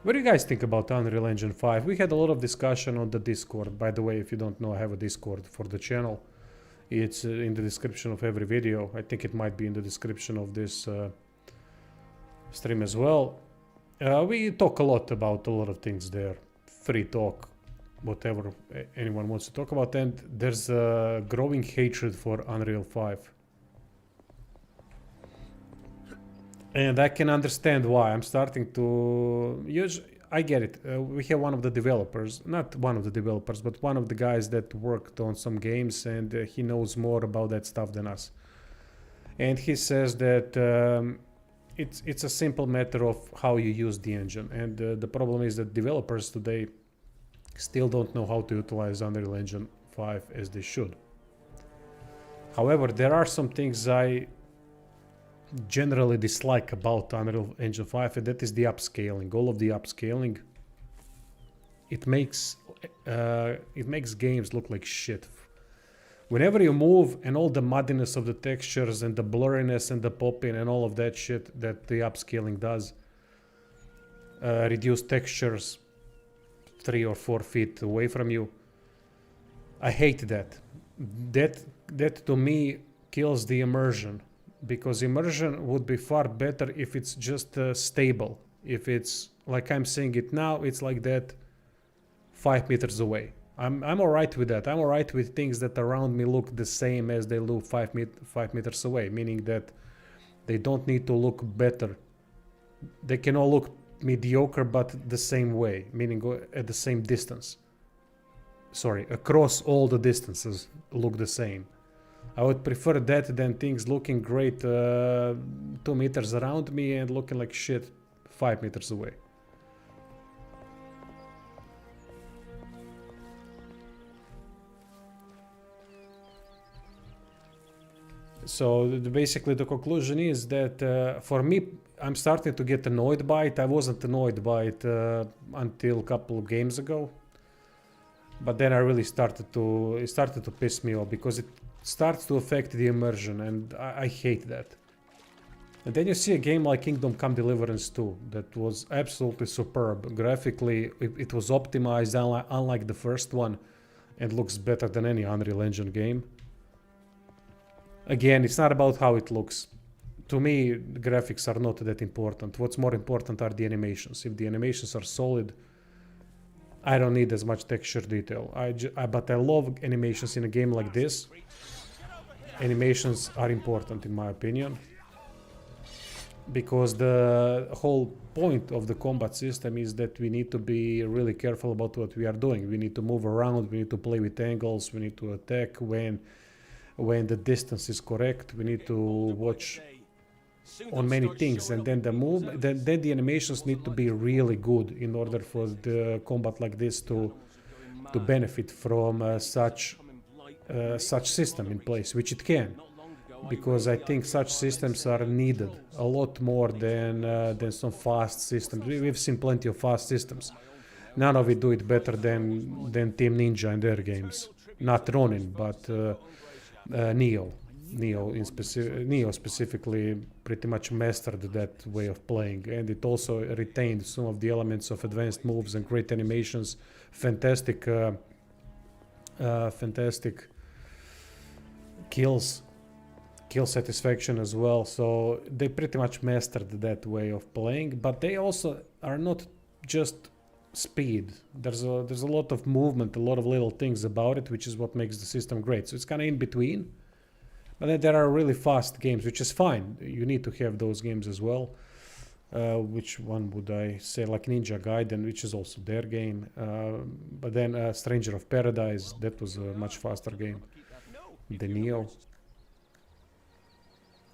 What do you guys think about Unreal Engine 5? We had a lot of discussion on the Discord. By the way, if you don't know, I have a Discord for the channel. It's in the description of every video. I think it might be in the description of this stream as well. We talk a lot about a lot of things there. Free talk, whatever anyone wants to talk about. And there's a growing hatred for Unreal 5. And I can understand why. I'm starting to use... I get it. We have one of the developers, not one of the developers, but one of the guys that worked on some games, and he knows more about that stuff than us. And he says that it's a simple matter of how you use the engine. And the problem is that developers today still don't know how to utilize Unreal Engine 5 as they should. However, there are some things I generally dislike about Unreal Engine 5, and that is the upscaling. All of the upscaling, it makes games look like shit. Whenever you move, and all the muddiness of the textures and the blurriness and the popping and all of that shit that the upscaling does, reduce textures, 3 or 4 feet away from you. I hate that. That to me kills the immersion, because immersion would be far better if it's just stable. If it's like I'm saying it now, it's like that 5 meters away. I'm alright with that. I'm alright with things that around me look the same as they look 5 meters away, meaning that they don't need to look better. They can all look mediocre but the same way, meaning at the same distance. Sorry, across all the distances look the same. I would prefer that than things looking great 2 meters around me and looking like shit 5 meters away. So basically the conclusion is that for me, I'm starting to get annoyed by it. I wasn't annoyed by it until a couple of games ago. But then I really it started to piss me off, because it starts to affect the immersion, and I hate that. And then you see a game like Kingdom Come Deliverance 2 that was absolutely superb. Graphically, it was optimized unlike the first one, and looks better than any Unreal Engine game. Again, it's not about how it looks. To me, the graphics are not that important. What's more important are the animations. If the animations are solid, I don't need as much texture detail. But I love animations in a game like this. Animations are important in my opinion, because the whole point of the combat system is that we need to be really careful about what we are doing. We need to move around, we need to play with angles, we need to attack when the distance is correct. We need to watch on many things, and then then the animations need to be really good in order for the combat like this to benefit from such system in place, which it can, because I think such systems are needed a lot more than some fast systems. We've seen plenty of fast systems. None of it do it better than Team Ninja and their games. Not Ronin, but Neo specifically pretty much mastered that way of playing, and it also retained some of the elements of advanced moves and great animations, fantastic kill satisfaction as well. So they pretty much mastered that way of playing, but they also are not just speed. There's a lot of movement, a lot of little things about it, which is what makes the system great. So it's kind of in between. But then there are really fast games, which is fine. You need to have those games as well. Which one would I say? Like Ninja Gaiden, which is also their game. But then Stranger of Paradise, that was a much faster game than Neo.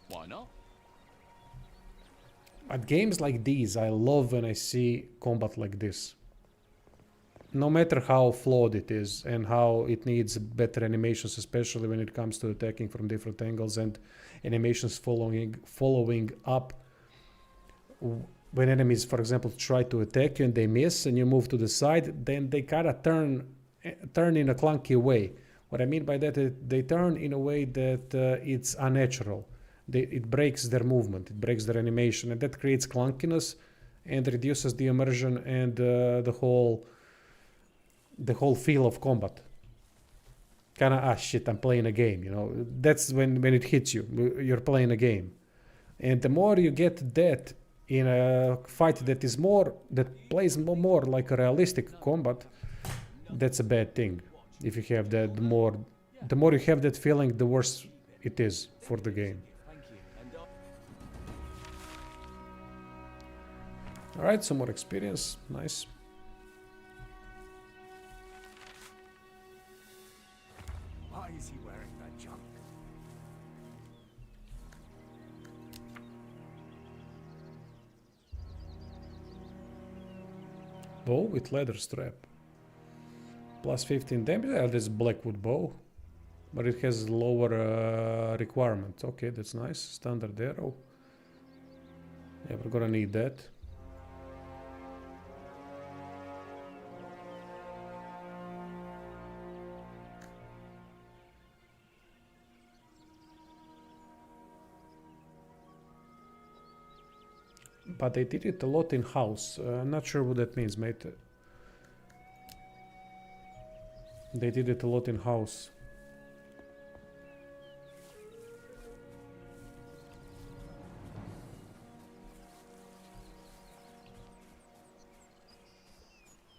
Why not? At games like these, I love when I see combat like this. No matter how flawed it is and how it needs better animations, especially when it comes to attacking from different angles and animations following up when enemies, for example, try to attack you and they miss and you move to the side, then they kind of turn in a clunky way. What I mean by that is they turn in a way that it's unnatural. It breaks their movement, it breaks their animation, and that creates clunkiness and reduces the immersion and the whole feel of combat. Kind of, shit, I'm playing a game, you know. That's when it hits you. You're playing a game. And the more you get that in a fight that plays more like a realistic combat, that's a bad thing. If you have that, the more you have that feeling, the worse it is for the game. Alright, some more experience. Nice. Why is he wearing that junk? Bow with leather strap. Plus 15 damage. Yeah, this Blackwood bow. But it has lower requirement. Okay, that's nice. Standard arrow. Yeah, we're gonna need that. But they did it a lot in-house. I'm not sure what that means, mate. They did it a lot in house.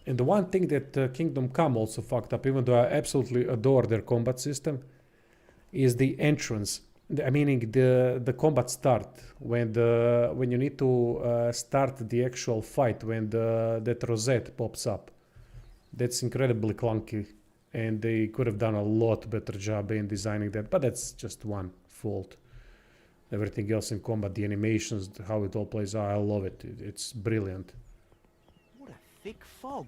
And the one thing that Kingdom Come also fucked up, even though I absolutely adore their combat system, is the entrance. Meaning the combat start when you need to start the actual fight, when that rosette pops up. That's incredibly clunky, and they could have done a lot better job in designing that. But that's just one fault. Everything else in combat, the animations, how it all plays out, I love it. It's brilliant. What a thick fog.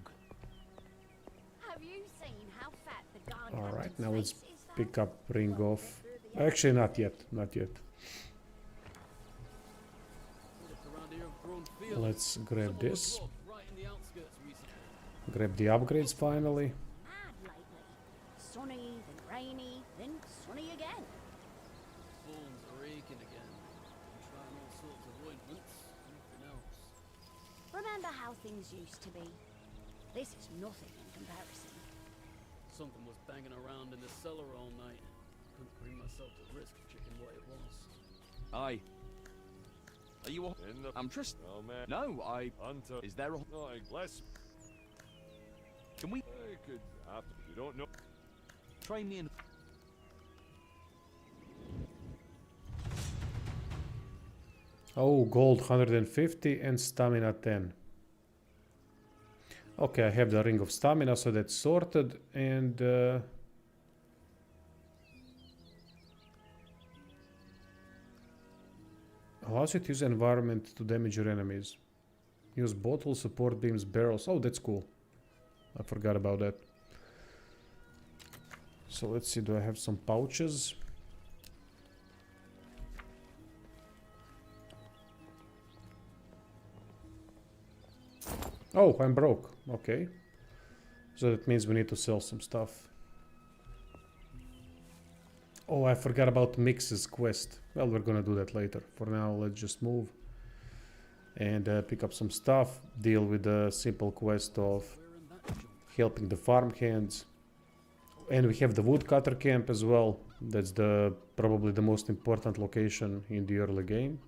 Have you seen how fat the guard All right, captain's now let's face is, though? pick up Ring of. Actually, not yet. Not yet. Let's grab this. Grab the upgrades finally. Mad lately. Sunny, then rainy, then sunny again. Bones are aching again. I'm trying all sorts of ointments, nothing else. Remember how things used to be? This is nothing in comparison. Something was banging around in the cellar all night. Couldn't bring myself to risk checking what it was. Aye. Are you all... I'm Tristan. Oh man. No, I... Hunter. Is there a... No, less. Can we... I could have to. You don't know. Train me in... Oh, gold 150 and stamina 10. Okay, I have the ring of stamina, so that's sorted. And allows you to use environment to damage your enemies. Use bottles, support beams, barrels. Oh, that's cool. I forgot about that. So let's see, do I have some pouches? Oh, I'm broke. Okay. So that means we need to sell some stuff. Oh, I forgot about Mix's quest. Well, we're gonna do that later. For now, let's just move. And pick up some stuff. Deal with the simple quest of helping the farmhands. And we have the woodcutter camp as well. That's probably the most important location in the early game.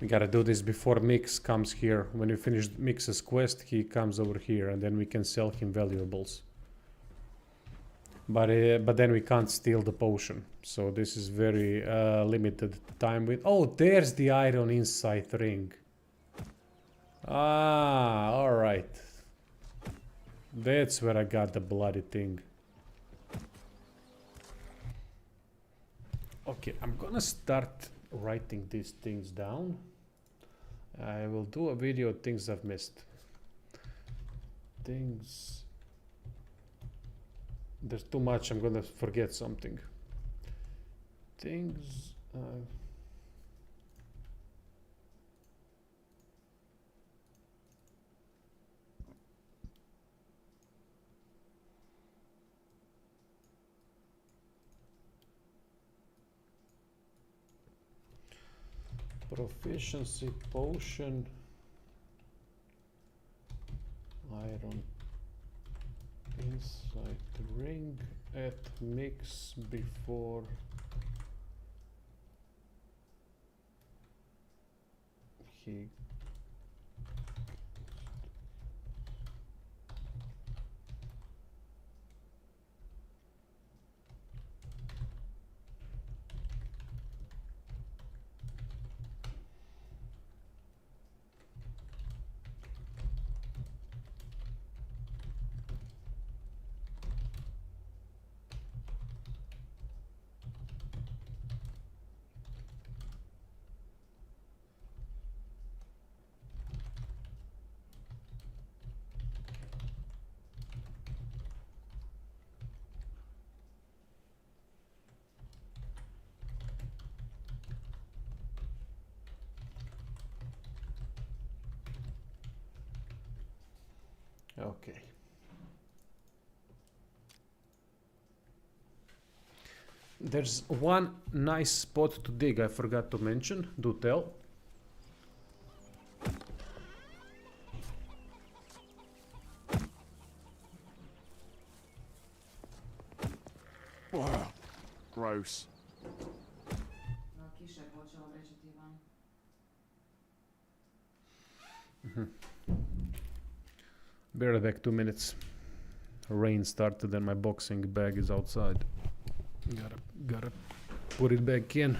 We gotta do this before Mix comes here. When we finish Mix's quest, he comes over here and then we can sell him valuables. But then we can't steal the potion. So this is very limited time with... Oh, there's the iron insight ring. Ah, alright. That's where I got the bloody thing. Okay, I'm gonna start writing these things down. I will do a video of things I've missed. Things... There's too much, I'm gonna forget something. Things... Proficiency potion, iron insight ring at Mix before he Okay. There's one nice spot to dig I forgot to mention. Do tell. Wow. Gross. Be right back, 2 minutes. Rain started and my boxing bag is outside. Gotta put it back in.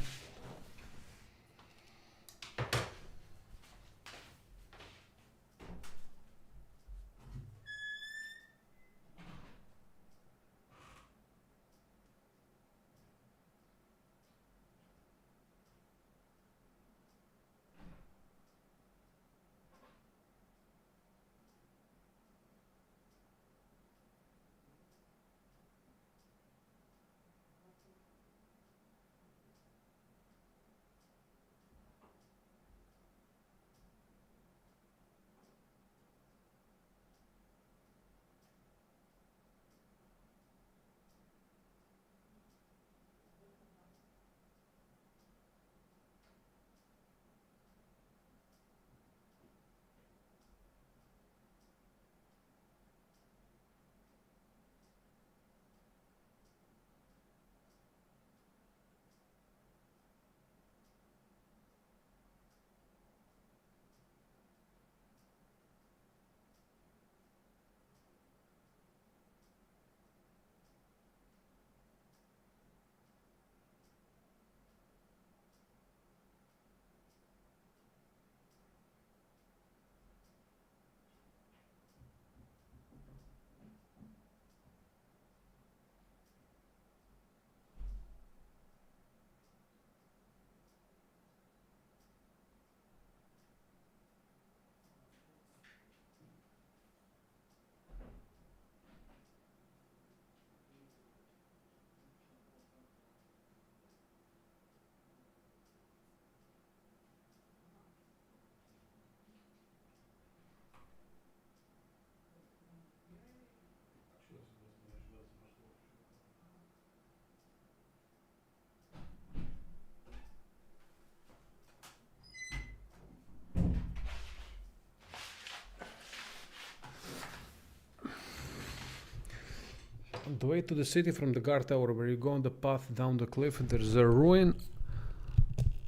On the way to the city from the guard tower, where you go on the path down the cliff, there's a ruin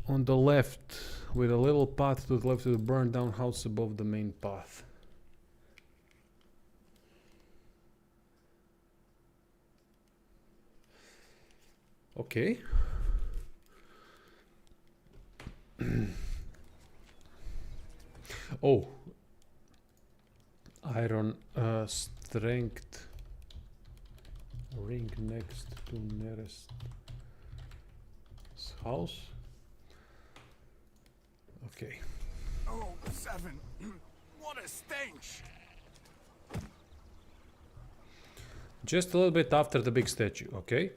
on the left, with a little path to the left of the burned down house above the main path. Okay. Oh. Iron strength ring next to nearest house. Okay. Oh, Seven. What a stench. Just a little bit after the big statue, okay?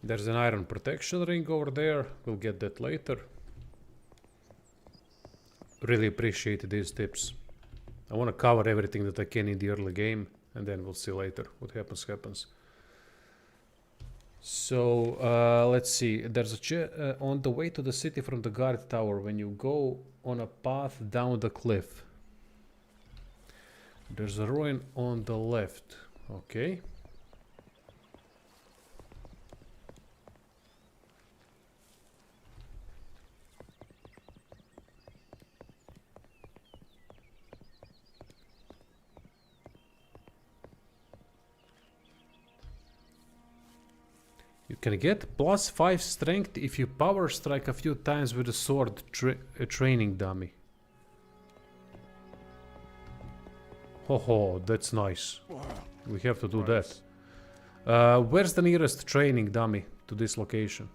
There's an iron protection ring over there. We'll get that later. Really appreciate these tips. I want to cover everything that I can in the early game, and then we'll see later. What happens. So, let's see. There's a on the way to the city from the guard tower, when you go on a path down the cliff. There's a ruin on the left. Okay. You can get +5 strength if you power strike a few times with a sword training dummy. Oh, that's nice. We have to do that. Where's the nearest training dummy to this location?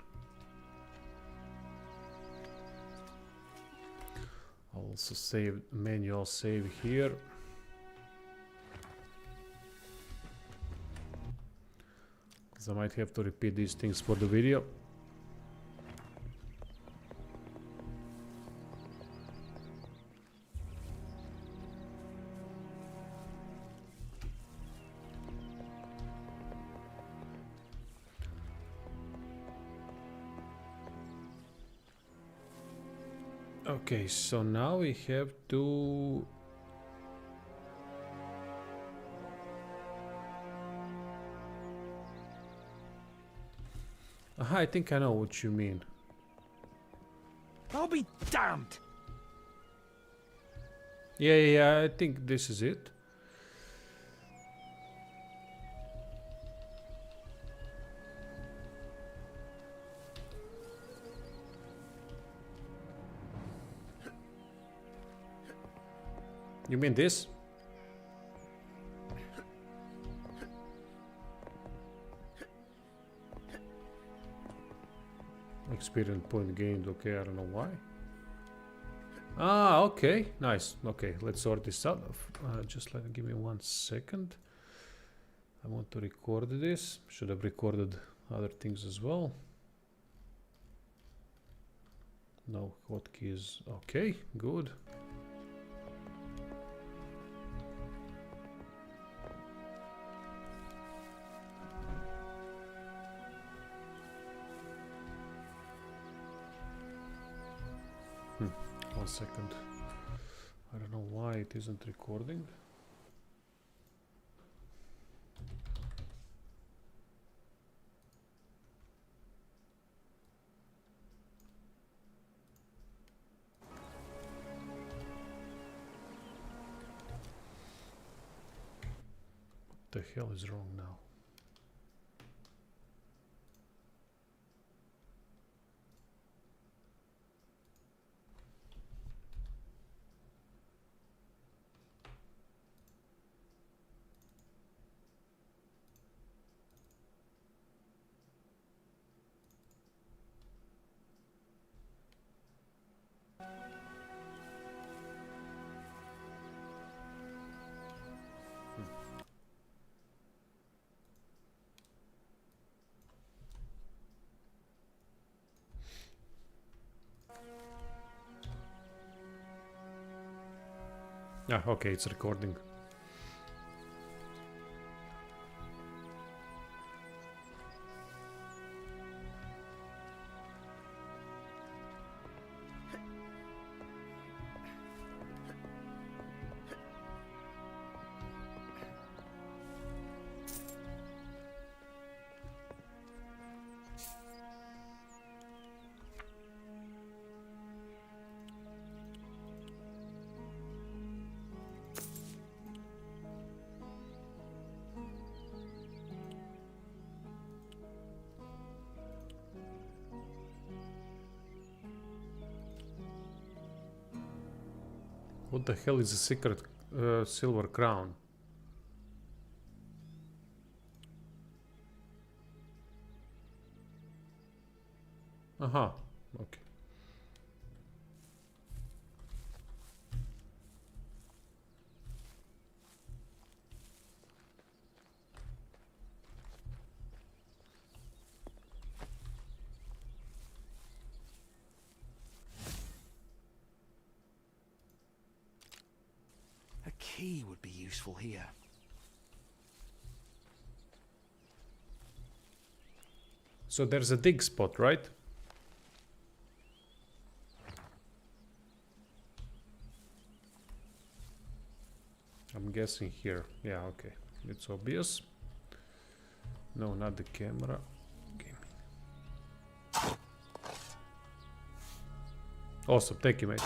I'll also save manual save here. I might have to repeat these things for the video. Okay, so now we have to... Aha, I think I know what you mean. I'll be damned! Yeah, I think this is it. You mean this? Experience point gained, okay, I don't know why. Ah, okay, nice. Okay, let's sort this out. Just give me 1 second. I want to record this. Should have recorded other things as well. No hotkeys. Okay, good. One second. I don't know why it isn't recording. What the hell is wrong now? Ah, okay, it's recording. What the hell is a secret silver crown? Aha, okay. A key would be useful here. So there's a dig spot, right? I'm guessing here. Yeah, okay. It's obvious. No, not the camera. Okay. Awesome, thank you, mate.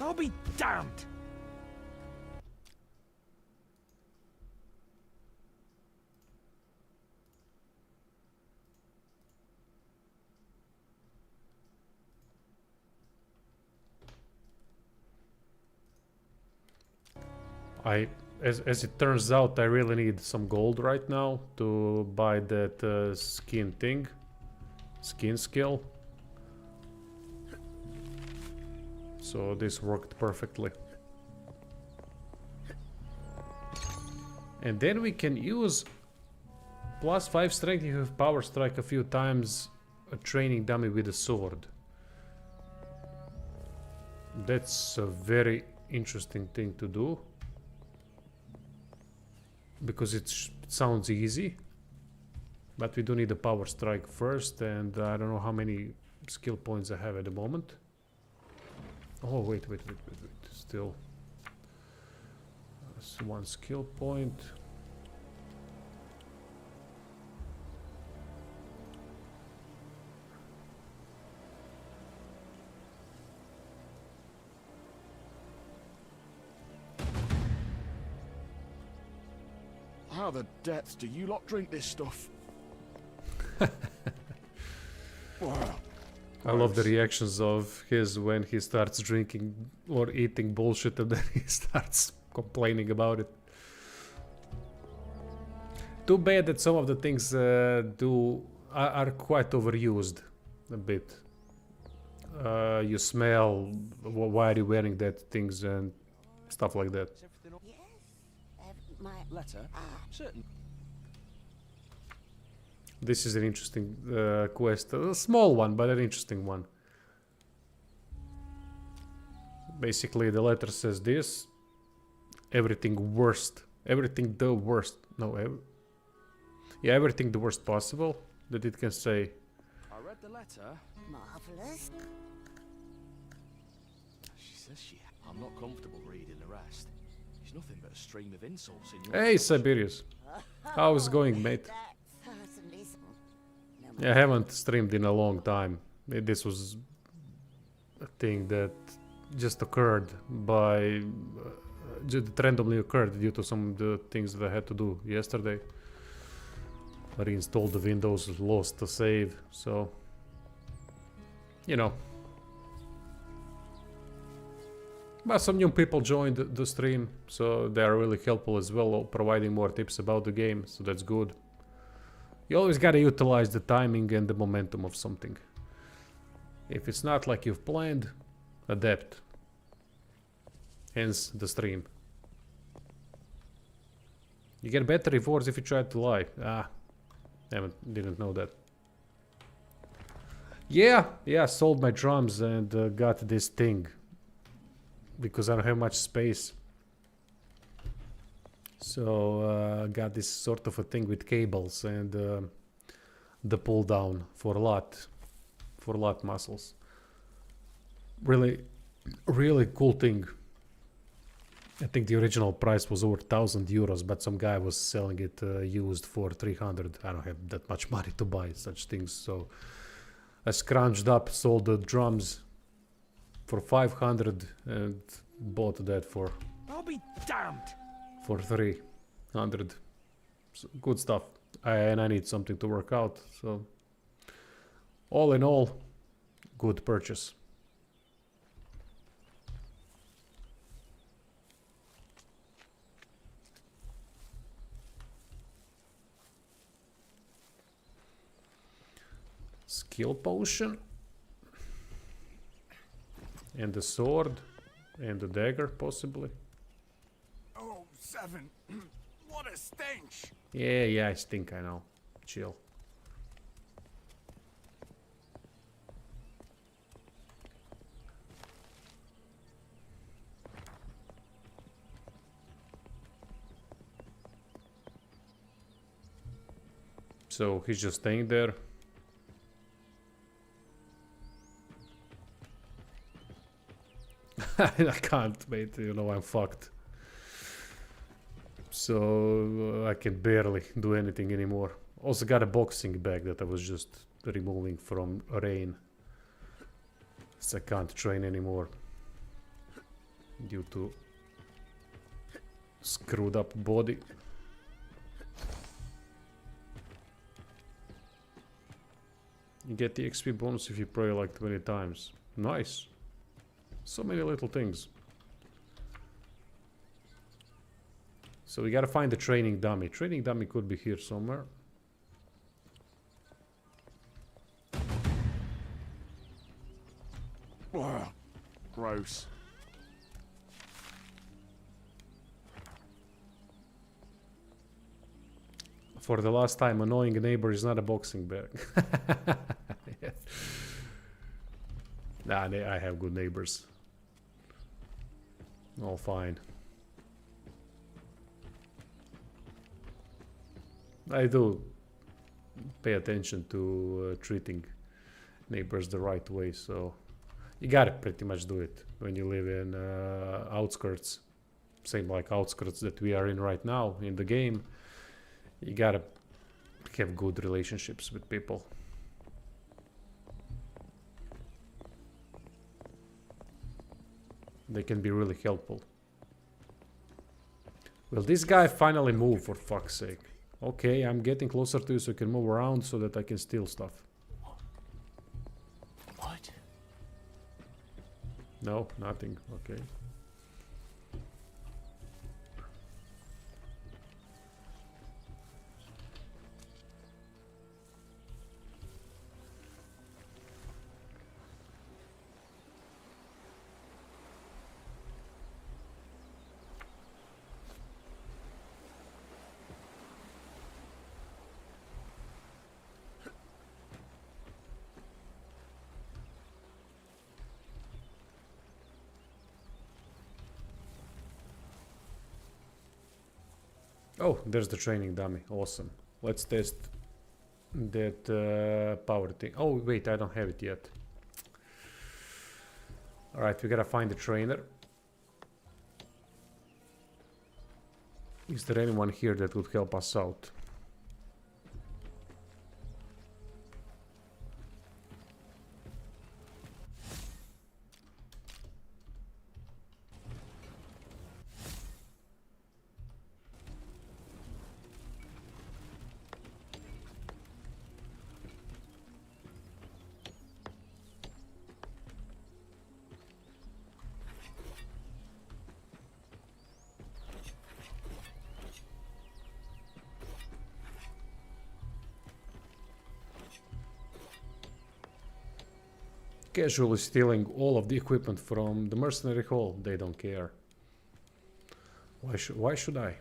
I'll be damned! As it turns out, I really need some gold right now to buy that skin thing. Skin skill. So this worked perfectly. And then we can use +5 strength if you have power strike a few times, a training dummy with a sword. That's a very interesting thing to do. Because it sounds easy. But we do need a power strike first, and I don't know how many skill points I have at the moment. Oh, wait. Still. That's 1 skill point. How the depths do you lot drink this stuff? Wow. I love the reactions of his when he starts drinking or eating bullshit and then he starts complaining about it. Too bad that some of the things are quite overused a bit. You smell, why are you wearing that things and stuff like that. My Letter? Certain. This is an interesting quest. A small one, but an interesting one. Basically, the letter says this. Everything worst. Everything the worst. No, yeah, everything the worst possible that it can say. I read the letter. marvelous. She says I'm not comfortable reading the rest. It's nothing but a stream of insults in your Hey, Siberius. How's it going, mate? Yeah, I haven't streamed in a long time. This was a thing that just occurred by... just randomly occurred due to some of the things that I had to do yesterday. I reinstalled the Windows, lost the save, so... you know. But some new people joined the stream, so they are really helpful as well, providing more tips about the game, so that's good. You always gotta utilize the timing and the momentum of something. If it's not like you've planned, adapt. Hence the stream. You get better rewards if you try to lie. Didn't know that. Yeah, sold my drums and got this thing. Because I don't have much space. So got this sort of a thing with cables and the pull down for lat muscles. Really cool thing. I think the original price was over 1,000 euros, but some guy was selling it used for 300. I don't have that much money to buy such things, so I scrounged up, sold the drums for 500 and bought that for... I'll be damned! For 300. So, good stuff. And I need something to work out, so... all in all, good purchase. Skill potion. And the sword. And the dagger, possibly. Oh, Seven. What a stench! Yeah, I stink, I know. Chill. So he's just staying there. I can't, mate, you know I'm fucked. So I can barely do anything anymore. Also got a boxing bag that I was just removing from rain. So I can't train anymore. Due to screwed up body. You get the XP bonus if you pray like 20 times. Nice. So many little things. So we gotta find the training dummy. Training dummy could be here somewhere. Wow, gross. For the last time, annoying neighbor is not a boxing bag. Yeah. Nah, I have good neighbors. All fine. I do pay attention to treating neighbors the right way, so you gotta pretty much do it when you live in outskirts. Same like outskirts that we are in right now in the game. You gotta have good relationships with people. They can be really helpful. Will this guy finally move, for fuck's sake? Okay, I'm getting closer to you so you can move around so that I can steal stuff. What? No, nothing. Okay. Oh, there's the training dummy. Awesome. Let's test that power thing. Oh, wait, I don't have it yet. Alright, we gotta find the trainer. Is there anyone here that would help us out? Casually stealing all of the equipment from the mercenary hall. They don't care. Why should I?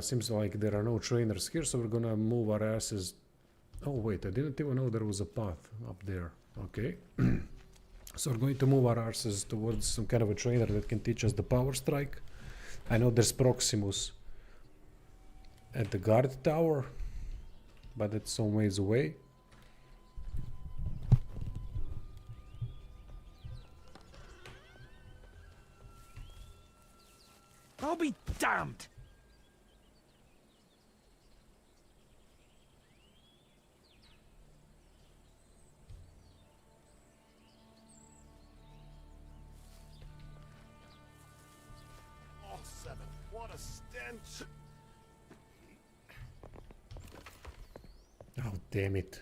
Seems like there are no trainers here, so we're gonna move our asses. Oh wait, I didn't even know there was a path up there. Okay. So we're going to move our asses towards some kind of a trainer that can teach us the power strike. I know there's Proximus at the guard tower, but it's some ways away. I'll be damned! Oh, Seven, what a stench! Oh, damn it.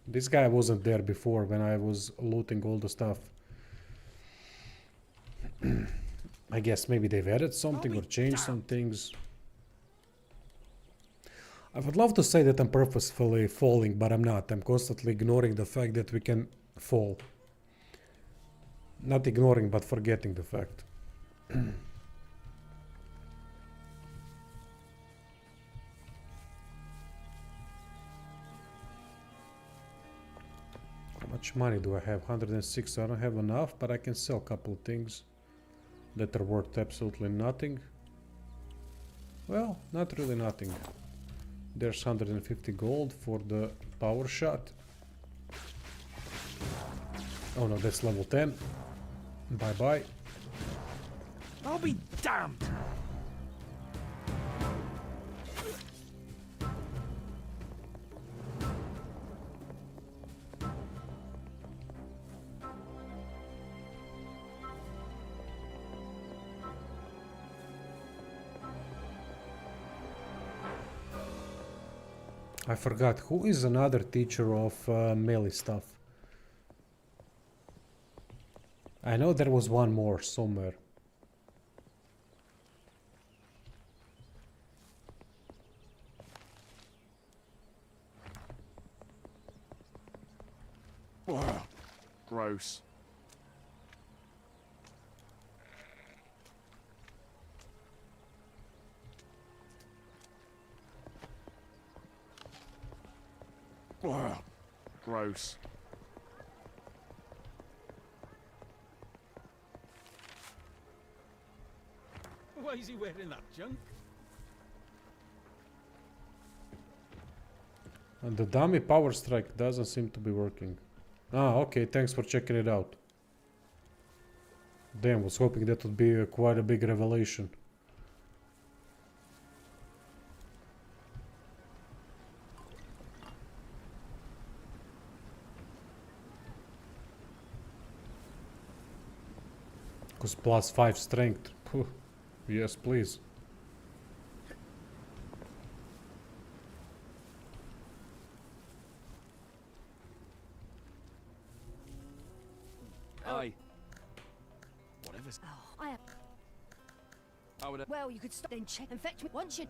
This guy wasn't there before when I was looting all the stuff. I guess maybe they've added something or changed some things. I would love to say that I'm purposefully falling, but I'm not. I'm constantly ignoring the fact that we can fall. Not ignoring, but forgetting the fact. How much money do I have? 106. I don't have enough, but I can sell a couple of things that are worth absolutely nothing. Well, not really nothing. There's 150 gold for the power shot. Oh no, that's level 10. Bye bye. I'll be damned! I forgot, who is another teacher of melee stuff? I know there was one more somewhere. Ugh, gross. Ugh, gross. Why is he wearing that junk? And the dummy power strike doesn't seem to be working. Ah, okay, thanks for checking it out. Damn, was hoping that would be quite a big revelation. Because +5 strength. Phew. Yes, please. Aye. Whatever's. Oh, I have. I would. Well, you could stop then check and fetch me once you.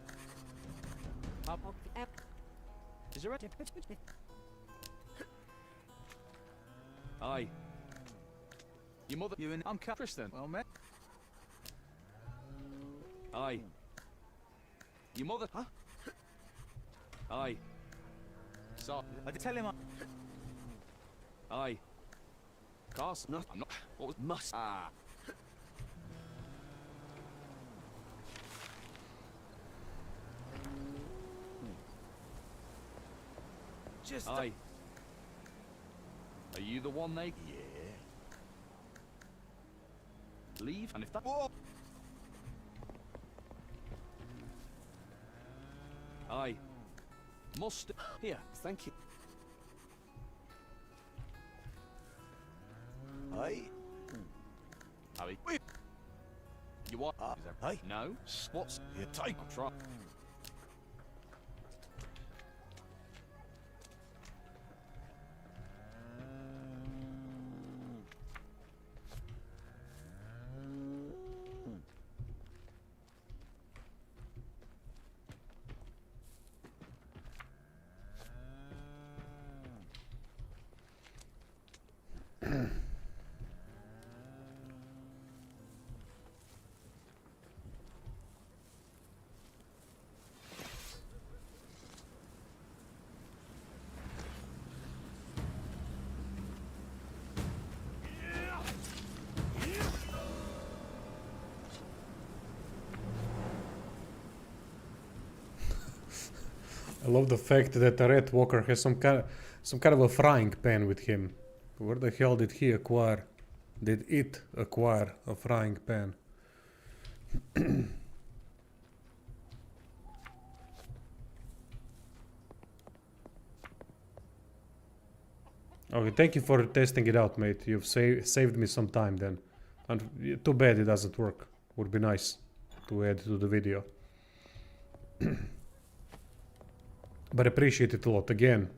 Is there a? Aye. Your mother. You and I'm Tristan. Well met. Aye. Your mother. Huh? Aye. So. I did tell him. Aye. Cars. No, I'm not. What was must? Ah. Just. Aye. Are you the one they? Yeah. Leave, and if that. Whoa. Aye. Must. Here, thank you. Aye. Aye. You what? Aye. No. What's you take? I'll try. I love the fact that the Red Walker has some kind of a frying pan with him. Where the hell did he acquire? Did it acquire a frying pan? Okay, thank you for testing it out, mate. You've saved me some time then. And too bad it doesn't work. Would be nice to add to the video. But appreciate it a lot. Again,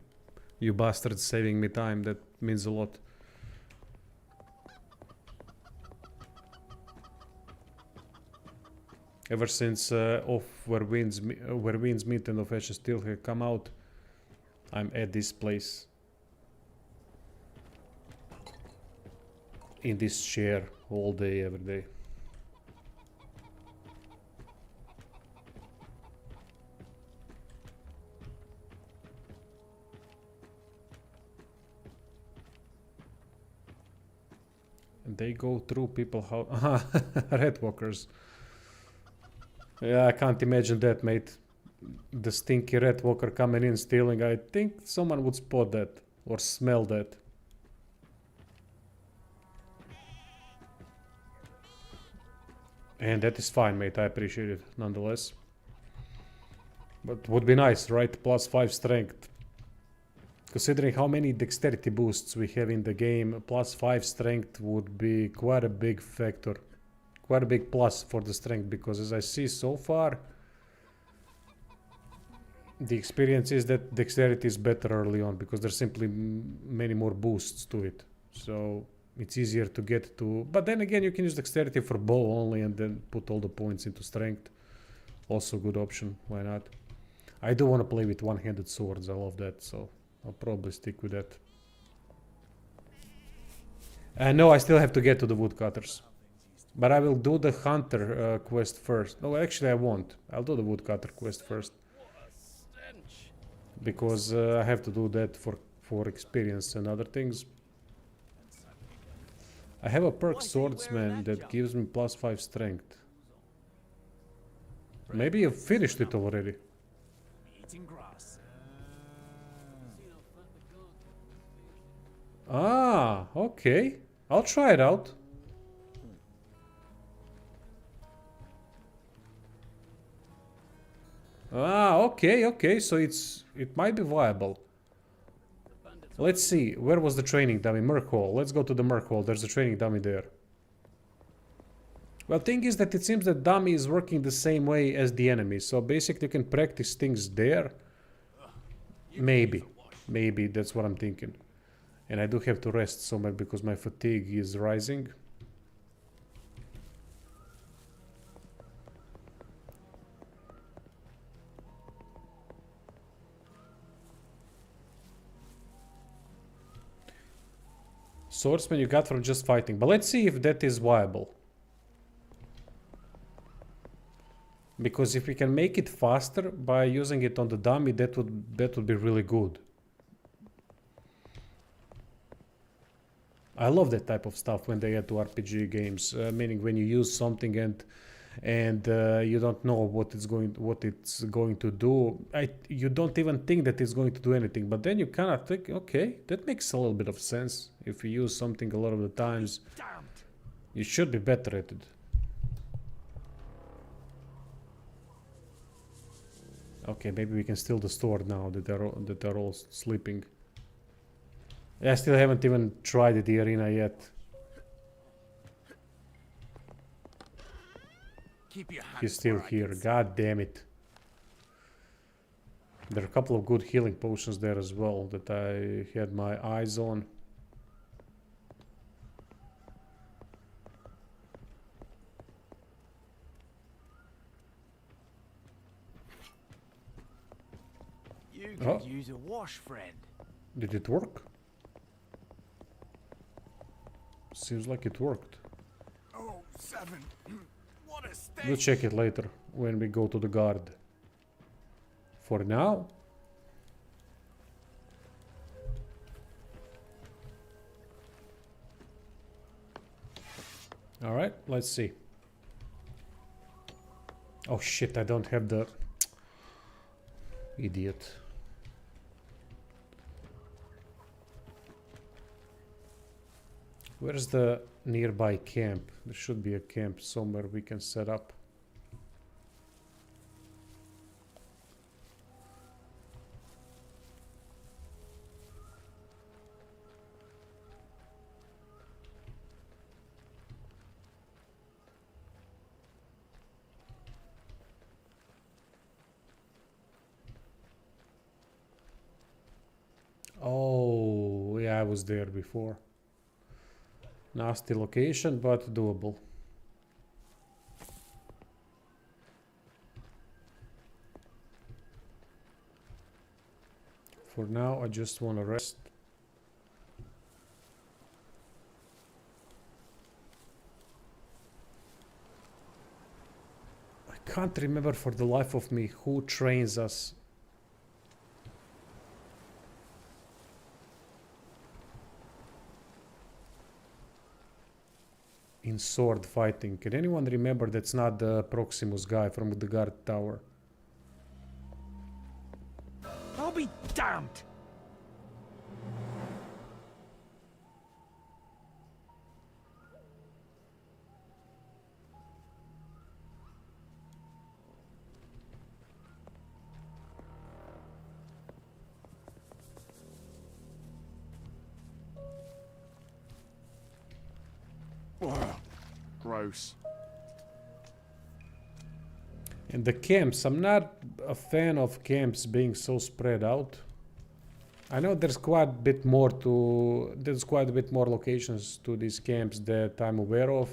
you bastards saving me time. That means a lot. Ever since Of Where Winds Meet and Of Ashes Still have come out, I'm at this place. In this chair all day, every day. And they go through people how Red Walkers. Yeah, I can't imagine that, mate. The stinky Red Walker coming in stealing. I think someone would spot that or smell that. And that is fine, mate. I appreciate it nonetheless. But would be nice, right? +5 strength. Considering how many dexterity boosts we have in the game, +5 strength would be quite a big factor. Quite a big plus for the strength, because as I see so far, the experience is that dexterity is better early on, because there's simply many more boosts to it. So it's easier to get to... But then again, you can use dexterity for bow only and then put all the points into strength. Also good option, why not? I do want to play with one-handed swords, I love that, so I'll probably stick with that. No, I still have to get to the woodcutters. But I will do the hunter quest first. No, actually I won't. I'll do the woodcutter quest first. because I have to do that for experience and other things. I have a perk swordsman that gives me +5 strength. Maybe you've finished it already. Eating grass. Ah, okay. I'll try it out. Ah, okay, so it might be viable. Let's see, where was the training dummy? Merc Hall. Let's go to the Merc Hall. There's a training dummy there. Well, thing is that it seems that dummy is working the same way as the enemy. So basically you can practice things there. Maybe that's what I'm thinking. And I do have to rest somewhere because my fatigue is rising. Swordsman you got from just fighting. But let's see if that is viable. Because if we can make it faster by using it on the dummy, that would be really good. I love that type of stuff when they add to RPG games, meaning when you use something and you don't know what it's going to do. You don't even think that it's going to do anything, but then you kind of think, okay, that makes a little bit of sense. If you use something a lot of the times, you should be better at it. Okay, maybe we can steal the store now that they're all sleeping. I still haven't even tried the arena yet. Keep your hands He's still where I here. can see. God damn it. There are a couple of good healing potions there as well that I had my eyes on. You could use a wash, friend. Did it work? Seems like it worked. Oh, 7. What a state. We'll check it later when we go to the guard. For now, alright, let's see. Oh shit, I don't have the... Idiot. Where's the nearby camp? There should be a camp somewhere we can set up. Oh, yeah, I was there before. Nasty location, but doable. For now, I just want to rest. I can't remember for the life of me who trains us. In sword fighting. Can anyone remember that's not the Proximus guy from the guard tower? I'll be damned. Gross. And the camps, I'm not a fan of camps being so spread out. I know there's quite a bit more locations to these camps that I'm aware of.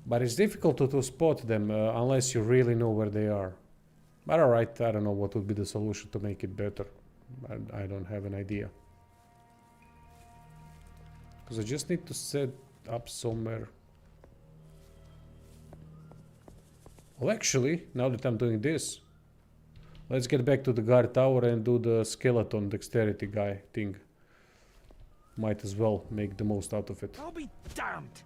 But it's difficult to spot them unless you really know where they are. But alright, I don't know what would be the solution to make it better. I don't have an idea. Because I just need to set up somewhere. Well, actually, now that I'm doing this, Let's get back to the guard tower and do the skeleton dexterity guy thing. Might as well make the most out of it. I'll be damned!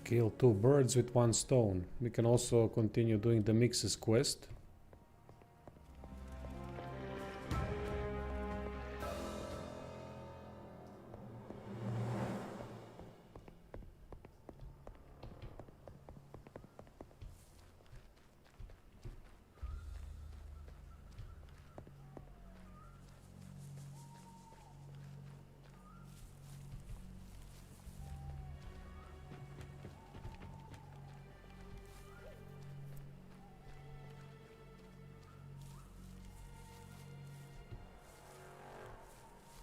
Kill 2 birds with 1 stone. We can also continue doing the mixes quest.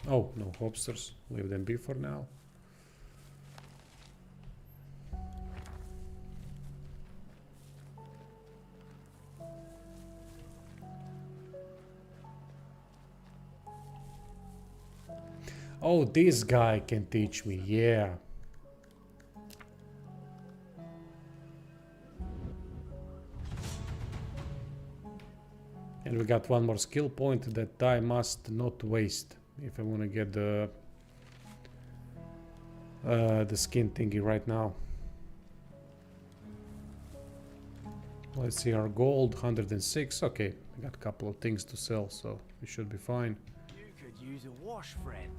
Oh, no hobsters. Leave them be for now. Oh, this guy can teach me, yeah. And we got one more skill point that I must not waste if I want to get the skin thingy right now. Let's see, our gold 106. Okay, we got a couple of things to sell, so we should be fine. You could use a wash, friend.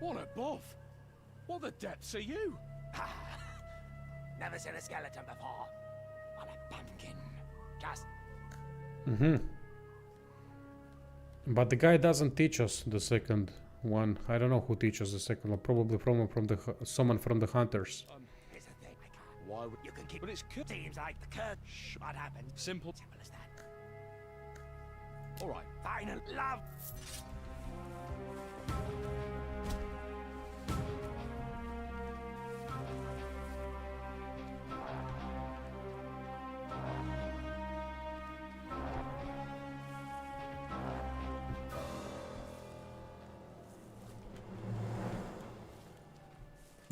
What above? What the depths are you? Never seen a skeleton before. On a pumpkin. Just But the guy doesn't teach us the second one. I don't know who teaches the second one. Probably someone from the hunters. here's the thing. I can't. Why would You can keep. But it's Seems like the curse. What happened? simple. Simple as that. Alright. Final love.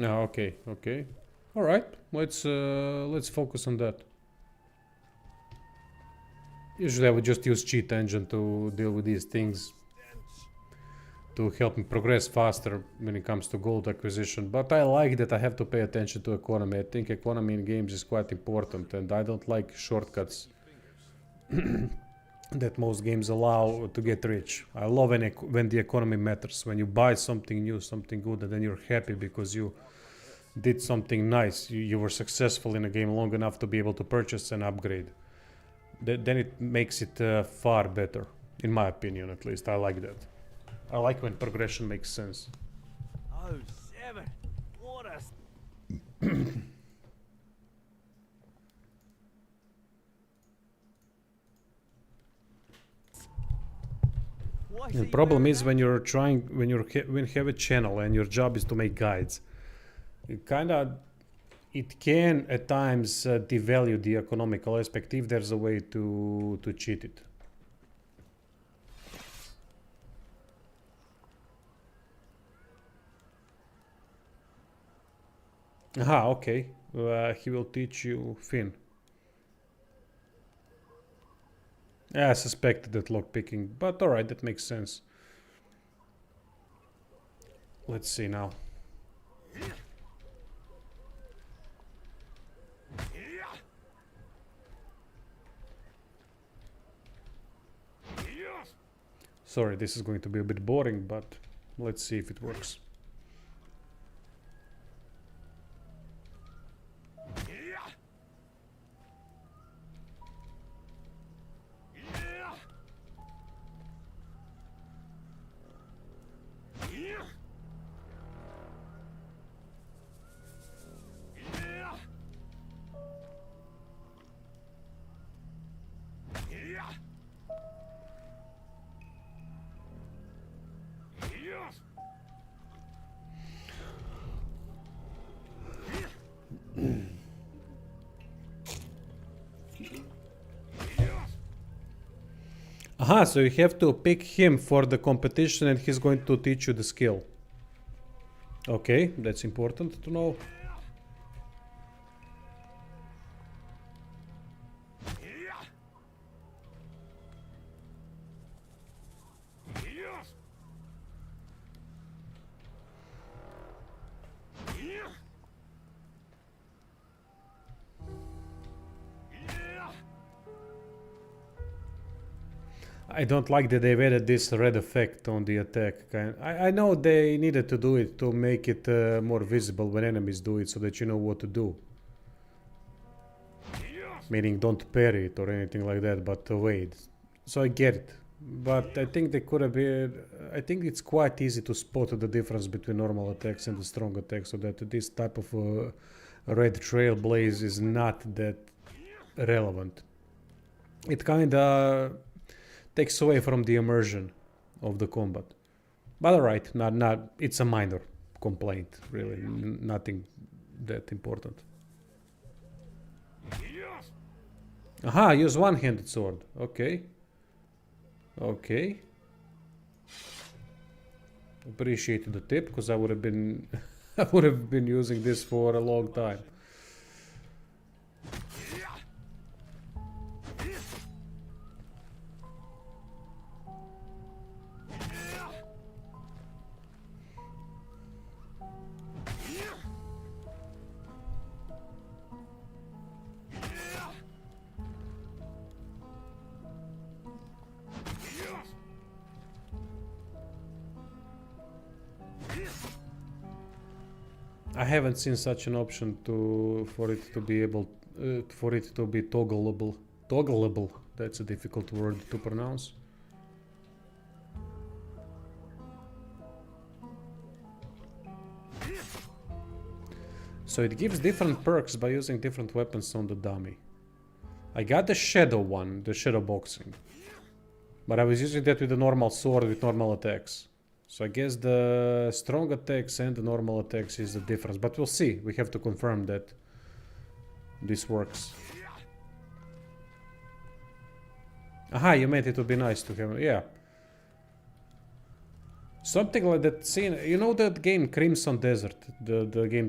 Ah, okay, okay. All right, let's focus on that. Usually I would just use cheat engine to deal with these things to help me progress faster when it comes to gold acquisition, but I like that I have to pay attention to economy. I think economy in games is quite important, and I don't like shortcuts that most games allow to get rich. I love when the economy matters, when you buy something new, something good, and then you're happy because you did something nice. You were successful in a game long enough to be able to purchase and upgrade. Then it makes it far better, in my opinion at least. I like that. I like when progression makes sense. Oh, 7. What a. The problem is when you have a channel and your job is to make guides, it can at times devalue the economical aspect if there's a way to cheat it. Aha, okay. He will teach you Finn. Yeah, I suspected that lockpicking, but alright, that makes sense. Let's see now. Sorry, this is going to be a bit boring, but Let's see if it works. Aha, so you have to pick him for the competition and he's going to teach you the skill. Okay, that's important to know. I don't like that they've added this red effect on the attack. I know they needed to do it to make it more visible when enemies do it so that you know what to do. Meaning don't parry it or anything like that, but wait. So I get it. But I think they could have been... I think it's quite easy to spot the difference between normal attacks and the strong attacks, so that this type of red trailblaze is not that relevant. It kinda takes away from the immersion of the combat. But alright, not it's a minor complaint, really, nothing that important. Aha, use one-handed sword. Okay. Okay. Appreciate the tip, because I would have been I would have been using this for a long time. I haven't seen such an option for it to be able for it to be toggleable. Toggleable. That's a difficult word to pronounce. So it gives different perks by using different weapons on the dummy. I got the shadow one, the shadow boxing, but I was using that with the normal sword with normal attacks. So I guess the strong attacks and the normal attacks is the difference, but we'll see. We have to confirm that this works. Aha, you made it to be nice to him. Yeah. Something like that scene. You know that game Crimson Desert, the game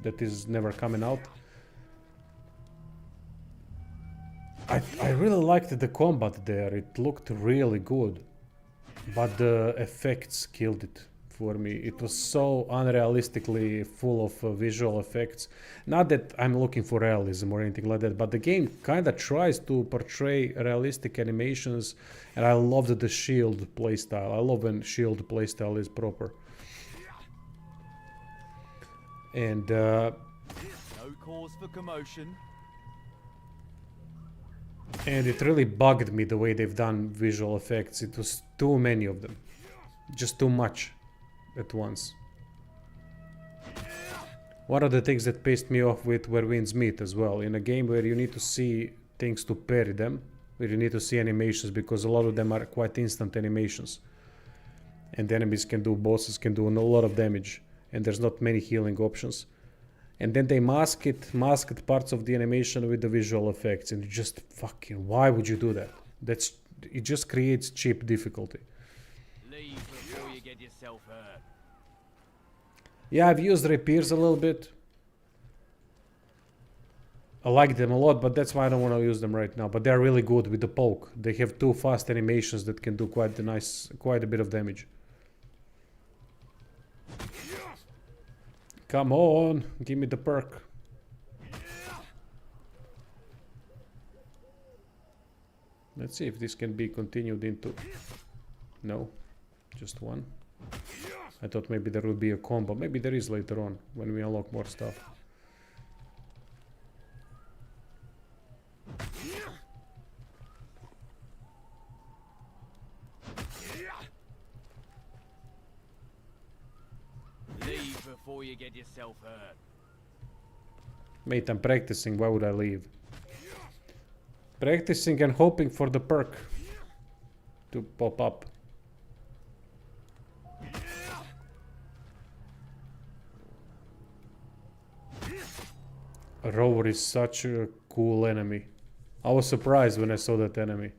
that is never coming out. I really liked the combat there. It looked really good. But the effects killed it for me. It was so unrealistically full of visual effects. Not that I'm looking for realism or anything like that, but the game kind of tries to portray realistic animations, and I loved the shield playstyle. I love when shield playstyle is proper. And no cause for commotion. And it really bugged me the way they've done visual effects. It was too many of them. Just too much at once. One of the things that pissed me off with Where Winds Meet as well. In a game where you need to see things to parry them. Where you need to see animations, because a lot of them are quite instant animations. And the enemies can do, bosses can do a lot of damage. And there's not many healing options. And then they masked parts of the animation with the visual effects, and just fucking, why would you do that? It just creates cheap difficulty. Leave before you get yourself hurt. Yeah, I've used rapiers a little bit. I like them a lot, but that's why I don't want to use them right now. But they're really good with the poke. They have two fast animations that can do quite a bit of damage. Come on, give me the perk. Let's see if this can be continued into... No, just one. I thought maybe there would be a combo. Maybe there is later on when we unlock more stuff. Leave before you get yourself hurt. Mate, I'm practicing. Why would I leave? Practicing and hoping for the perk to pop up. Rover is such a cool enemy. I was surprised when I saw that enemy.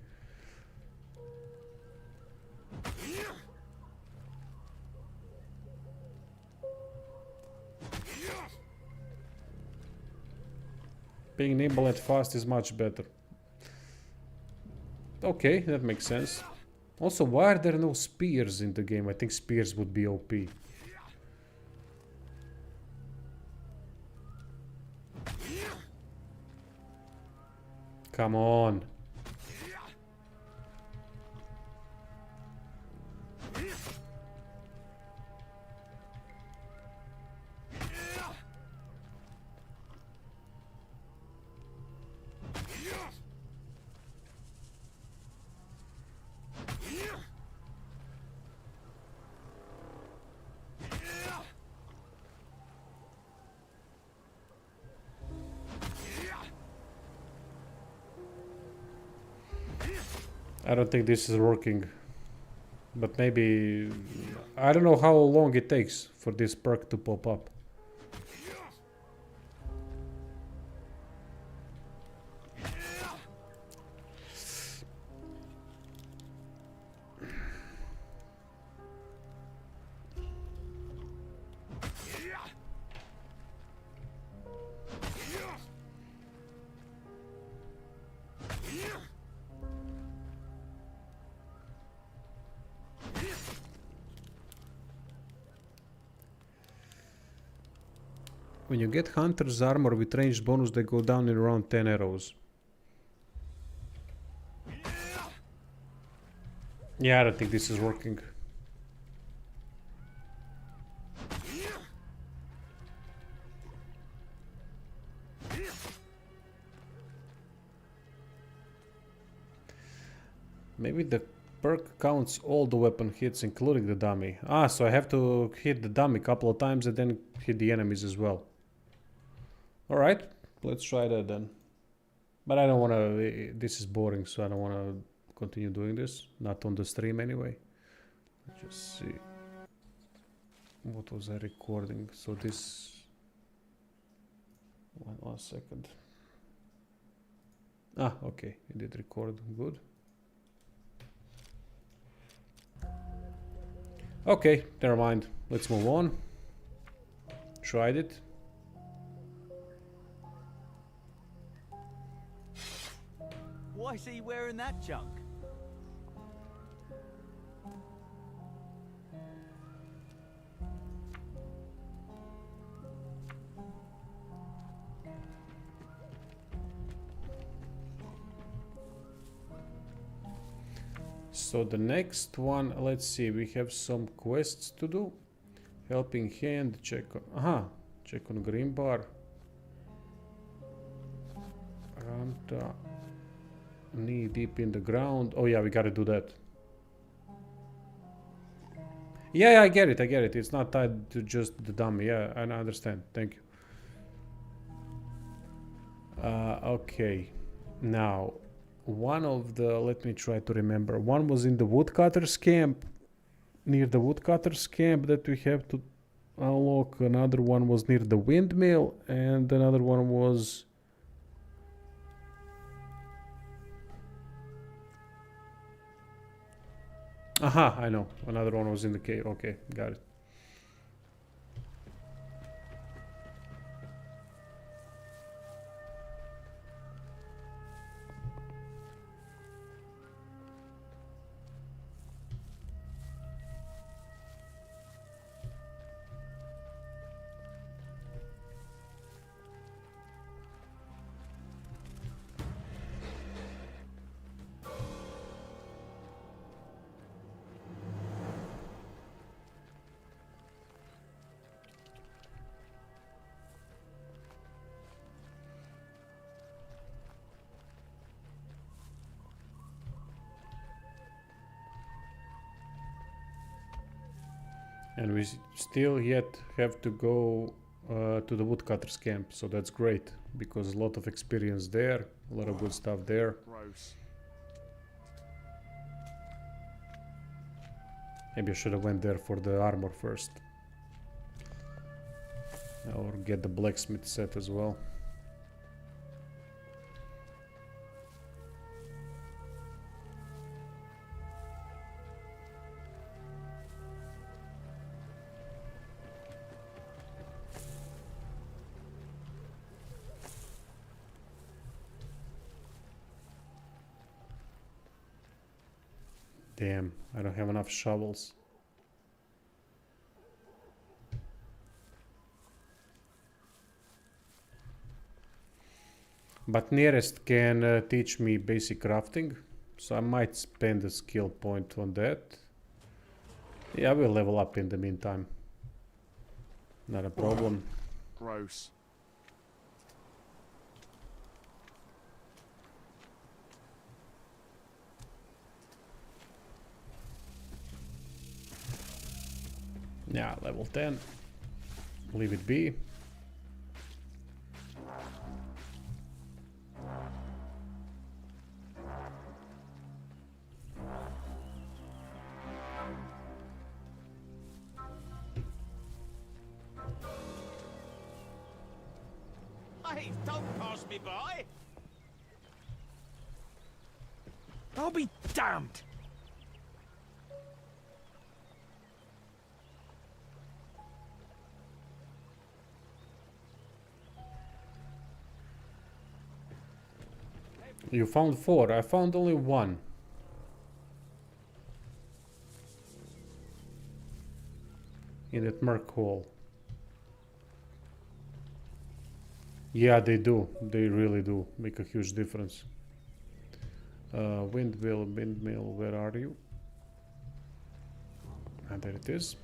Being nimble and fast is much better. Okay, that makes sense. Also, why are there no spears in the game? I think spears would be OP. Come on. I don't think this is working. But maybe... I don't know how long it takes for this perk to pop up. When you get Hunter's armor with ranged bonus, they go down in around 10 arrows. Yeah, I don't think this is working. Maybe the perk counts all the weapon hits, including the dummy. Ah, so I have to hit the dummy a couple of times and then hit the enemies as well. Alright, let's try that then. But I don't want to... This is boring, so I don't want to continue doing this. Not on the stream anyway. Let's just see. What was I recording? So this... One second. Ah, okay. It did record. Good. Okay, never mind. Let's move on. Tried it. Why is he wearing that junk? So the next one, let's see, we have some quests to do. Helping hand, check on, check on green bar. Ranta, knee deep in the ground. Oh yeah, we gotta do that. Yeah, I get it, It's not tied to just the dummy. Yeah, I understand. Thank you. Okay, now one of the, let me try to remember. One was in the woodcutter's camp, near the woodcutter's camp that we have to unlock. Another one was near the windmill, and another one was... Aha, I know. Another one was in the cave. Okay, got it. And we still yet have to go to the woodcutters camp, so that's great because a lot of experience there, a lot of good stuff there. Gross. Maybe I should have went there for the armor first. Or get the blacksmith set as well. Damn, I don't have enough shovels. But Nearest can teach me basic crafting, so I might spend a skill point on that. Yeah, I will level up in the meantime. Not a problem. Gross. Yeah, level 10. Leave it be. Hey, don't pass me by! I'll be damned! You found 4. I found only 1. In that Merc hole. Yeah, they do. They really do make a huge difference. Windmill, where are you? And there it is.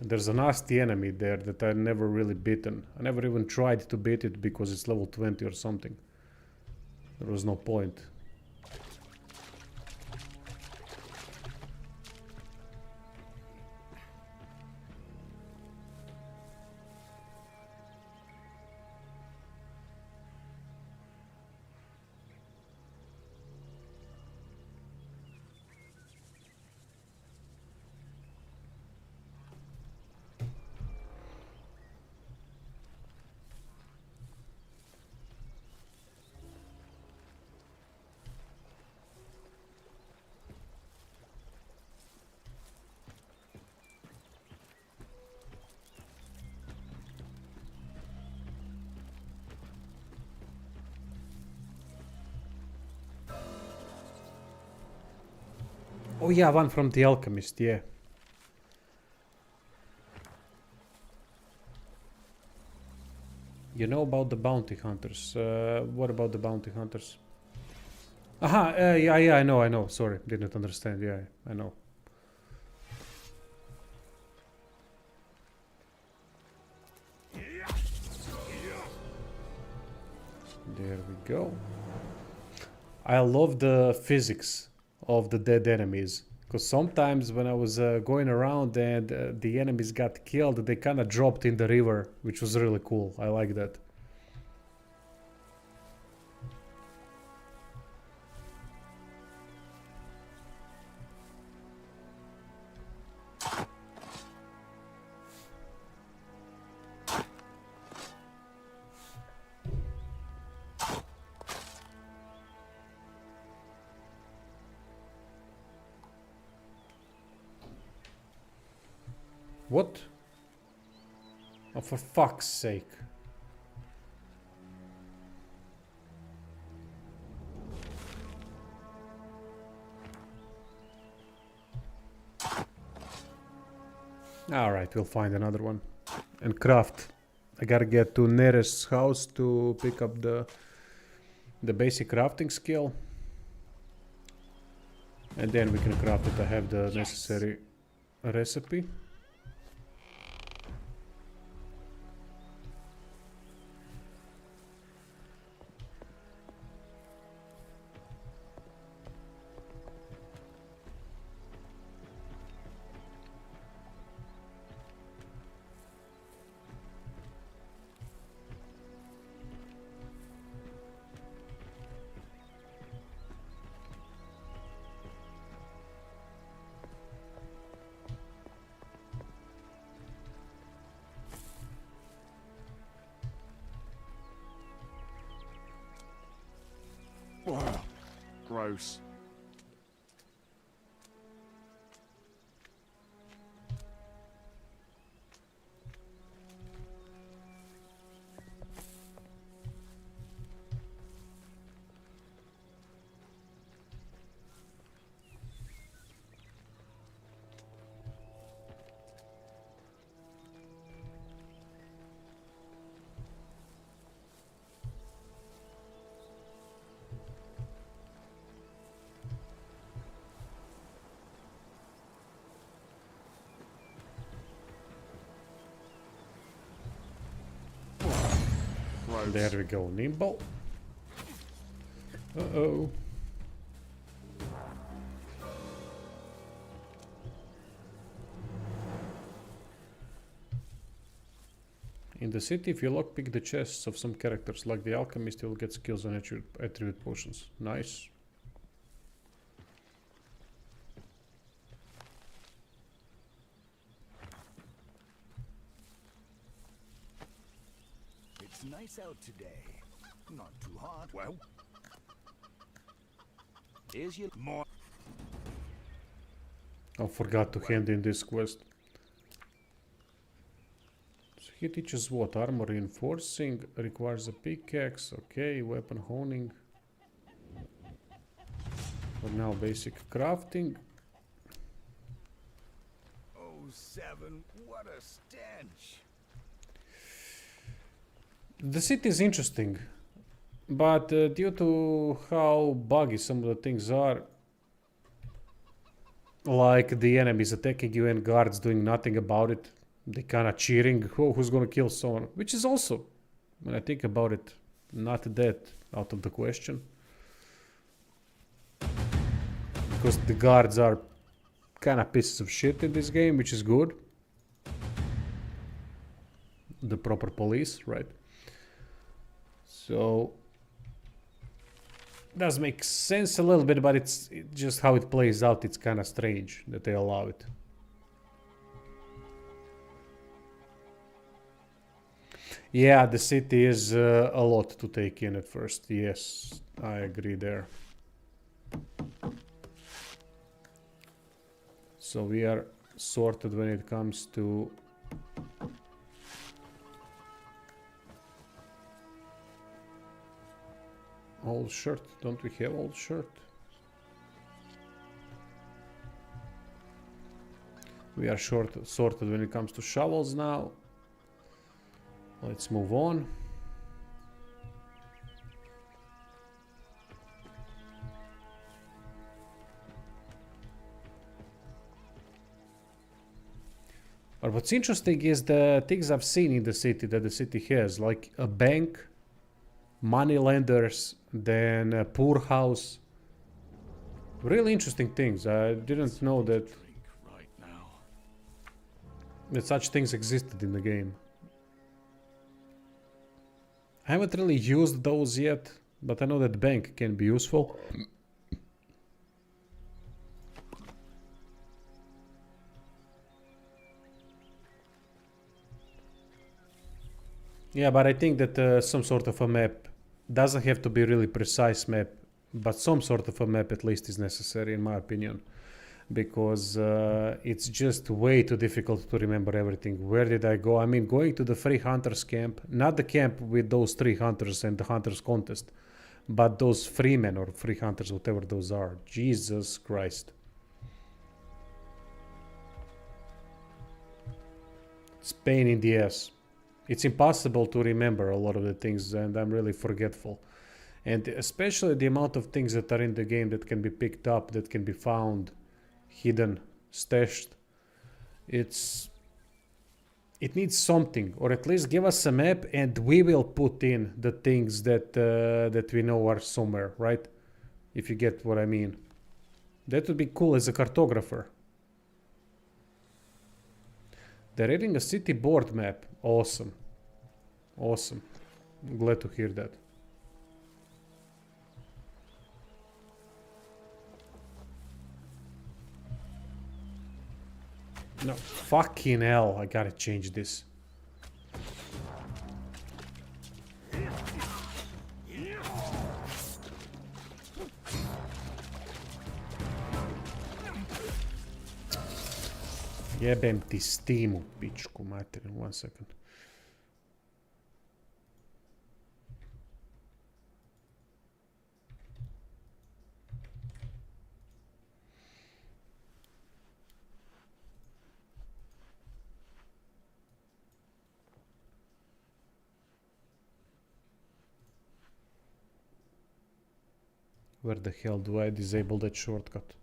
And there's a nasty enemy there that I never really beaten. I never even tried to beat it because it's level 20 or something. There was no point. Oh yeah, one from the Alchemist, yeah. You know about the bounty hunters. What about the bounty hunters? Aha, yeah, I know. Sorry, didn't understand. Yeah, I know. There we go. I love the physics of the dead enemies, because sometimes when I was going around and the enemies got killed, they kind of dropped in the river, which was really cool. I like that. What? Oh, for fuck's sake. Alright, we'll find another one. And craft. I gotta get to Nearest's house to pick up the basic crafting skill. And then we can craft it. I have the necessary recipe. Gross. There we go, nimble. Uh-oh. In the city, if you lockpick the chests of some characters, like the alchemist, you will get skills and attribute potions. Nice. It's nice out today. Not too hot. Well, Here's your more. I forgot to hand in this quest. So he teaches what? Armor reinforcing, requires a pickaxe, okay, weapon honing. For now, basic crafting. oh, Seven, what a stench. The city is interesting, but due to how buggy some of the things are, like the enemies attacking you and guards doing nothing about it, they kind of cheering, oh, who's gonna kill someone, which is also, when I think about it, not that out of the question. Because the guards are kind of pieces of shit in this game, which is good. The proper police, right? So does make sense a little bit, but it's just how it plays out. It's kind of strange that they allow it. Yeah, the city is a lot to take in at first. Yes, I agree there. So we are sorted when it comes to old shirt. Don't we have old shirt? We are sorted when it comes to shovels now. Let's move on. But what's interesting is the things I've seen in the city that the city has, like a bank, money lenders, then a poorhouse. Really interesting things. I didn't know that such things existed in the game. I haven't really used those yet, but I know that bank can be useful. Yeah, but I think that some sort of a map doesn't have to be really precise map, but some sort of a map at least is necessary in my opinion, because it's just way too difficult to remember everything. Where did I go? I mean, going to the Free Hunters camp, not the camp with those 3 hunters and the hunters contest, but those freemen or free hunters, whatever those are. Jesus Christ. It's pain in the ass. It's impossible to remember a lot of the things, and I'm really forgetful. And especially the amount of things that are in the game that can be picked up, that can be found, hidden, stashed. It needs something, or at least give us a map and we will put in the things that that we know are somewhere, right? If you get what I mean. That would be cool as a cartographer. They're adding a city board map. Awesome. Awesome. I'm glad to hear that. No, fucking hell, I gotta change this. Jebem ti Steamu, pičku materinu. 1 second. Where the hell do I disable that shortcut?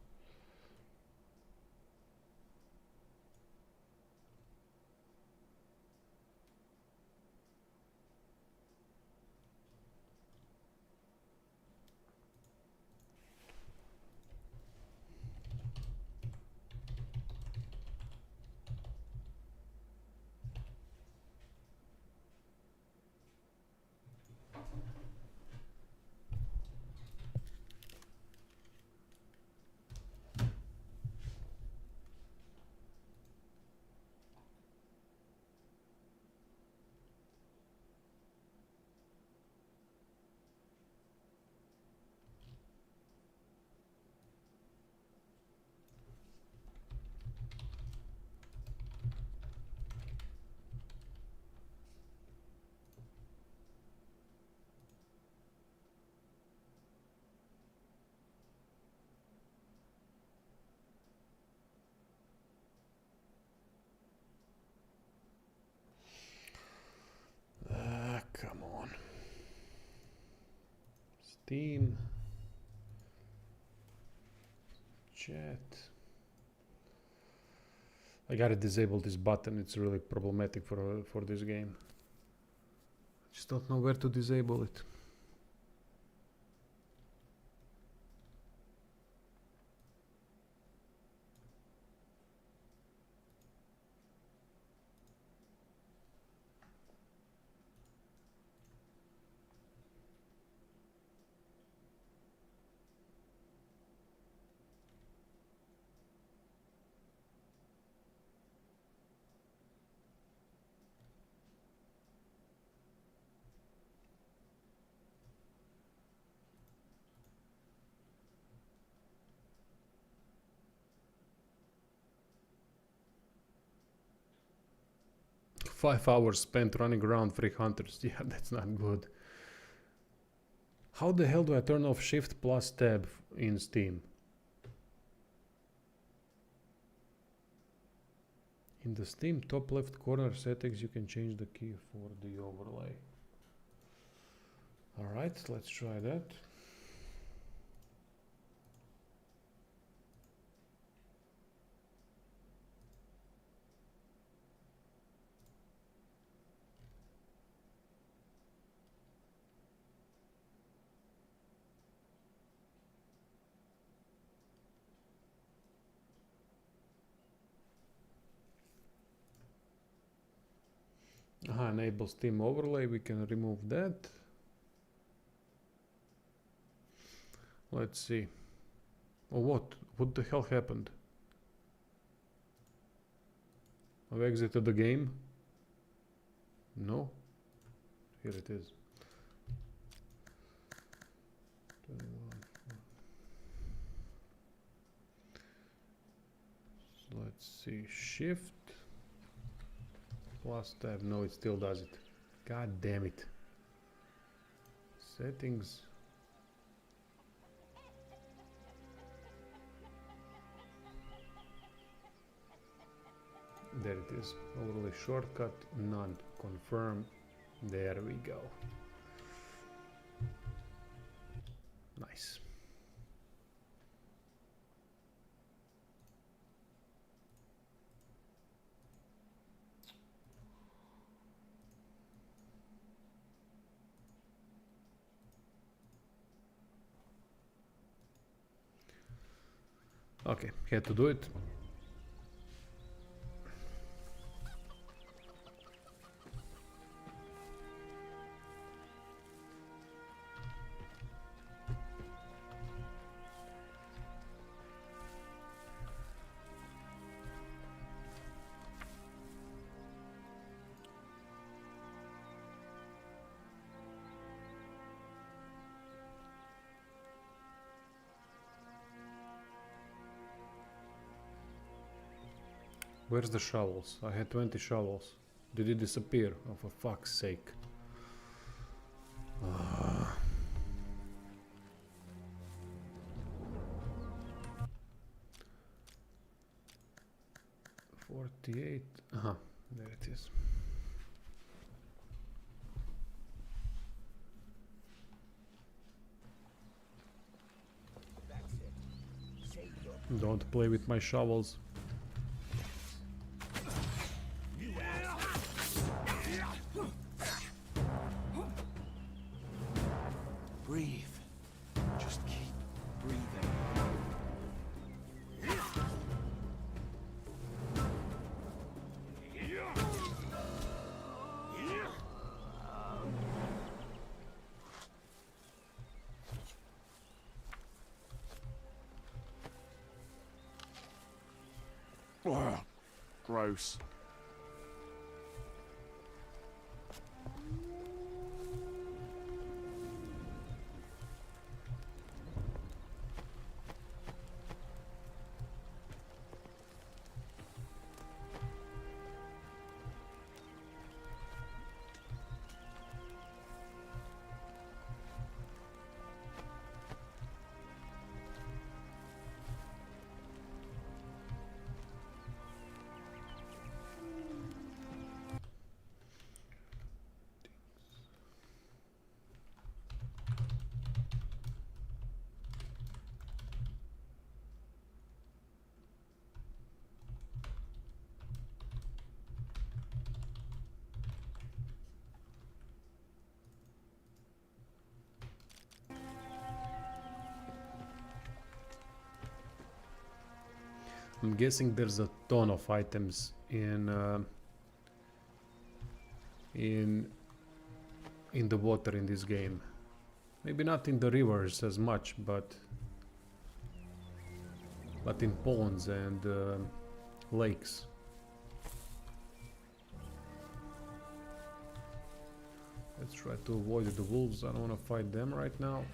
Come on. Steam. Chat. I gotta disable this button. It's really problematic for this game. I just don't know where to disable it. Five hours spent running around free hunters. Yeah, that's not good. How the hell do I turn off Shift plus Tab in Steam? In the Steam top left corner settings, you can change the key for the overlay. Alright, let's try that. Enable Steam overlay, we can remove that. Let's see. Oh, what the hell happened? I've exited the game. No, here it is. 21. So let's see, Shift plus Tab. No, it still does it. God damn it. Settings. There it is. Overlay shortcut, none. Confirm. There we go. Nice. Okay, had to do it. Where's the shovels? I had 20 shovels. Did it disappear? Oh, for fuck's sake. 48. There it is. Don't play with my shovels. Breathe. Just keep breathing. Ugh, gross. I'm guessing there's a ton of items in the water in this game. Maybe not in the rivers as much, but in ponds and lakes. Let's try to avoid the wolves. I don't want to fight them right now.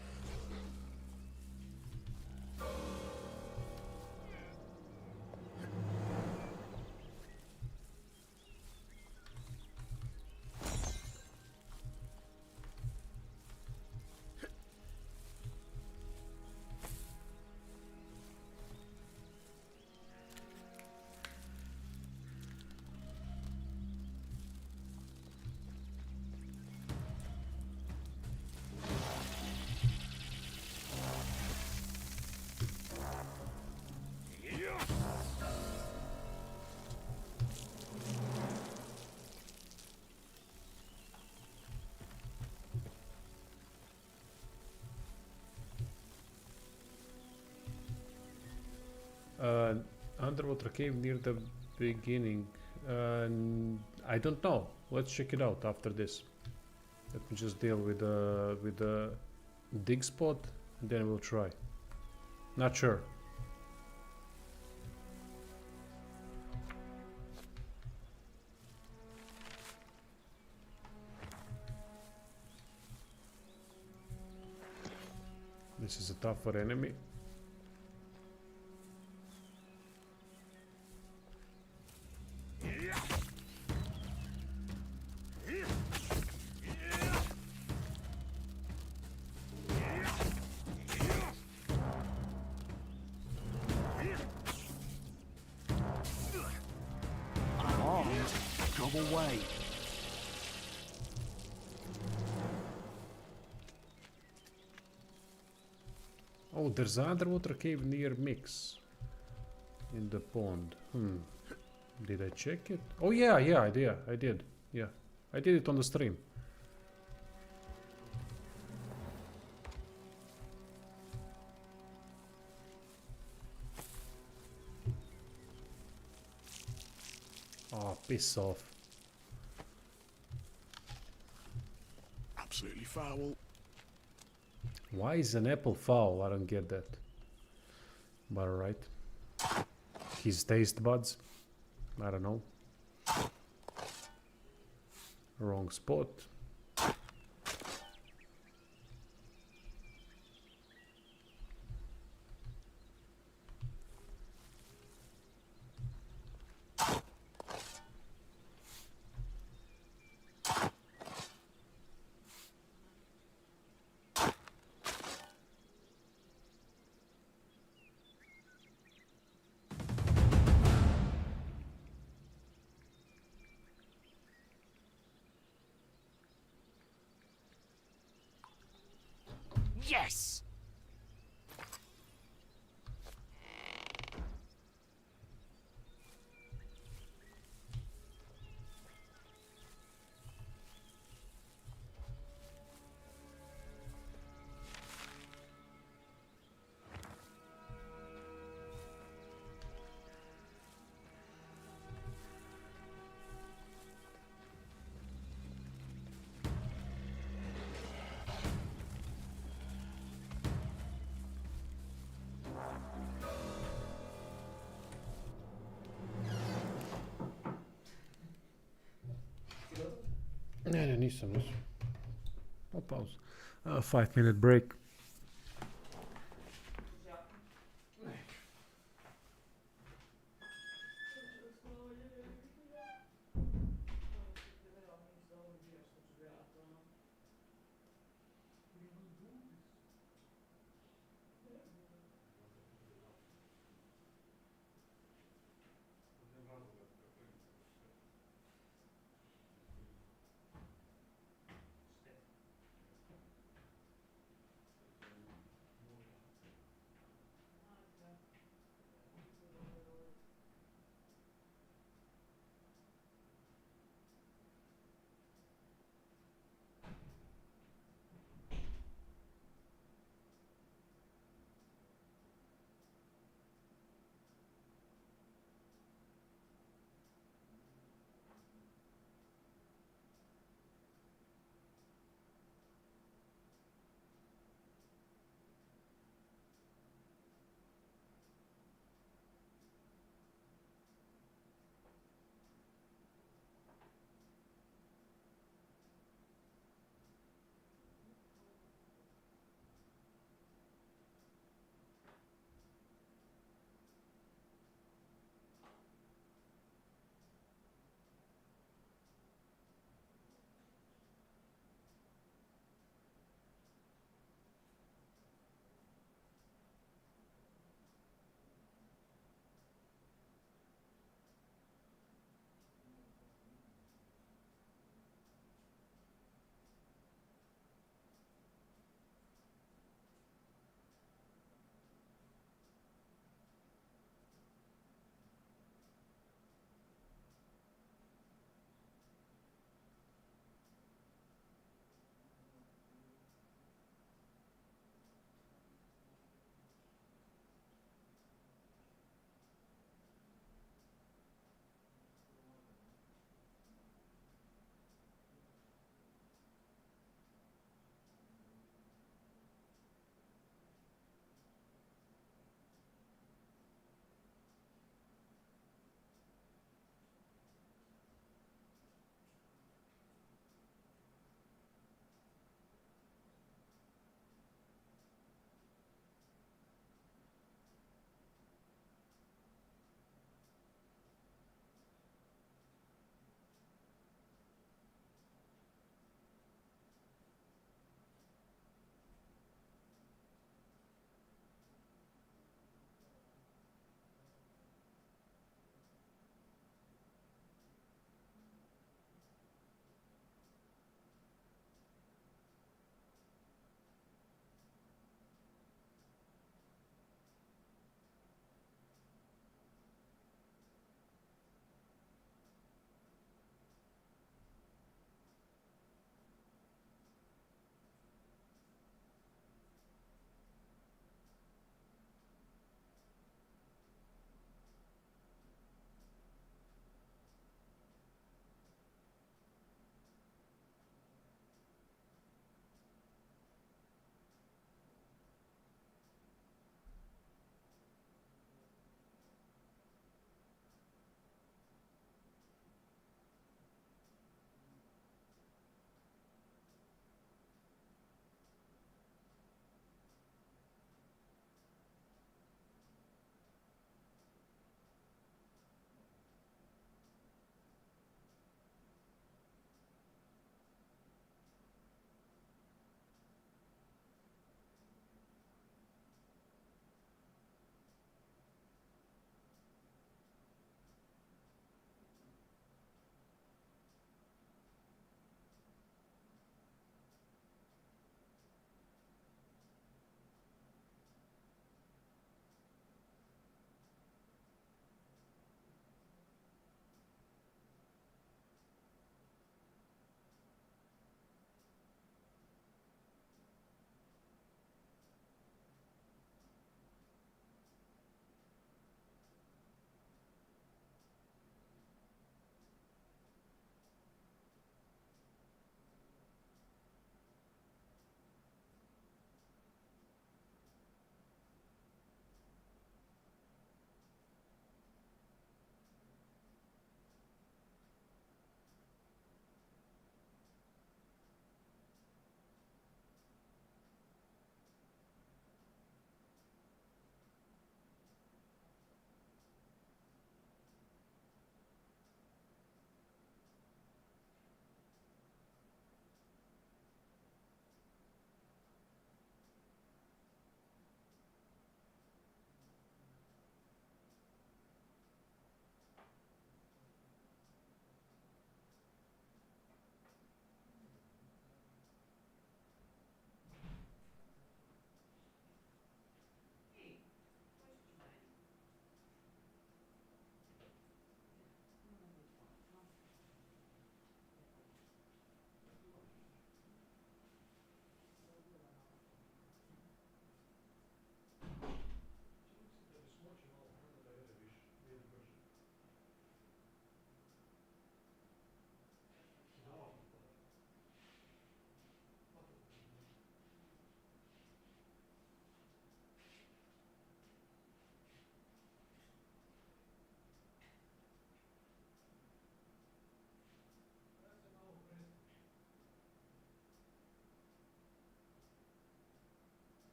Underwater cave near the beginning. I don't know. Let's check it out after this. Let me just deal with the dig spot, and then we'll try. Not sure. This is a tougher enemy. Away. Oh, there's an underwater cave near Mix in the pond. Did I check it? Oh yeah, I did. Yeah, I did it on the stream. Oh, piss off. Absolutely foul. Why is an apple foul? I don't get that. But alright. His taste buds? I don't know. Wrong spot. Yes! Ne, nisam. O, pauzu. 5-minute break.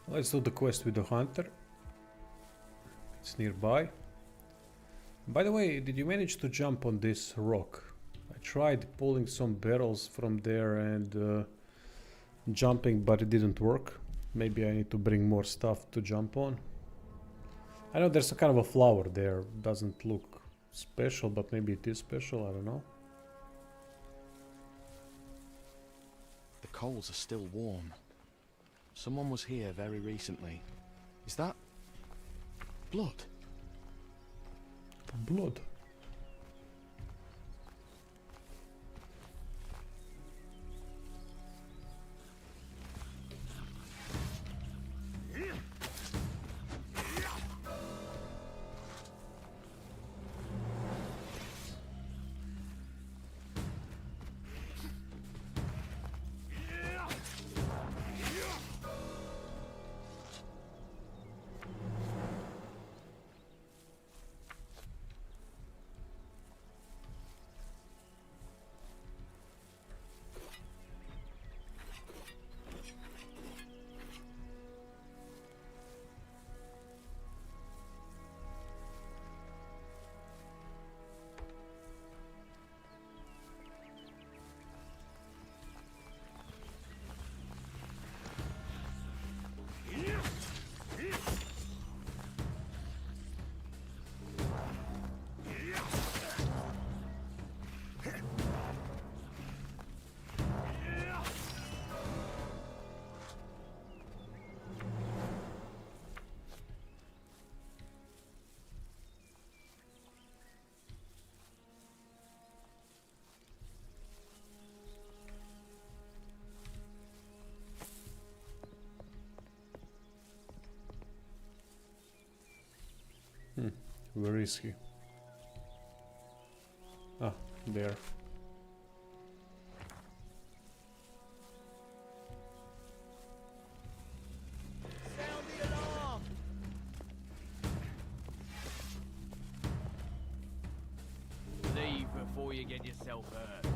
Let's do the quest with the hunter. It's nearby. By the way, did you manage to jump on this rock? I tried pulling some barrels from there and jumping, but it didn't work. Maybe I need to bring more stuff to jump on. I know there's a kind of a flower there. Doesn't look special, but maybe it is special. I don't know. The coals are still warm. Someone was here very recently. Is that blood? Blood. Where is he? Ah, there. Sound the alarm! Leave before you get yourself hurt.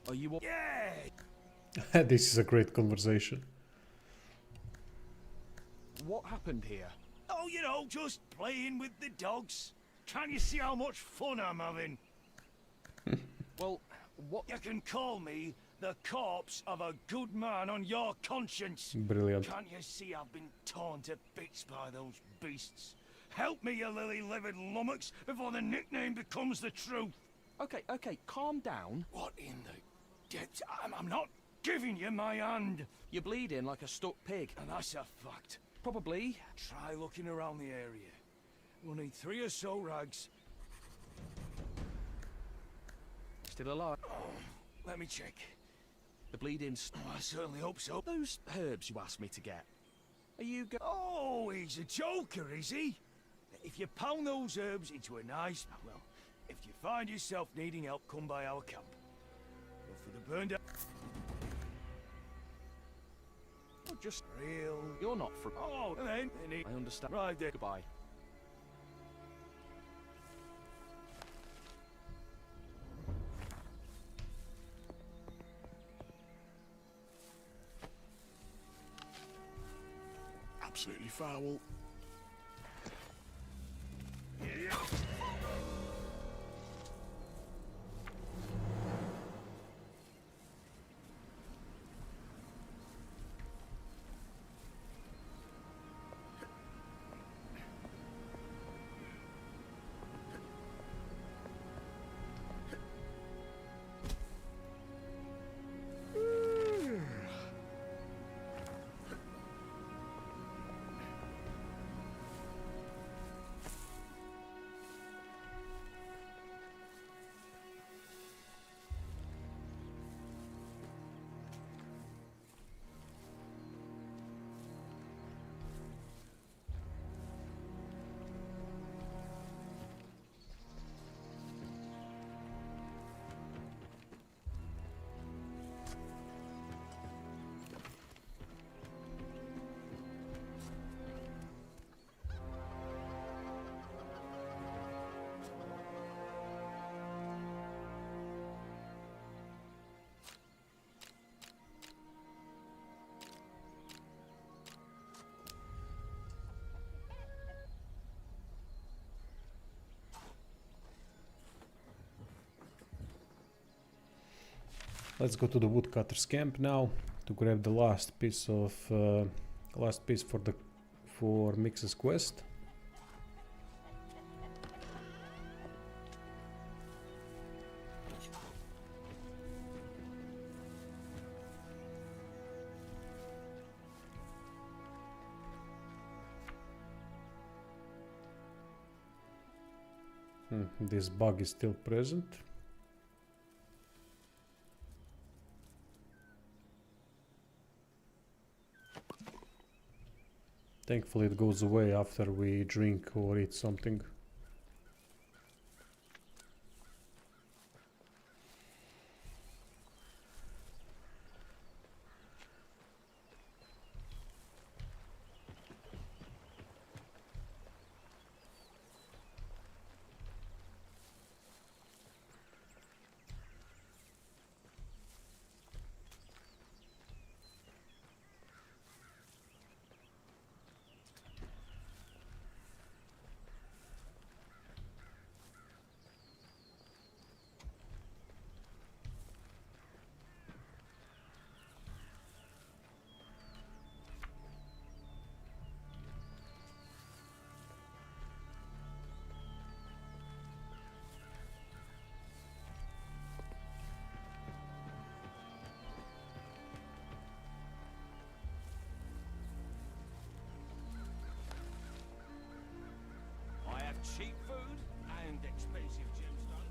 Are you? Yeah! This is a great conversation. What happened here? Oh, you know, just playing with the dogs. Can't you see how much fun I'm having? Well, what? You can call me the corpse of a good man on your conscience. Brilliant. Can't you see I've been torn to bits by those beasts? Help me, you lily-livered lummox, before the nickname becomes the truth. Okay, calm down. What in the depths? I'm not giving you my hand. You're bleeding like a stuck pig. And that's a fact. Probably. Try looking around the area. We'll need 3 or so rags. Still alive. Oh, let me check. The bleeding. I certainly hope so. Those herbs you asked me to get. Are you go? Oh, he's a joker, is he? If you pound those herbs into a nice... Well, if you find yourself needing help, come by our camp. Go for the burned out... Oh, just real... You're not from... Oh, and then... I understand. Right there. Goodbye. Absolutely foul. Let's go to the woodcutter's camp now to grab the last piece of for Mix's quest. This bug is still present. Thankfully it goes away after we drink or eat something. I have cheap food and expensive gemstones.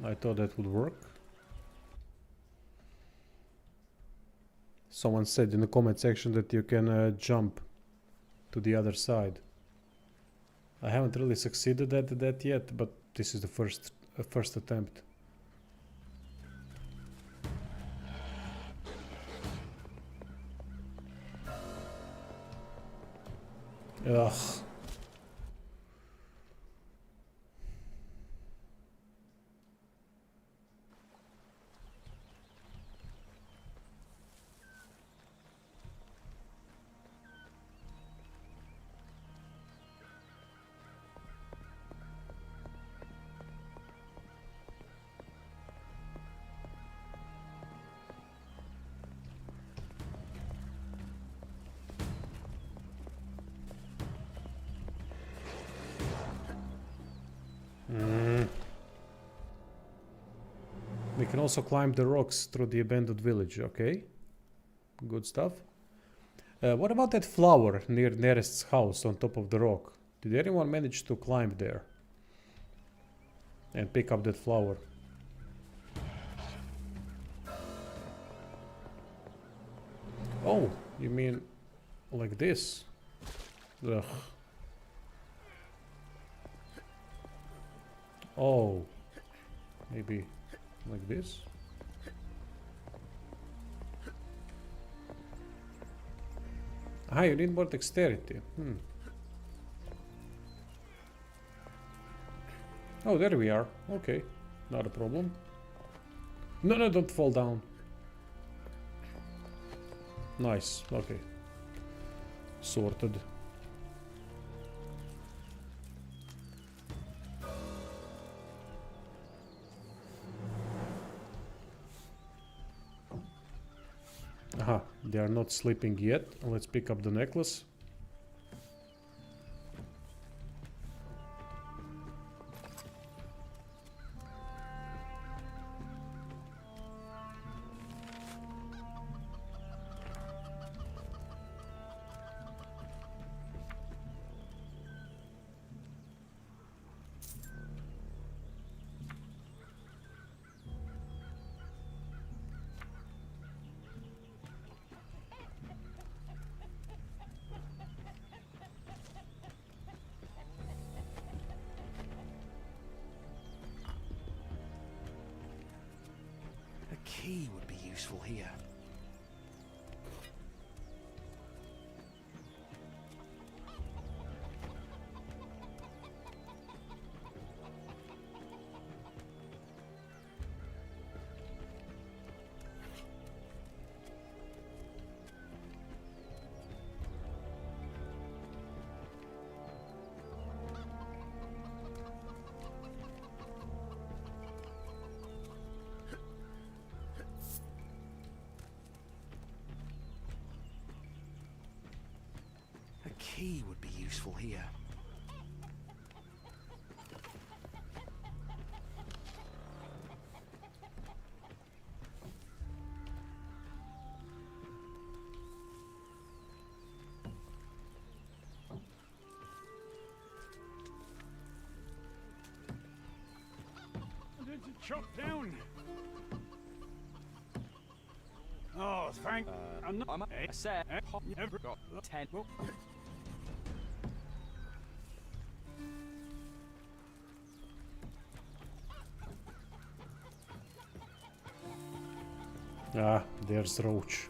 I thought that would work. Someone said in the comment section that you can jump to the other side. I haven't really succeeded at that yet, but this is the first attempt. Ugh. We can also climb the rocks through the abandoned village, okay? Good stuff. What about that flower near Nerest's house on top of the rock? Did anyone manage to climb there and pick up that flower? Oh, you mean like this? Ugh. Oh, maybe like this? Ah, you need more dexterity. Oh, there we are. Okay, not a problem. No, no, don't fall down. Nice, okay. Sorted. Aha, they are not sleeping yet. Let's pick up the necklace. Key would be useful here. key would be useful here. Chop down. Oh, thank. I'm not. I said, Never got 10. Ah, there's Roach.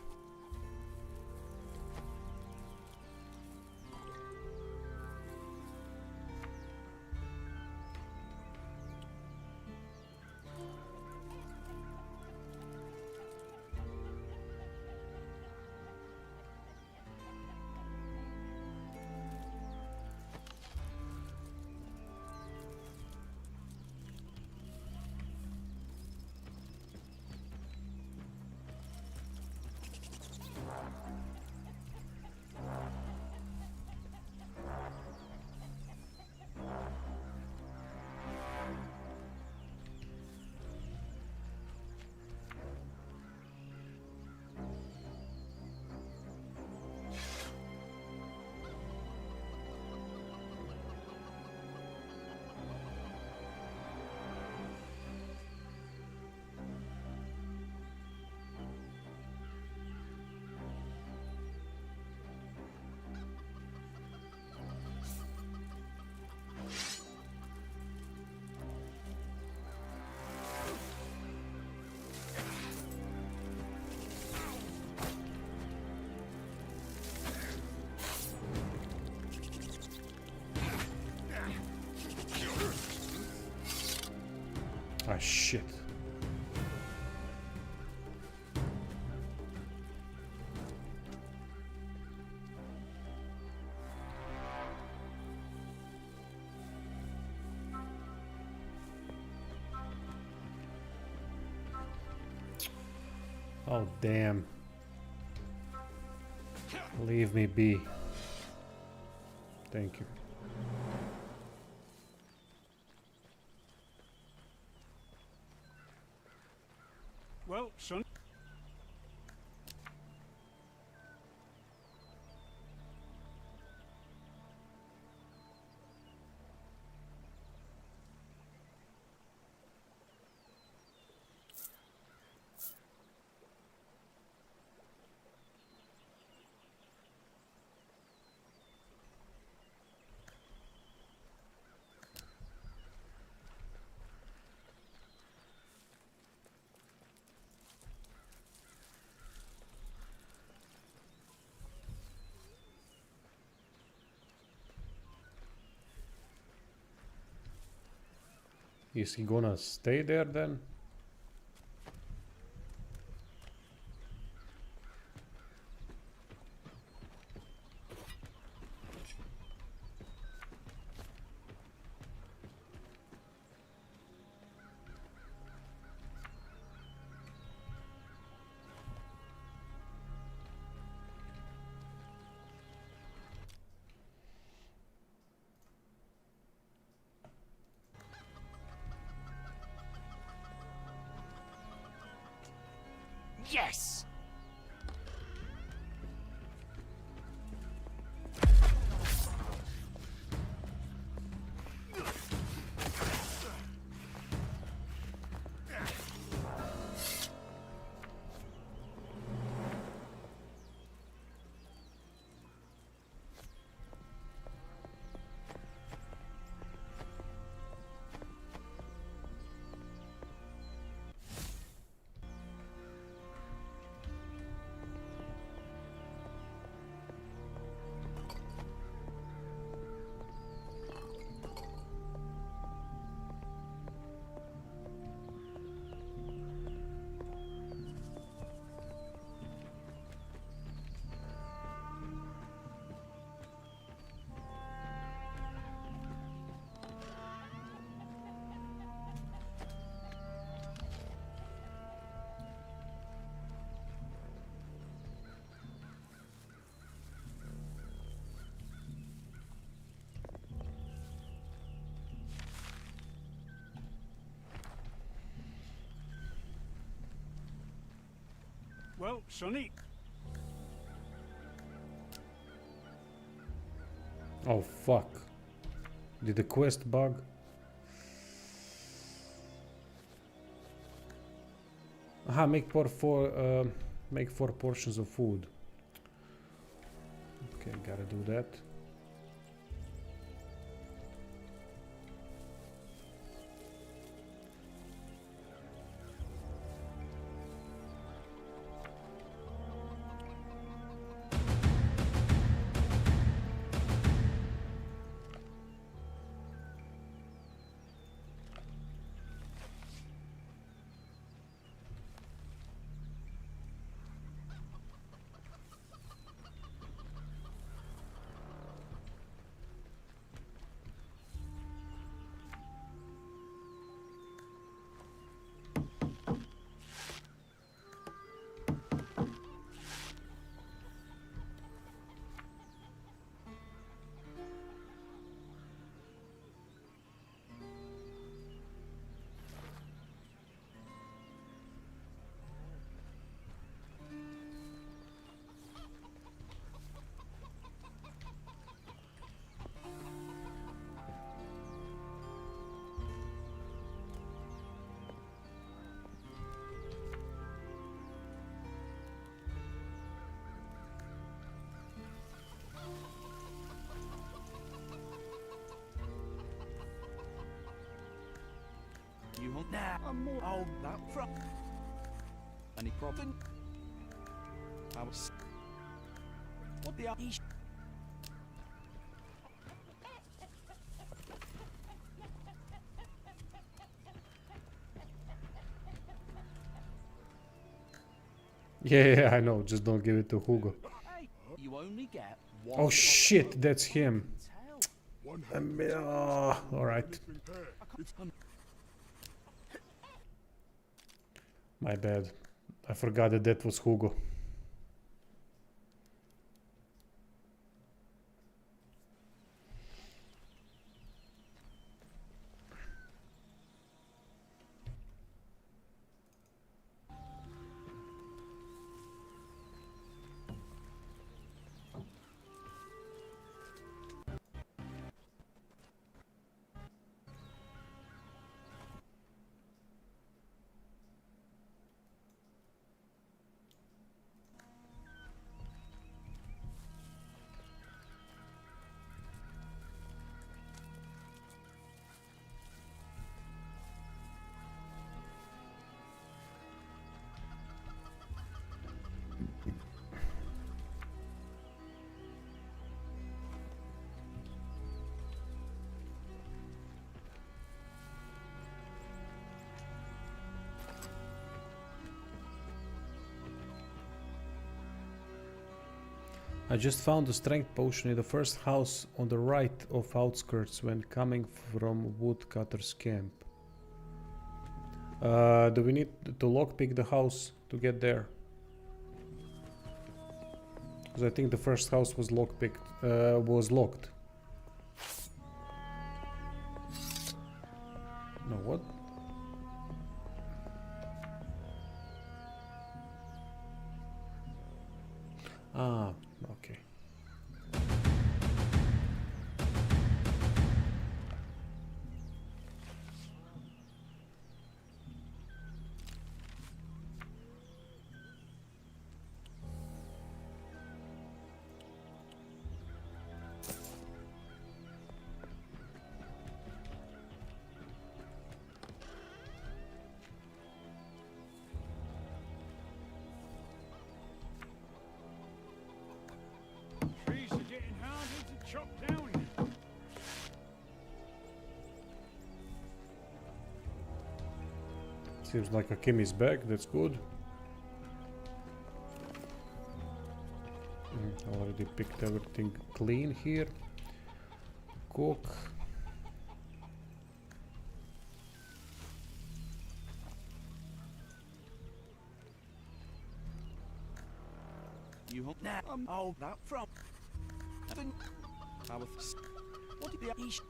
Ah, shit. Oh, damn. Leave me be. Thank you. Well, son. Is he gonna stay there then? Yes! Well, Sonny. Oh fuck. Did the quest bug? Aha, make make 4 portions of food. Okay, gotta do that. You want now? I'm more old that from. Any problem? I was. What the ish? Yeah, I know. Just don't give it to Hugo. Hey, you only get one. Oh shit, that's him. Tell. Alright. My bad. I forgot that that was Hugo. I just found a strength potion in the first house on the right of outskirts when coming from woodcutter's camp. Do we need to lockpick the house to get there? Because I think the first house was lockpicked, was locked. No, what? Ah, okay. Trees are getting harder to chop down. Seems like Akim is back, that's good. Already picked everything clean here. Cook. You hope now? Oh, that from. I was. What did the ish?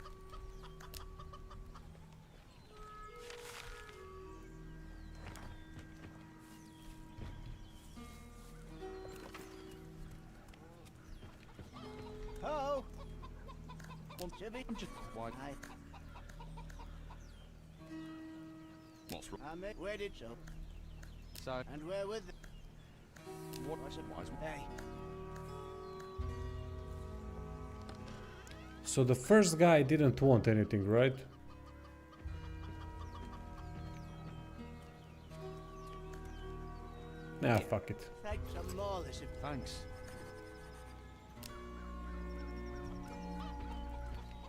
to be just Why? What's wrong? where did so? So, And where with the what was it? Wise? hey? So the first guy didn't want anything, right? Nah, fuck it. Take some more this Thanks.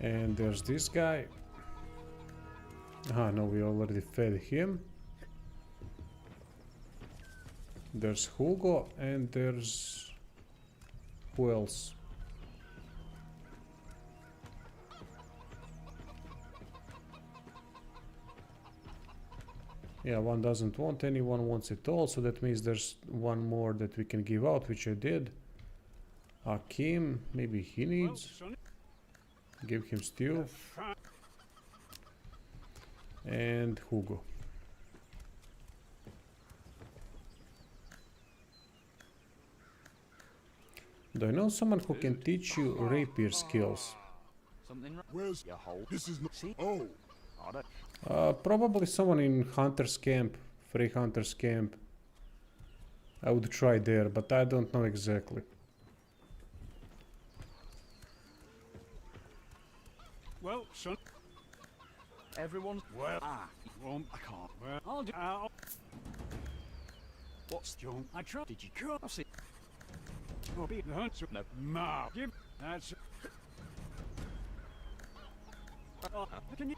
And there's this guy. No, we already fed him. There's Hugo and there's... who else? Yeah, one doesn't want any, one wants it all, so that means there's one more that we can give out, which I did. Hakim, maybe he needs. Give him stew. And Hugo. Do I know someone who can teach you rapier skills? Something wrong? Where's Your hole. this is not. See? Oh, I don't. Probably someone in Hunter's Camp, Free Hunter's Camp. I would try there, but I don't know exactly. Well, son. Everyone's. Well, I can't. well, I'll do. What's John, I tried. Did you come? I've seen. Oh, be the hunt. No. Ma, give. That's. Can you?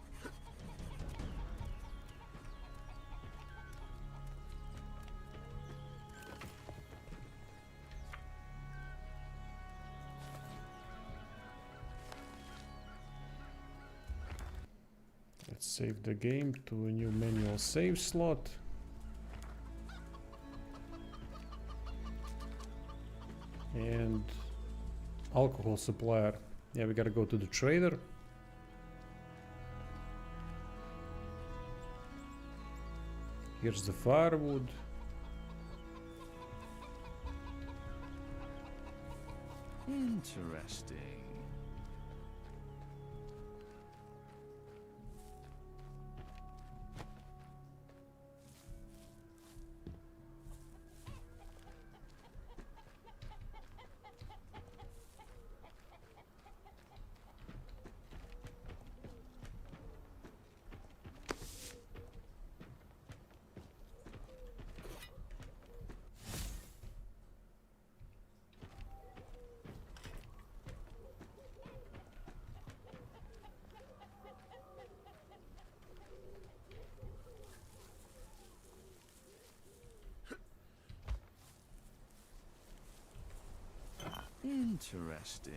Let's save the game to a new manual save slot. And alcohol supplier. Yeah, we gotta go to the trader. Here's the firewood. Interesting. Interesting.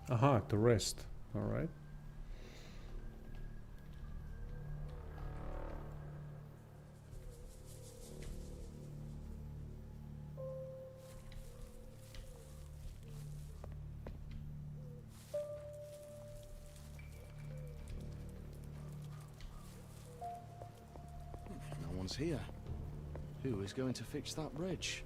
Aha, to rest. Alright. No one's here. Who is going to fix that bridge?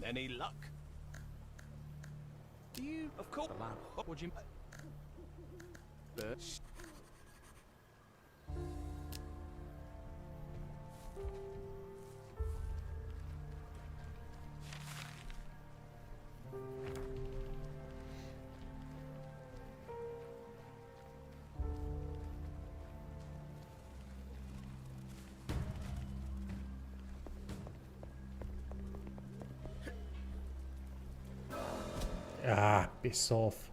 Any luck? Do you? Of course. The lamp. Would you? Birds. Ah, piss off.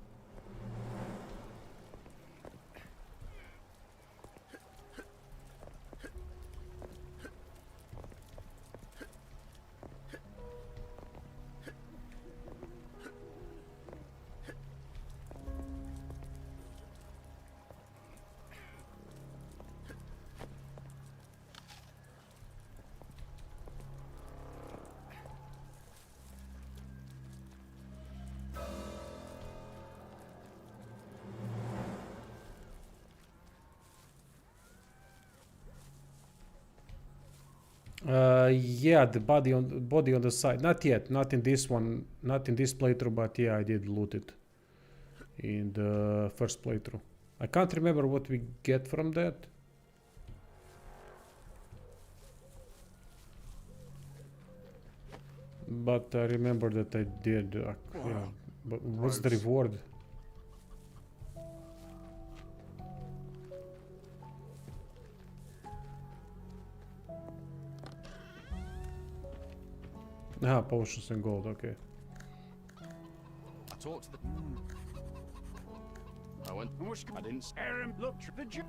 Yeah, the body on the side. Not yet. Not in this one. Not in this playthrough. But yeah, I did loot it in the first playthrough. I can't remember what we get from that. But I remember that I did. Yeah. But what's the reward? Ah, potions and gold, okay. I talked to the... I didn't... Aaron, look, the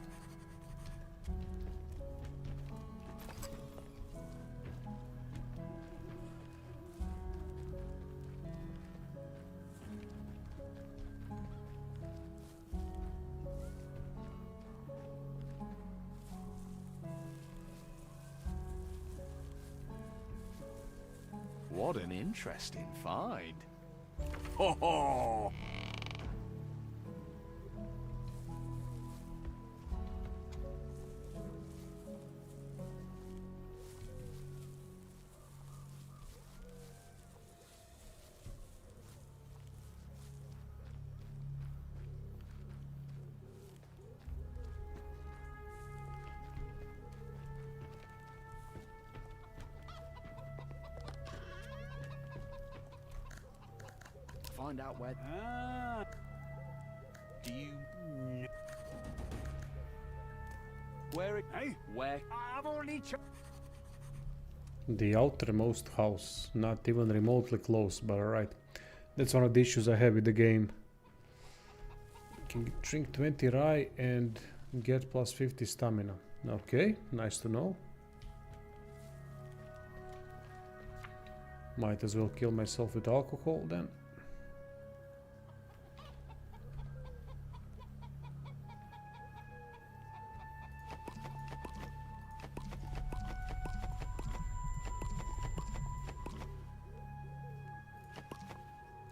What an interesting find. Ho ho! Find out where. Do you... Where it. Hey? Where? I've only. The outermost house. Not even remotely close, but alright. That's one of the issues I have with the game. You can drink 20 rye and get plus 50 stamina. Okay, nice to know. Might as well kill myself with alcohol then.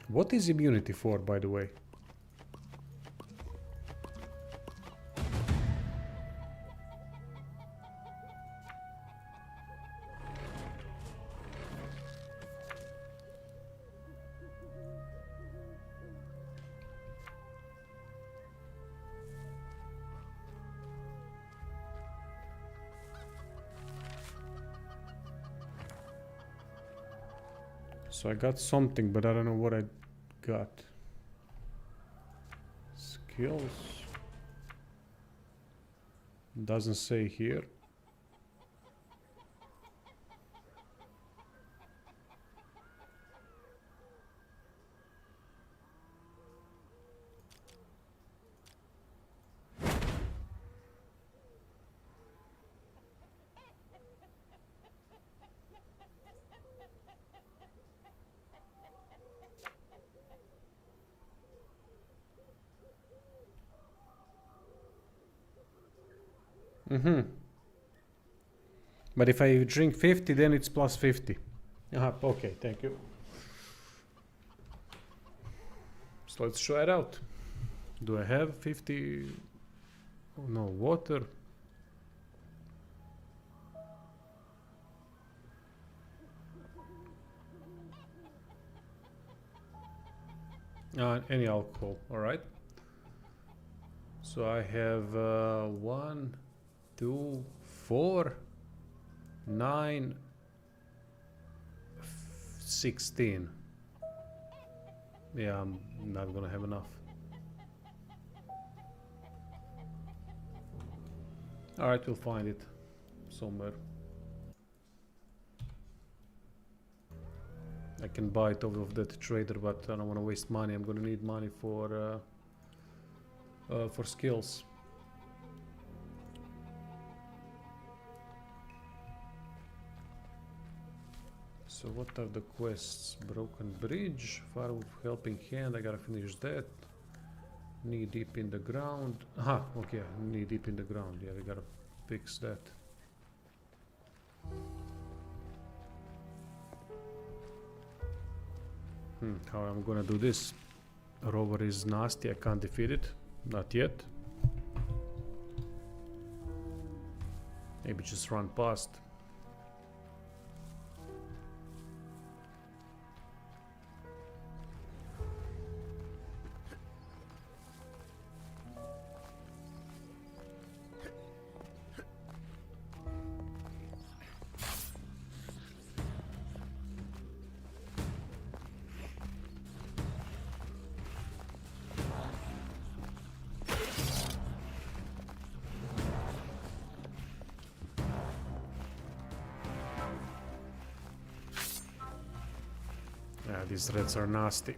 What is immunity for, by the way? So I got something, but I don't know what I got. Skills. Doesn't say here. But if I drink 50, then it's plus 50. Okay, thank you. So let's try it out. Do I have 50? Oh, no, water. Any alcohol, alright. So I have 1, 2, 4, 9, 16. Yeah, I'm not gonna have enough. Alright, we'll find it somewhere. I can buy it off of that trader, but I don't want to waste money. I'm gonna need money for skills. So what are the quests? Broken bridge, far with helping hand, I gotta finish that. Knee deep in the ground. Aha, okay, knee deep in the ground, yeah, we gotta fix that. How I'm gonna do this? Rover is nasty, I can't defeat it. Not yet. Maybe just run past. These rats are nasty.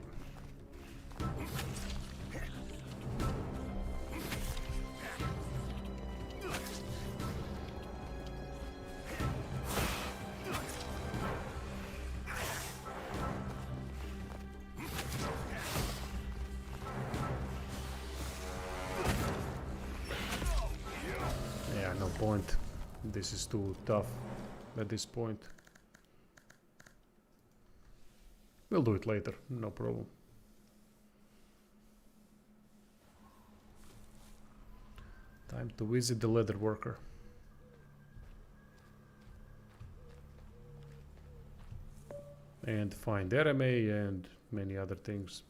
Yeah, no point. This is too tough at this point. We'll do it later, no problem. Time to visit the leather worker. And find Ereme and many other things.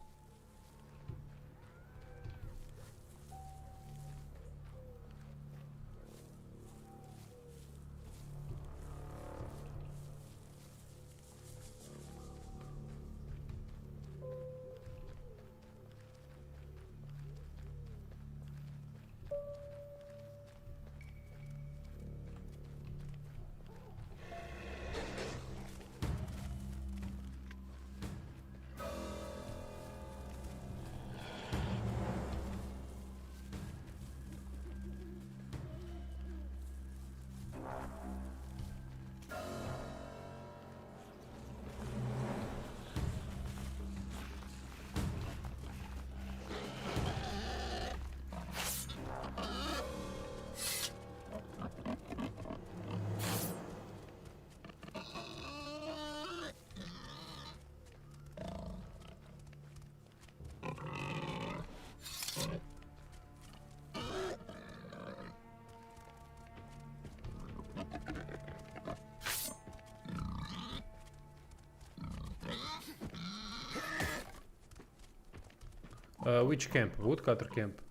Which camp? Woodcutter camp.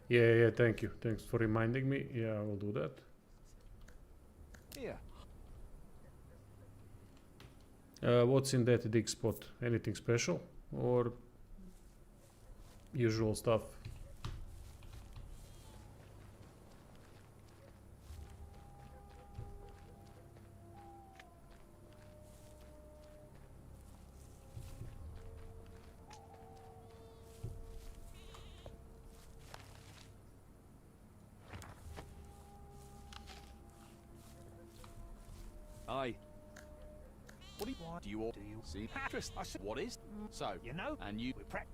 Yeah, thank you. Thanks for reminding me. Yeah, I will do that. Here. What's in that dig spot? Anything special? Or usual stuff? Aye. What do you all see? Trist, I said, what is? So, You know, and you we're prep.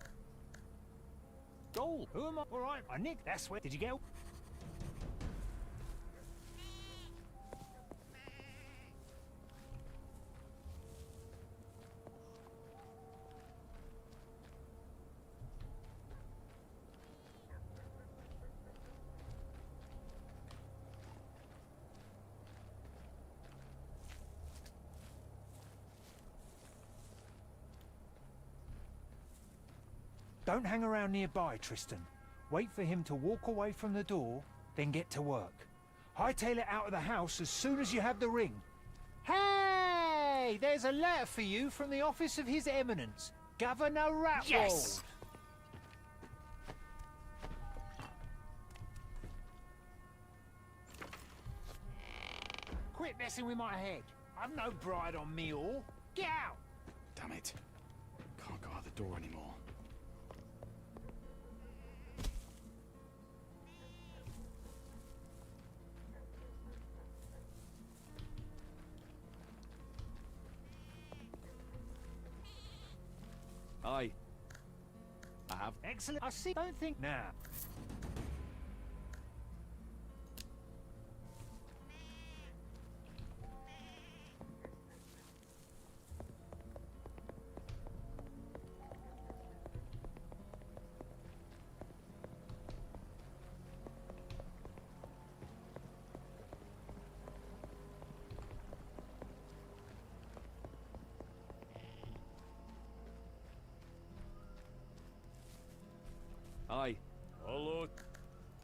goal. Who am I? All right, I Nick. That's where. Did you go? Don't hang around nearby, Tristan. Wait for him to walk away from the door, then get to work. Hightail it out of the house as soon as you have the ring. Hey! There's a letter for you from the office of His Eminence, Governor Ratwald. Yes! Quit messing with my head. I've no bride on me all. Get out! Damn it. Can't go out the door anymore. Aye. I have. Excellent. I see. Don't think now. Aye. Hello.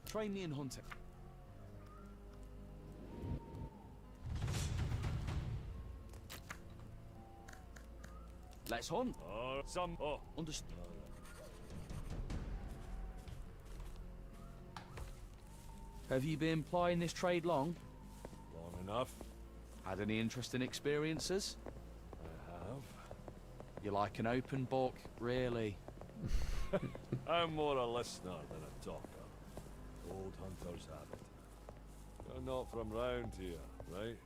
Train me in hunting. Let's hunt. Understood. Have you been plying this trade long? Long enough. Had any interesting experiences? I have. You like an open book, really? I'm more a listener than a talker. Old hunters have it. You're not from round here, right?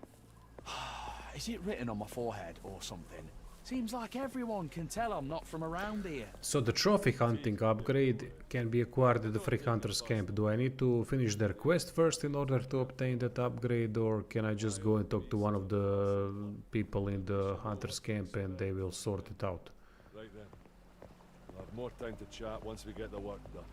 Is it written on my forehead or something? Seems like everyone can tell I'm not from around here. So the trophy hunting upgrade can be acquired at the Free Hunters camp. Do I need to finish their quest first in order to obtain that upgrade, or can I just go and talk to one of the people in the Hunters camp and they will sort it out? Right then. We'll have more time to chat once we get the work done.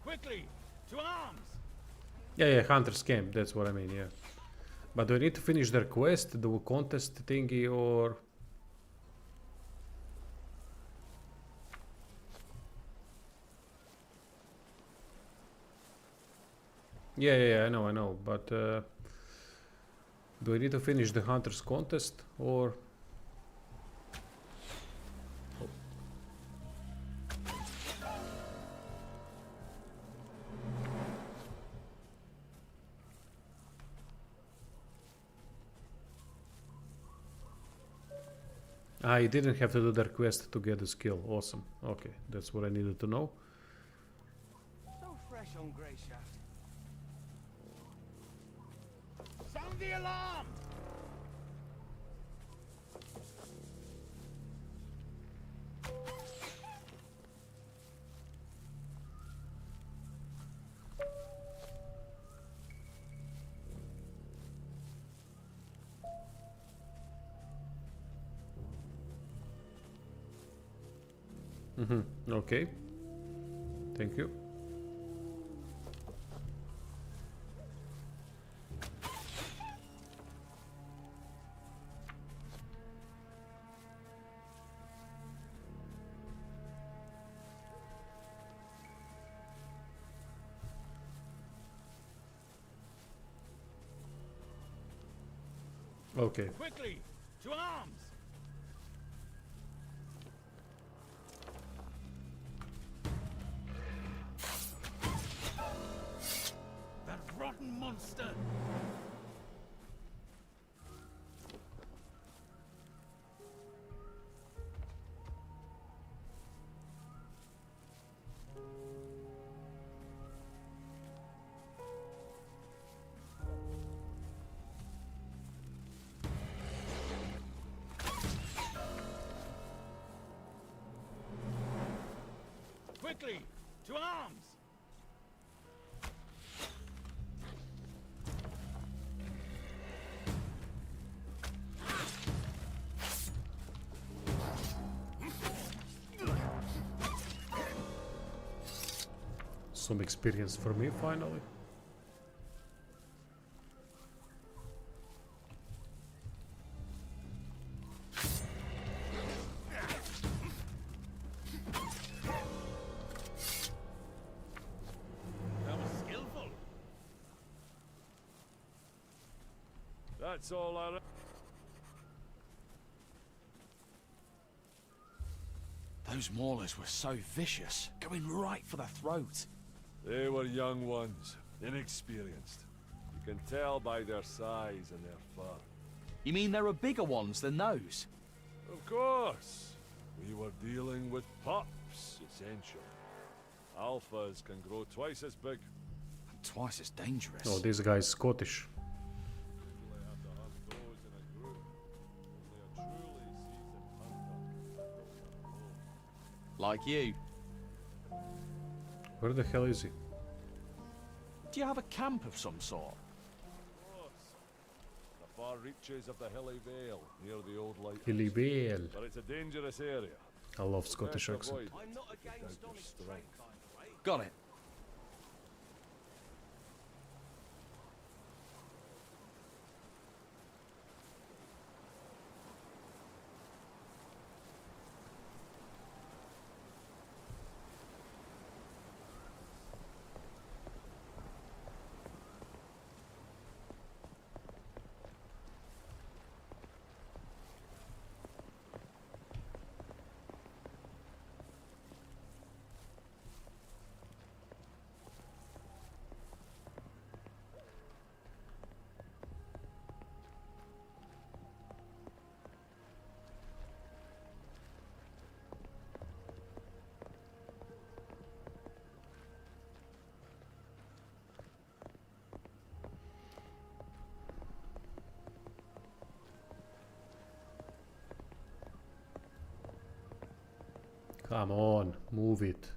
Quickly, to arms! Yeah, Hunters camp, that's what I mean, yeah. But do I need to finish their quest, the contest thingy, or... Yeah, I know, but... do I need to finish the Hunters contest, or... Ah, you didn't have to do their quest to get the skill. Awesome. Okay, that's what I needed to know. So fresh on Grey Shaft. Sound the alarm! Okay. Thank you. Okay. Quickly, to arms! That rotten monster! Quickly, to arms! Some experience for me finally. That was skillful. That's all I... Those maulers were so vicious, going right for the throat. They were young ones, inexperienced. You can tell by their size and their fur. You mean there are bigger ones than those? Of course. We were dealing with pups, essentially. Alphas can grow twice as big. And twice as dangerous. Oh, this guy is Scottish. Usually have to hunt those in a group. Only a truly seasoned hunter can handle them alone. Like you. Where the hell is he? Do you have a camp of some sort? Of course. The far reaches of the Hilly Vale, near the old lighthouse. Hilly Vale. But it's a dangerous area. I love Scottish Best accent. avoid I'm not it. against Doubt your honest strength. trade, by the way. Got it. Come on, move it.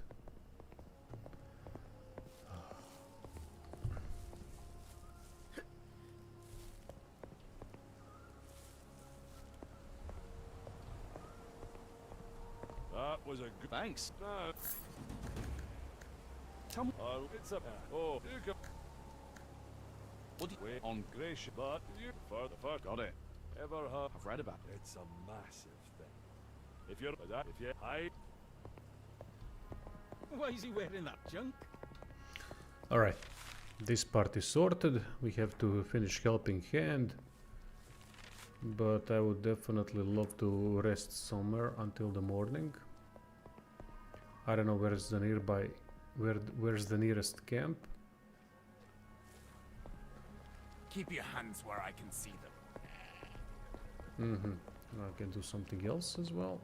That was a good. Thanks. No. Tell me. It's a. Oh, you can. What do you... Wait on Gracia, but you further first. Got it. Ever have? I've read about it. It's a massive thing. If you're that, if you hide. Why is he wearing that junk? Alright, this part is sorted. We have to finish Helping Hand. But I would definitely love to rest somewhere until the morning. I don't know where's the nearby... Where's the nearest camp? Keep your hands where I can see them. I can do something else as well.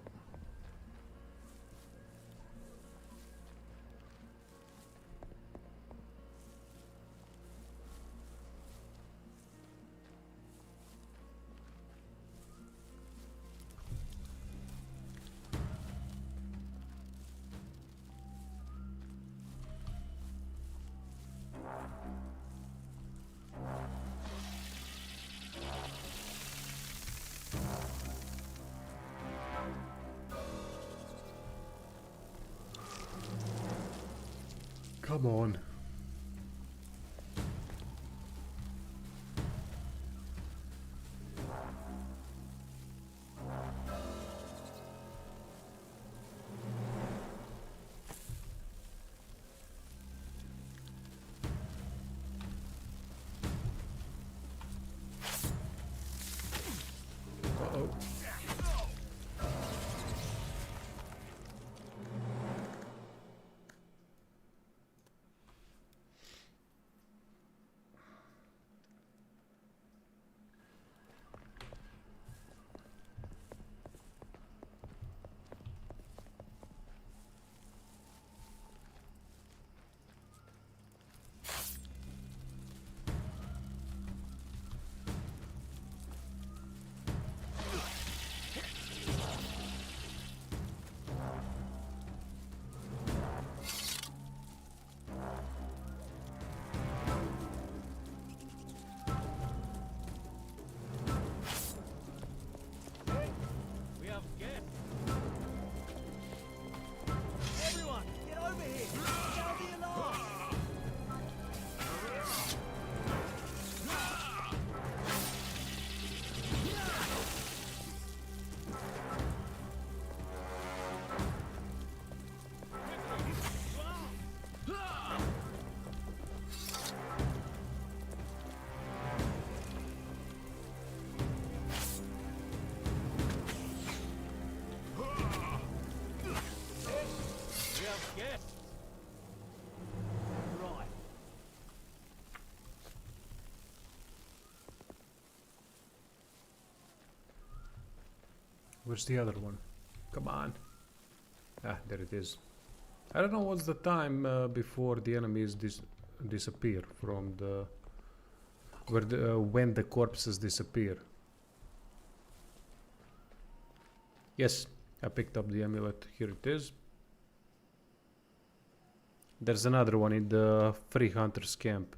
Come on. Uh-oh. We have guests. Everyone, get over here. Sound the alarm. We have guests. Right. Where's the other one? Come on. Ah, there it is. I don't know what's the time before the enemies disappear from the... when the corpses disappear. Yes, I picked up the amulet. Here it is. There's another one in the Free Hunters camp.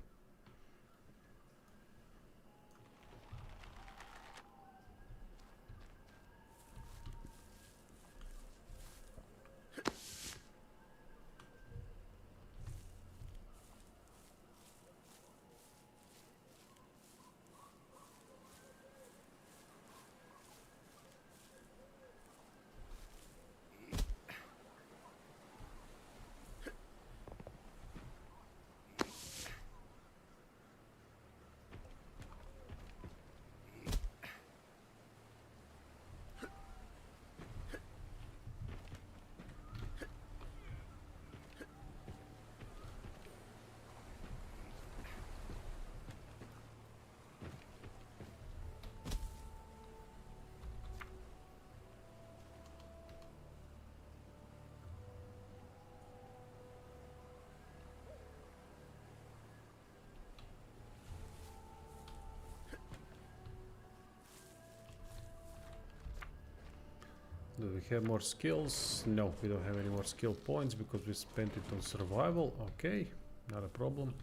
Do we have more skills? No, we don't have any more skill points because we spent it on survival. Okay, not a problem.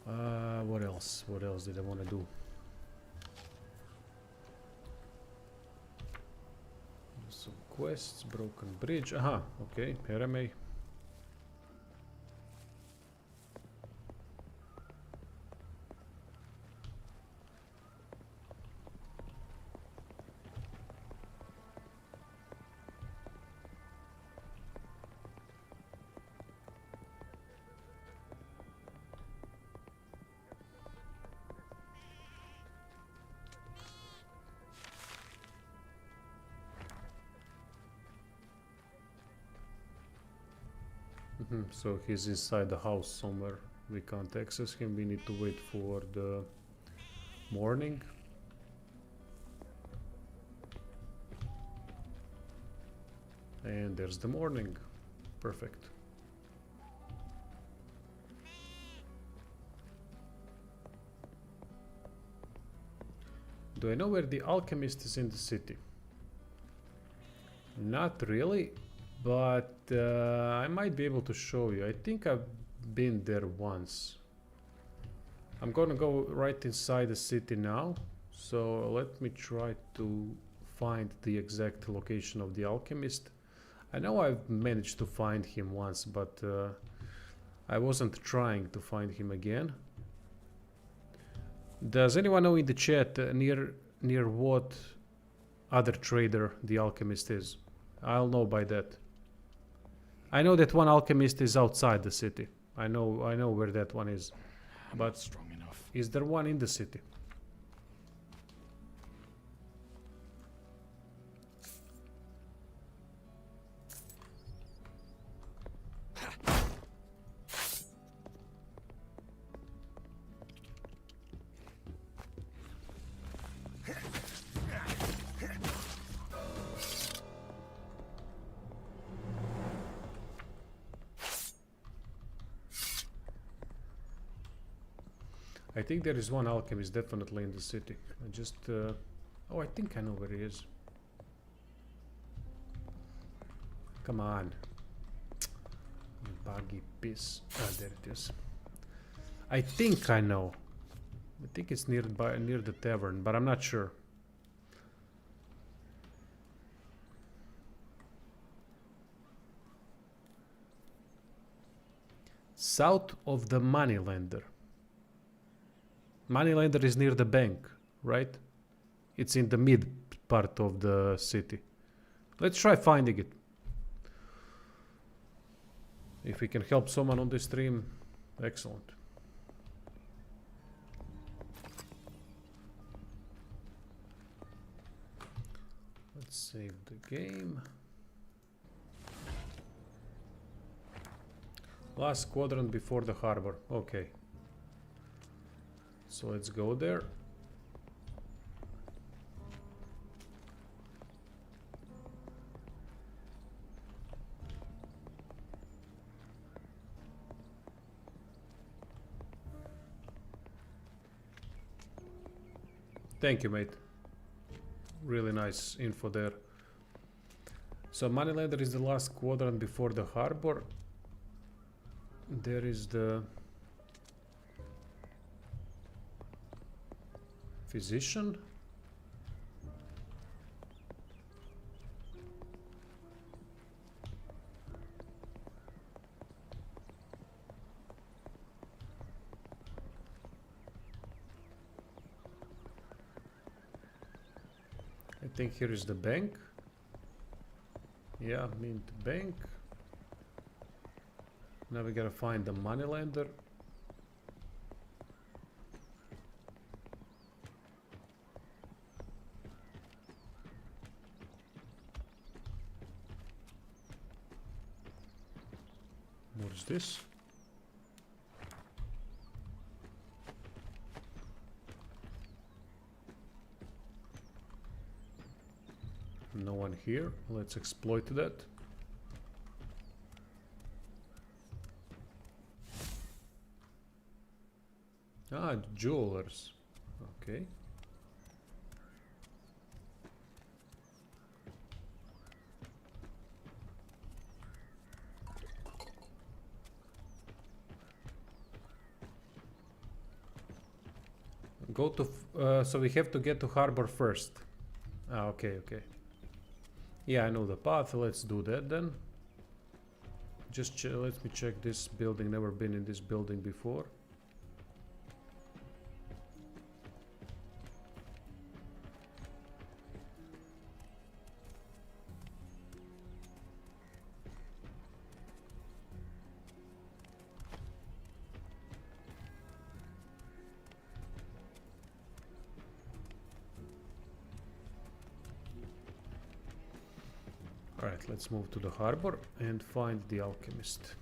What else? What else did I want to do? Some quests, broken bridge. Aha, okay, Herame. So he's inside the house somewhere. We can't access him. We need to wait for the morning. And there's the morning. Perfect. Do I know where the alchemist is in the city? Not really. But I might be able to show you. I think I've been there once. I'm gonna go right inside the city now. So let me try to find the exact location of the alchemist. I know I've managed to find him once, but I wasn't trying to find him again. Does anyone know in the chat near what other trader the alchemist is? I'll know by that. I know that one alchemist is outside the city. I know where that one is. But strong enough. Is there one in the city? I think there is one alchemist definitely in the city. I just... oh, I think I know where he is. Come on. You buggy piece. Ah, there it is. I think I know. I think it's near the tavern, but I'm not sure. South of the Moneylender. Moneylender is near the bank, right? It's in the mid part of the city. Let's try finding it. If we can help someone on this stream, excellent. Let's save the game. Last quadrant before the harbor. Okay. So let's go there. Thank you, mate. Really nice info there. So Moneylender is the last quadrant before the harbor. There is the physician. I think here is the bank. Yeah, Mint Bank. Now we gotta find the Moneylender. What is this? No one here. Let's exploit that. Ah, jewelers. Okay. Go to... so we have to get to harbor first. Ah, okay, okay. Yeah, I know the path. Let's do that then. Just let me check this building. Never been in this building before. Alright, let's move to the harbor and find the alchemist.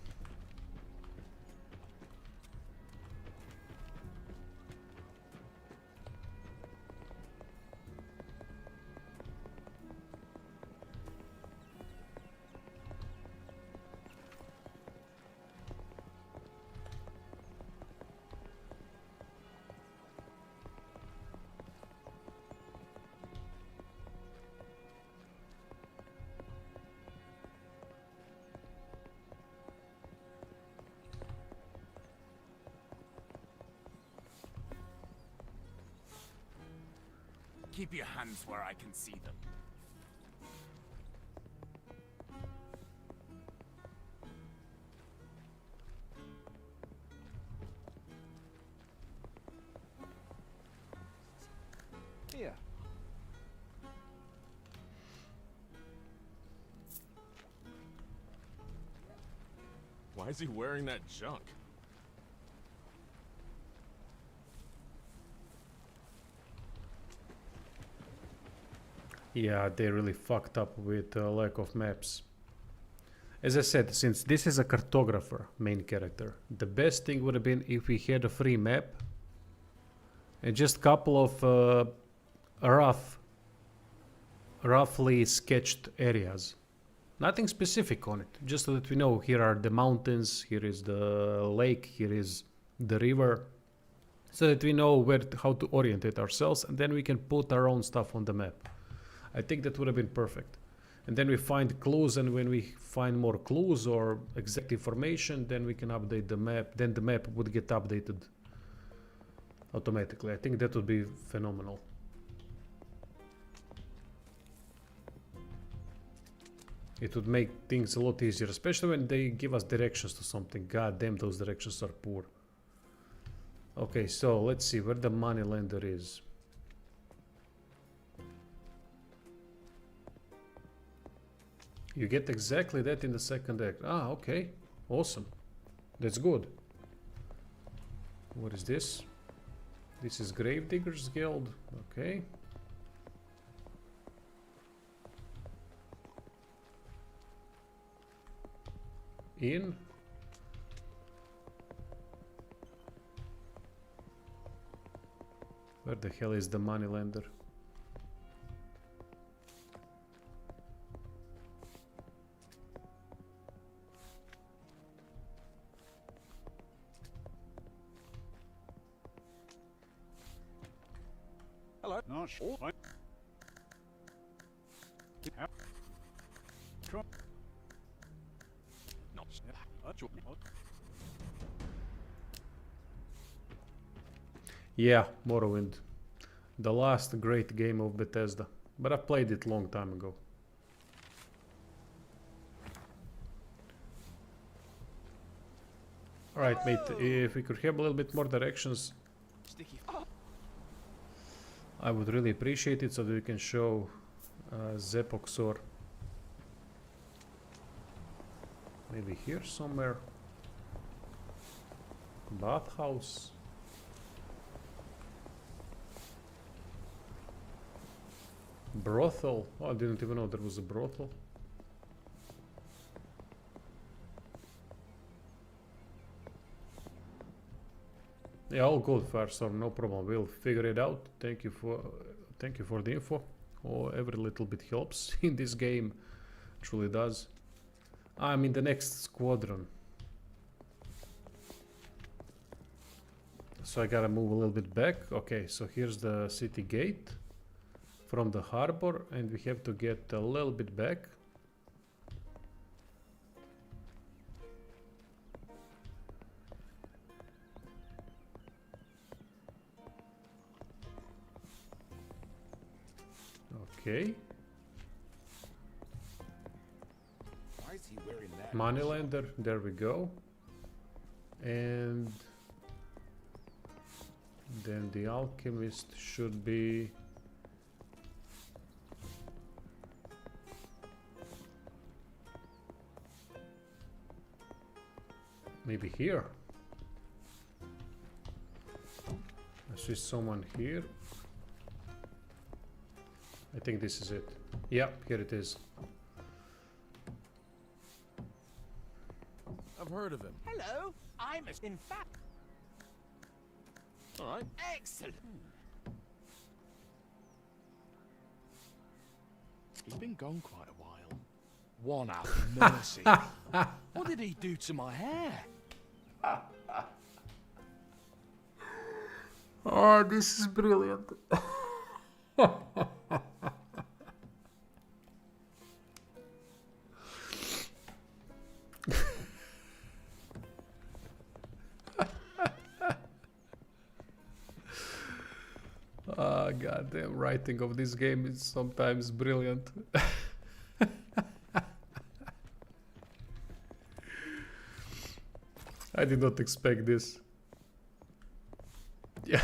Keep your hands where I can see them. Here. Why is he wearing that junk? Yeah, they really fucked up with lack of maps. As I said, since this is a cartographer main character, the best thing would have been if we had a free map and just couple of roughly sketched areas. Nothing specific on it, just so that we know here are the mountains, here is the lake, here is the river, so that we know how to orientate ourselves, and then we can put our own stuff on the map. I think that would have been perfect. And then we find clues, and when we find more clues or exact information, then we can update the map. Then the map would get updated automatically. I think that would be phenomenal. It would make things a lot easier, especially when they give us directions to something. God damn, those directions are poor. Okay, so let's see where the moneylender is. You get exactly that in the second act. Ah, okay. Awesome. That's good. What is this? This is Gravediggers Guild. Okay. In. Where the hell is the moneylender? Hello. Not sure. Yeah, Morrowind. The last great game of Bethesda. But I played it long time ago. Alright, mate, if we could have a little bit more directions, I would really appreciate it so that we can show Zepoxor. Maybe here somewhere. Bathhouse. Brothel. Oh, I didn't even know there was a brothel. Yeah, all good, Firestorm, no problem. We'll figure it out. Thank you for the info. Oh, every little bit helps in this game. Truly does. I'm in the next squadron. So I gotta move a little bit back. Okay, so here's the city gate from the harbor, and we have to get a little bit back. Okay. Why is he wearing that? Moneylender, there we go. And then the alchemist should be maybe here. I see someone here. I think this is it. Yep, here it is. I've heard of him. Hello, I'm in fact. All right. Excellent. He's been gone quite a while. One out of mercy. What did he do to my hair? Oh, this is brilliant. Goddamn writing of this game is sometimes brilliant. I did not expect this. Yeah.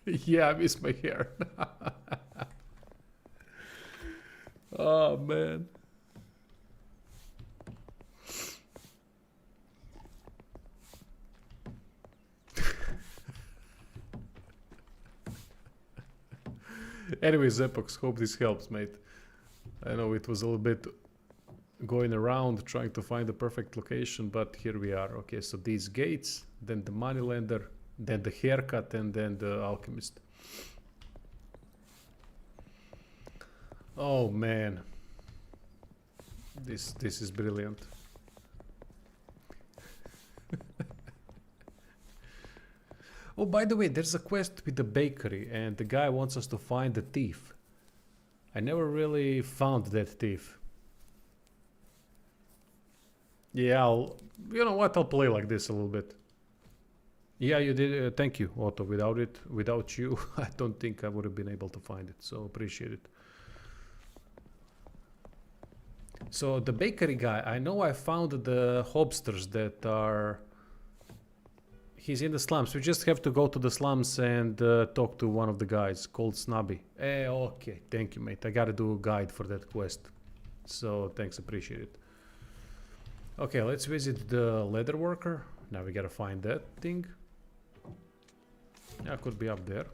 Yeah, I miss my hair. Oh man. Anyways, Epox, hope this helps, mate. I know it was a little bit going around trying to find the perfect location, but here we are. Okay, so these gates, then the moneylender, then the haircut, and then the alchemist. Oh man, this is brilliant. Oh, by the way, there's a quest with the bakery, and the guy wants us to find the thief. I never really found that thief. Yeah, you know what? I'll play like this a little bit. Yeah, you did. Thank you, Otto. Without you, I don't think I would have been able to find it. So appreciate it. So the bakery guy, I know I found the hobsters that are. He's in the slums. We just have to go to the slums and talk to one of the guys called Snobby. Okay, thank you, mate. I gotta do a guide for that quest. So thanks, appreciate it. Okay, let's visit the leather worker. Now we gotta find that thing. Yeah, could be up there.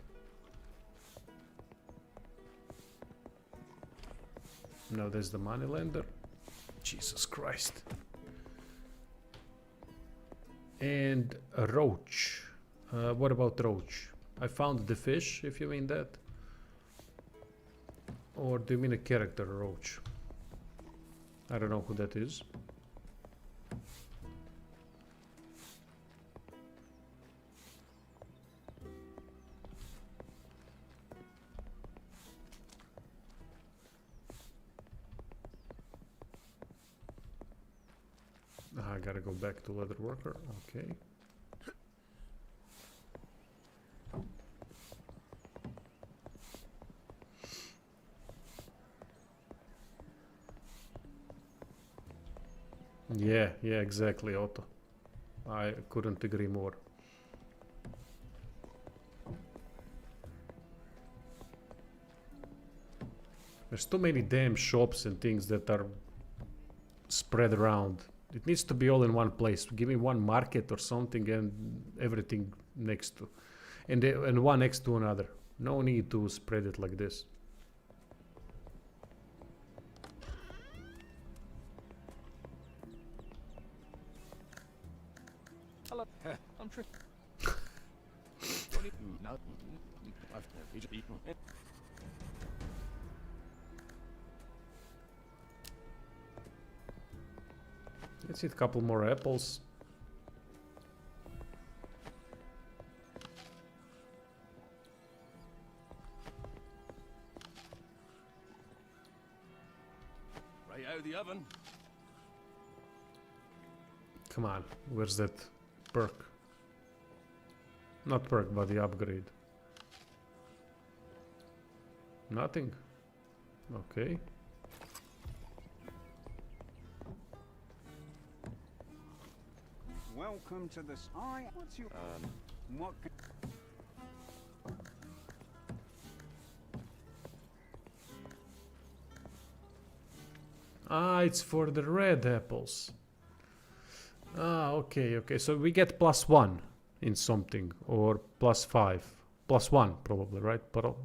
No, there's the moneylender. Jesus Christ. And a roach. What about roach? I found the fish, if you mean that. Or do you mean a character, roach? I don't know who that is. I gotta go back to leather worker. Okay. Yeah, exactly, Otto. I couldn't agree more. There's too many damn shops and things that are spread around. It needs to be all in one place. Give me one market or something and everything next to, and one next to another. No need to spread it like this. Hello. I'm Tristan. No. Let's eat a couple more apples. Right out of the oven. Come on, where's that perk? Not perk, but the upgrade. Nothing. Okay. Welcome to the... What's your... What... Ah, it's for the red apples. Ah, okay, okay. So we get +1 in something, or +5. +1 probably, right? But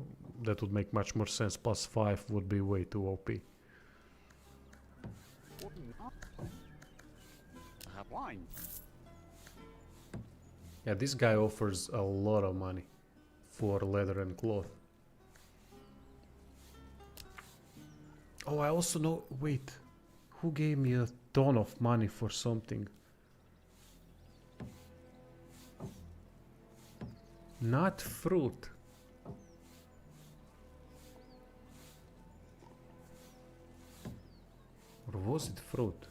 that would make much more sense. +5 would be way too OP. Wine. Yeah, this guy offers a lot of money for leather and cloth. Oh, I also know... Wait. Who gave me a ton of money for something? Not fruit. Or was it fruit?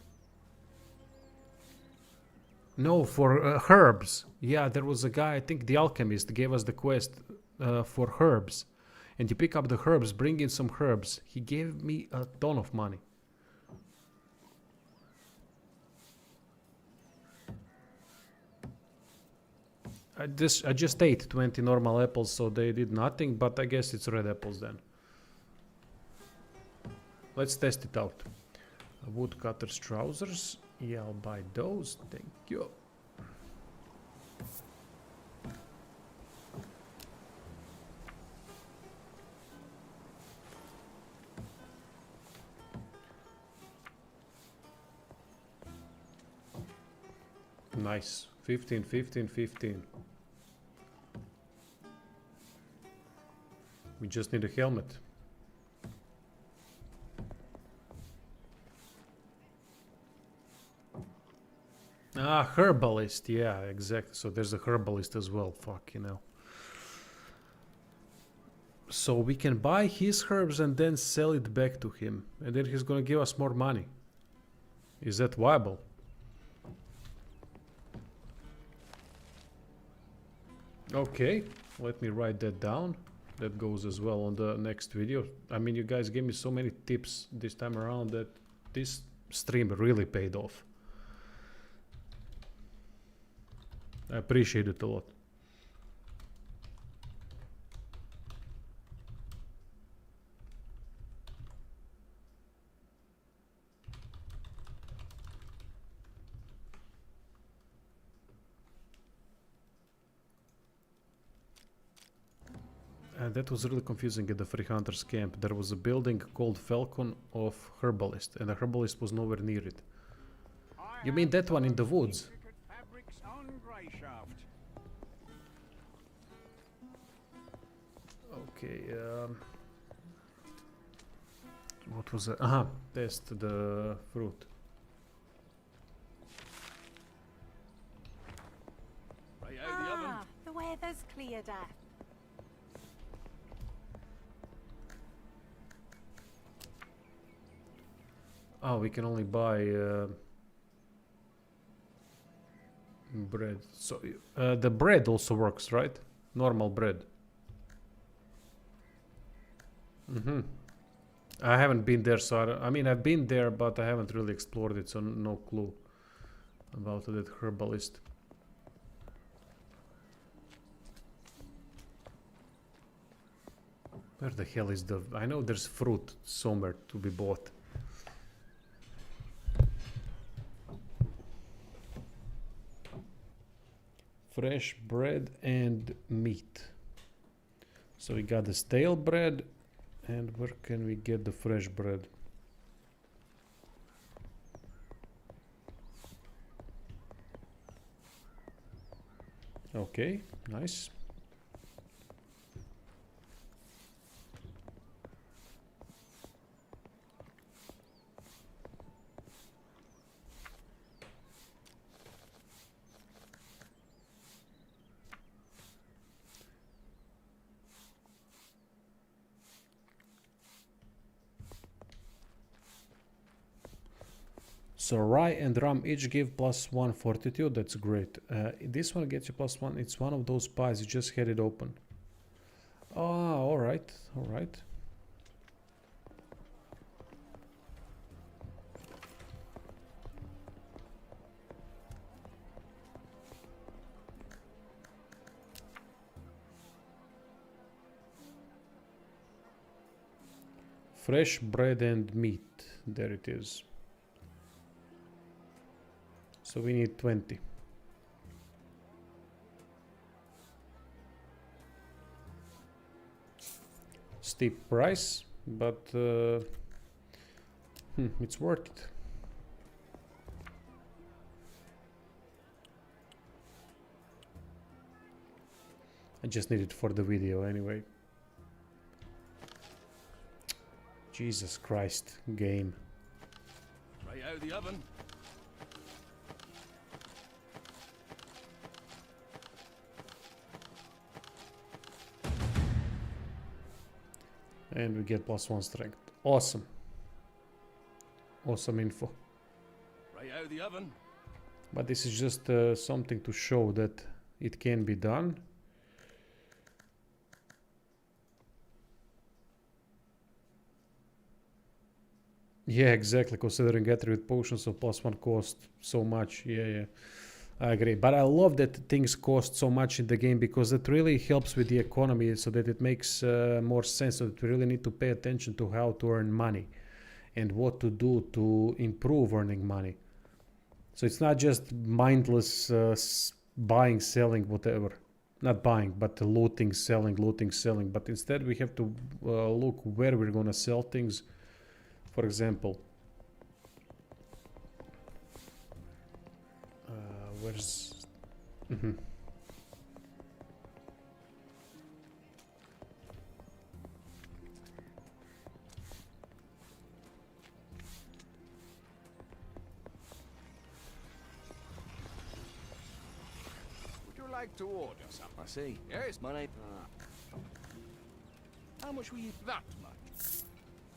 No, for herbs. Yeah, there was a guy, I think the alchemist, gave us the quest for herbs. And you pick up the herbs, bring in some herbs. He gave me a ton of money. I just ate 20 normal apples, so they did nothing, but I guess it's red apples then. Let's test it out. Woodcutter's trousers. Yeah, I'll buy those. Thank you. Nice. 15, 15, 15. We just need a helmet. Ah, herbalist. Yeah, exactly. So there's a herbalist as well. Fuck, you know. So we can buy his herbs and then sell it back to him. And then he's gonna give us more money. Is that viable? Okay, let me write that down. That goes as well on the next video. I mean, you guys gave me so many tips this time around that this stream really paid off. I appreciate it a lot. That was really confusing at the Free Hunters camp. There was a building called Falcon of Herbalist, and the herbalist was nowhere near it. You mean that one in the woods? Okay, what was that? Aha, test the fruit. The weather's cleared up. Oh, we can only buy bread. So the bread also works, right? Normal bread. Mm-hmm. I haven't been there, so I mean, I've been there, but I haven't really explored it, so no clue about that herbalist. Where the hell is the... I know there's fruit somewhere to be bought. Fresh bread and meat. So we got the stale bread, and where can we get the fresh bread? Okay, nice. So rye and rum each give +1 fortitude. That's great. This one gets you +1. It's one of those pies. You just had it open. Ah, all right, all right. Fresh bread and meat. There it is. So we need 20. Steep price, but it's worth it. I just need it for the video anyway. Jesus Christ, game. Right out of the oven. And we get +1 strength. Awesome. Awesome info. Right out of the oven. But this is just something to show that it can be done. Yeah, exactly. Considering attribute potions of +1 cost so much. Yeah. I agree. But I love that things cost so much in the game because it really helps with the economy so that it makes more sense. So that we really need to pay attention to how to earn money and what to do to improve earning money. So it's not just mindless buying, selling, whatever. Not buying, but looting, selling. But instead we have to look where we're going to sell things. For example, where's... Would you like to order something? I see. Yes. My name. How much will you? That much.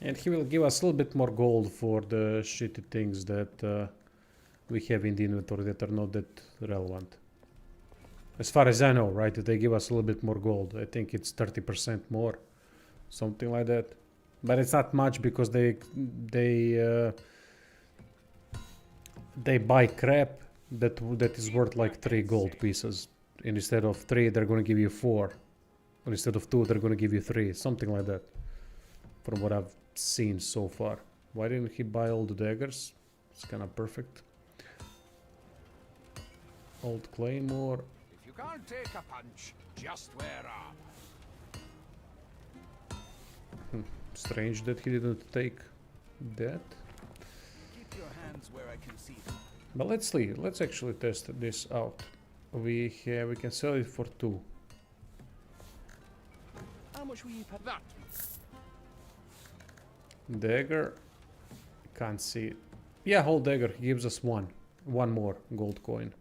And he will give us a little bit more gold for the shitty things that we have in the inventory that are not that relevant. As far as I know, right? They give us a little bit more gold. I think it's 30% more. Something like that. But it's not much because they buy crap that is worth like 3 gold pieces. And instead of 3, they're going to give you 4. Or instead of 2, they're going to give you 3. Something like that. From what I've seen so far. Why didn't he buy all the daggers? It's kind of perfect. Old claymore. If you can't take a punch, just wear armor. Strange that he didn't take that. Keep your hands where I can see them. But let's see. Let's actually test this out. We can sell it for 2. How much will you pay that? Dagger. Can't see it. Yeah, whole dagger. He gives us 1. 1 more gold coin.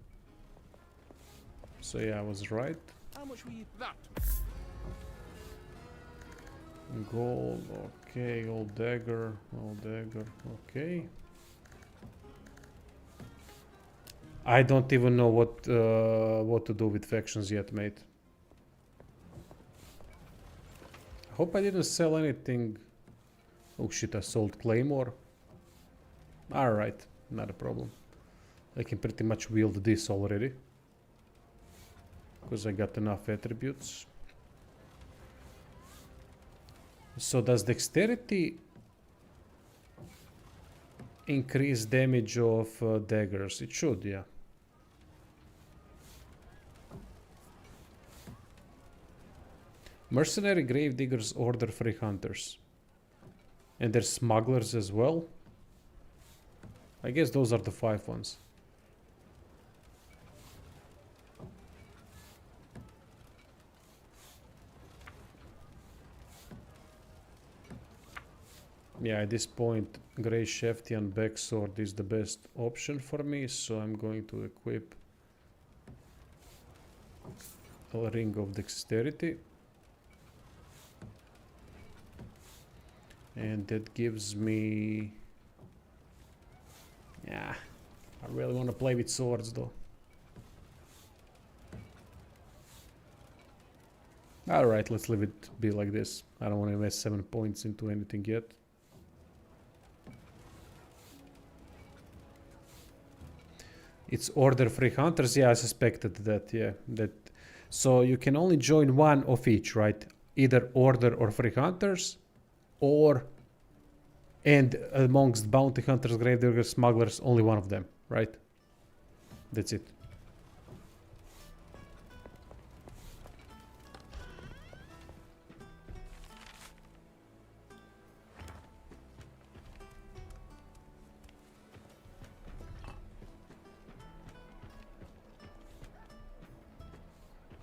So yeah, I was right. How much will you that? Gold. Okay. Old dagger. Okay. I don't even know what to do with factions yet, mate. I hope I didn't sell anything. Oh shit, I sold claymore. Alright, not a problem. I can pretty much wield this already. Because I got enough attributes. So does dexterity increase damage of daggers? It should, yeah. Mercenary gravediggers order free hunters. And there's smugglers as well. I guess those are the 5 ones. Yeah, at this point, Grey Shaftian Backsword is the best option for me, so I'm going to equip a Ring of Dexterity. And that gives me... Yeah, I really want to play with swords though. Alright, let's leave it be like this. I don't want to invest 7 points into anything yet. It's order free hunters. Yeah, I suspected that. Yeah, that. So you can only join one of each, right? Either order or free hunters, or And amongst bounty hunters, gravediggers, smugglers, only one of them, right? That's it.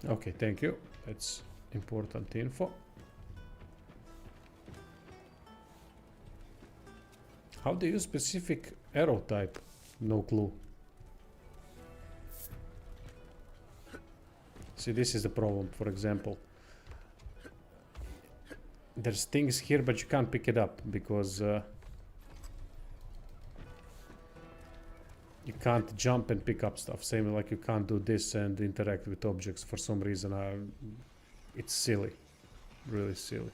Okay, thank you. That's important info. How do you use specific arrow type? No clue. See, this is the problem, for example. There's things here, but you can't pick it up because you can't jump and pick up stuff. Same like you can't do this and interact with objects for some reason. It's silly. Really silly.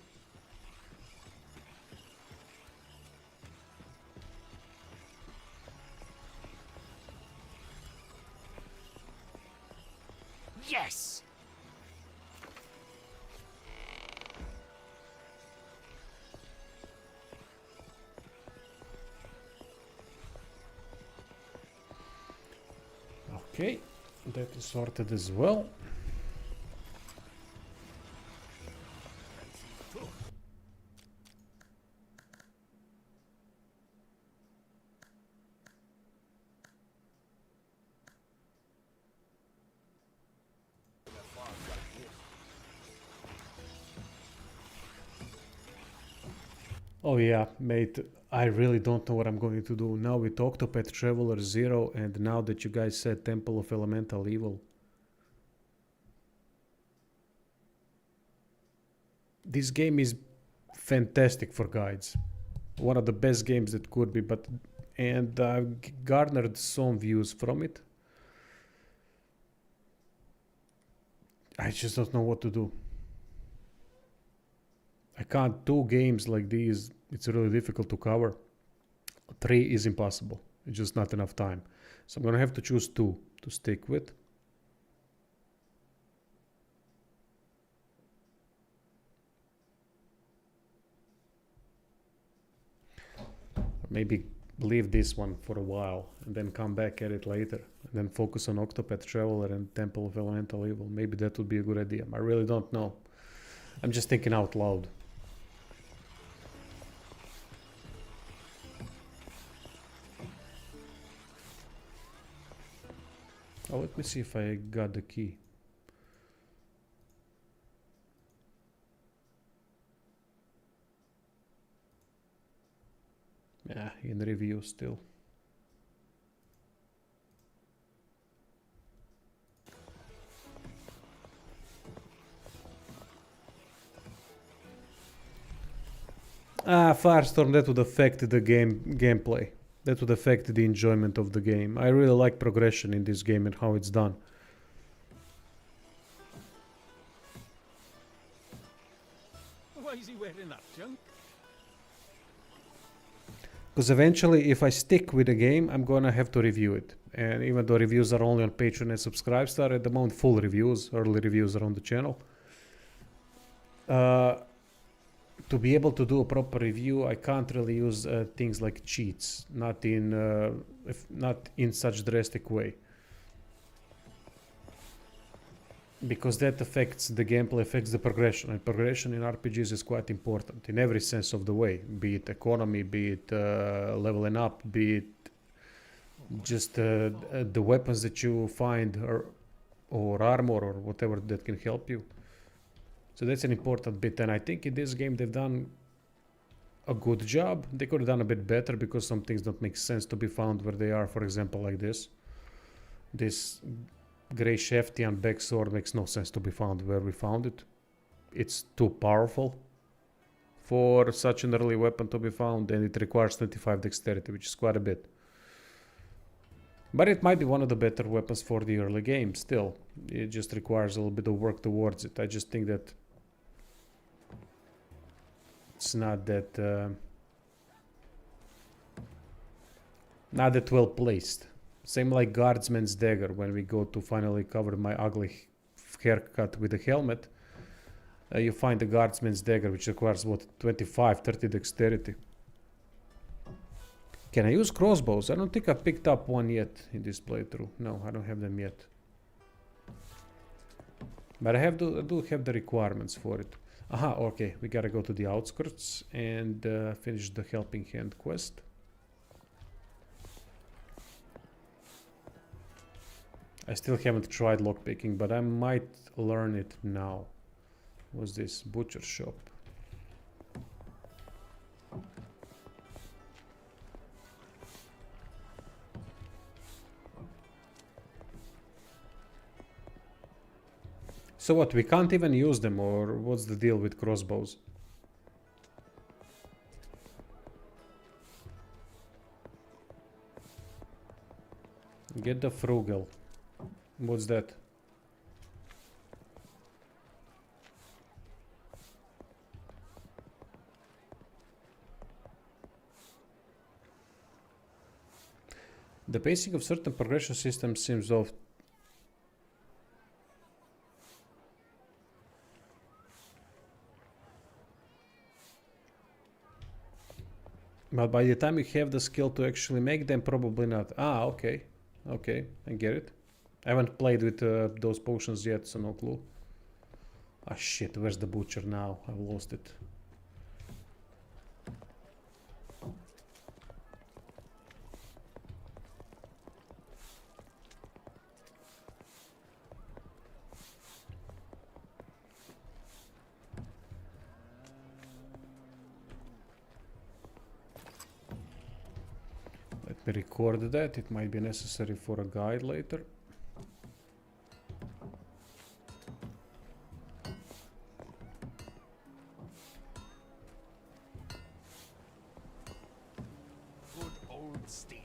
Yes! Okay, that is sorted as well. Oh yeah, mate, I really don't know what I'm going to do now with Octopath Traveler 0 and now that you guys said Temple of Elemental Evil. This game is fantastic for guides. One of the best games that could be, and I've garnered some views from it. I just don't know what to do. I can't do games like these. It's really difficult to cover. 3 is impossible. It's just not enough time. So I'm gonna have to choose 2 to stick with. Maybe leave this one for a while and then come back at it later. And then focus on Octopath Traveler and Temple of Elemental Evil. Maybe that would be a good idea. I really don't know. I'm just thinking out loud. Oh, let me see if I got the key. Yeah, in review still. Firestorm, that would affect the gameplay. That would affect the enjoyment of the game. I really like progression in this game and how it's done. Why is he wearing that junk? Because eventually, if I stick with the game, I'm gonna have to review it. And even though reviews are only on Patreon and Subscribestar, at the moment full reviews, early reviews are on the channel. To be able to do a proper review, I can't really use things like cheats, not in such drastic way, because that affects the gameplay, affects the progression, and progression in RPGs is quite important in every sense of the way, be it economy, be it leveling up, be it just the weapons that you find or armor or whatever that can help you. So that's an important bit, and I think in this game they've done a good job. They could have done a bit better because some things don't make sense to be found where they are. For example, like this. This Grey Shaftian backsword makes no sense to be found where we found it. It's too powerful for such an early weapon to be found, and it requires 25 dexterity, which is quite a bit. But it might be one of the better weapons for the early game still. It just requires a little bit of work towards it. I just think that it's not that well placed. Same like Guardsman's Dagger. When we go to finally cover my ugly haircut with a helmet, you find the Guardsman's Dagger, which requires what, 25-30 dexterity. Can I use crossbows? I don't think I picked up one yet in this playthrough. No, I don't have them yet. But I do have the requirements for it. Aha, okay, we gotta go to the outskirts and finish the helping hand quest. I still haven't tried lockpicking, but I might learn it now. What's this? Butcher shop. So what, we can't even use them, or what's the deal with crossbows? Get the frugal. What's that? The pacing of certain progression systems seems off. But by the time you have the skill to actually make them, probably not. Ah, okay. Okay, I get it. I haven't played with those potions yet, so no clue. Ah shit, where's the butcher now? I've lost it. Let me record that, it might be necessary for a guide later. Good old steel.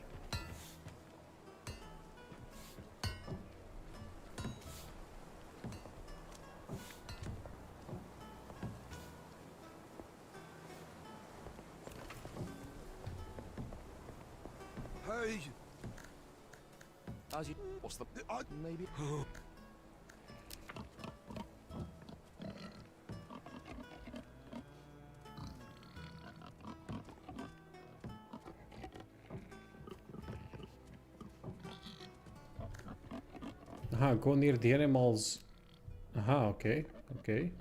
Hey! As you... What's the... maybe... Aha, go near the animals. Aha, okay, okay.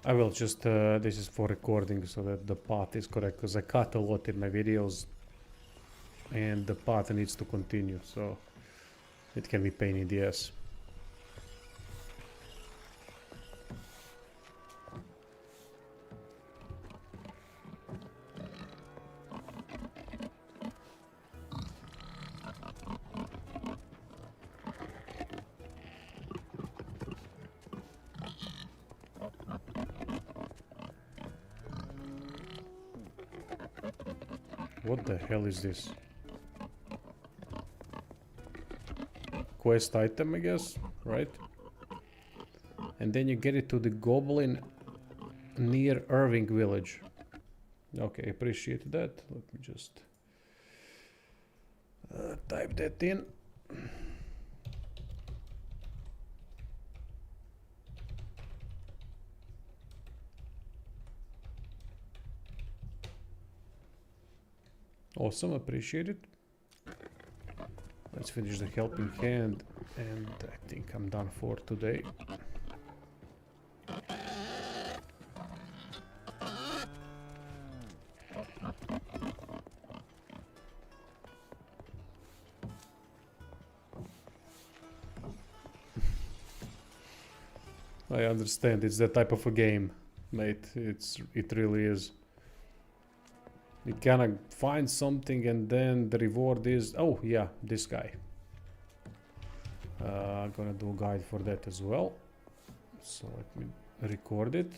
I will just, this is for recording so that the path is correct, because I cut a lot in my videos and the path needs to continue, so it can be pain in the ass. What the hell is this? Quest item, I guess, right? And then you get it to the goblin near Irving village. Okay, appreciate that. Let me just type that in. Awesome, appreciate it. Let's finish the helping hand, and I think I'm done for today. I understand, it's that type of a game, mate. It really is. You kinda find something and then the reward is, oh yeah, this guy. I'm gonna do a guide for that as well. So let me record it.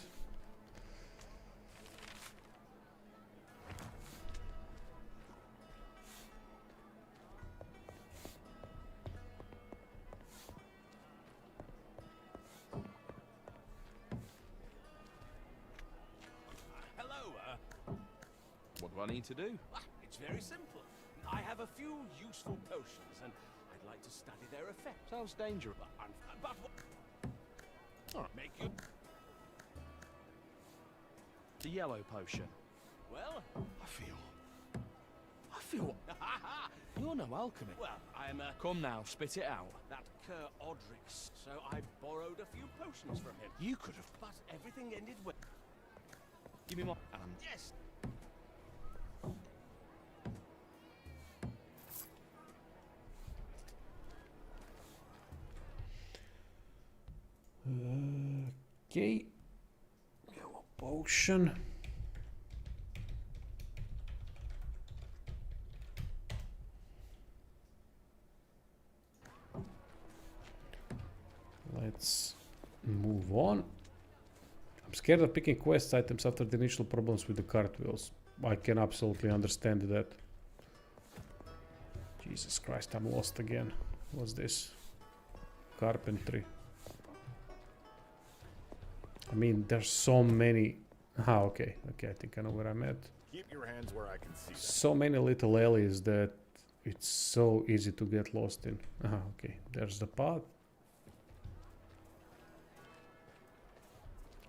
What do I need to do? It's very simple. I have a few useful potions, and I'd like to study their effect. Sounds dangerous. But what? Make you... The yellow potion. Well, I feel... You're no alchemist. well, I'm a... Come now, spit it out. That Cur Odrix, so I borrowed a few potions from him. You could have... But everything ended well. Give me more... Yes! Okay. Yellow potion. Let's move on. I'm scared of picking quest items after the initial problems with the cartwheels. I can absolutely understand that. Jesus Christ, I'm lost again. What's this? Carpentry. I mean, there's so many... Ah, okay. Okay, I think I know where I'm at. Keep your hands where I can see them. So many little alleys that it's so easy to get lost in. Ah, okay. There's the path.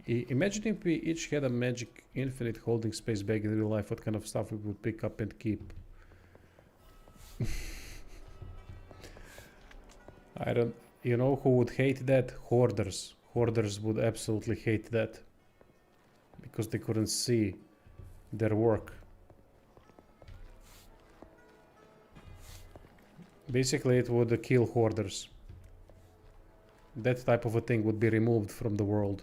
Imagine if we each had a magic infinite holding space bag in real life, what kind of stuff we would pick up and keep. I don't... You know who would hate that? Hoarders. Hoarders would absolutely hate that. Because they couldn't see their work. Basically it would kill hoarders. That type of a thing would be removed from the world.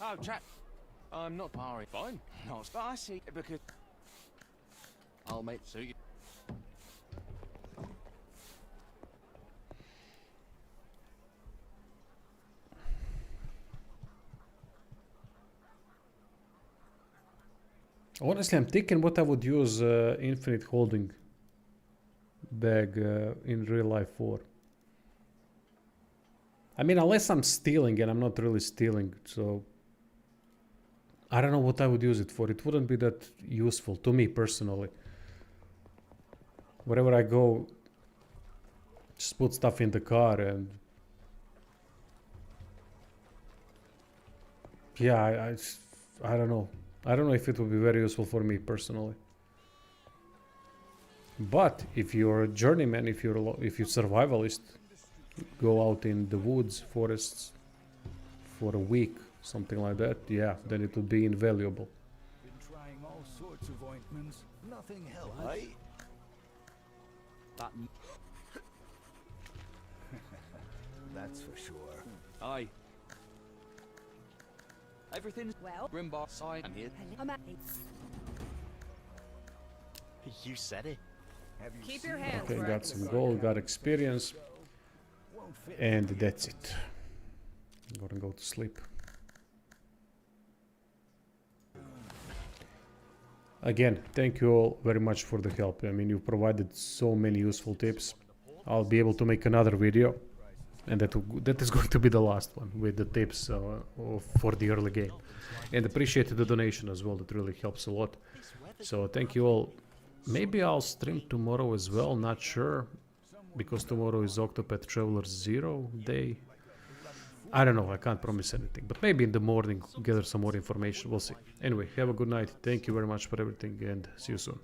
Oh, chap. I'm not borrowing. Fine. No, but I see because I'll make suit you. Honestly, I'm thinking what I would use infinite holding bag in real life for. I mean, unless I'm stealing, and I'm not really stealing, so I don't know what I would use it for. It wouldn't be that useful to me personally. Wherever I go, just put stuff in the car and yeah, I don't know. I don't know if it would be very useful for me personally. But if you're a journeyman, if you're survivalist, go out in the woods, forests for a week, something like that, yeah, then it would be invaluable. Been trying all sorts of ointments. Nothing helps. Right? That... That's for sure. Aye. Everything's Well, Grimbar side and here. I'm at You said it. Have you Keep seen your hands Okay, where I got can some see. gold, got experience, Won't fit. and that's it. I'm gonna go to sleep. Again, thank you all very much for the help. I mean, you provided so many useful tips. I'll be able to make another video, and that is going to be the last one with the tips for the early game. And appreciate the donation as well. That really helps a lot. So thank you all. Maybe I'll stream tomorrow as well. Not sure, because tomorrow is Octopath Traveler 0 day. I don't know. I can't promise anything. But maybe in the morning, gather some more information. We'll see. Anyway, have a good night. Thank you very much for everything, and see you soon.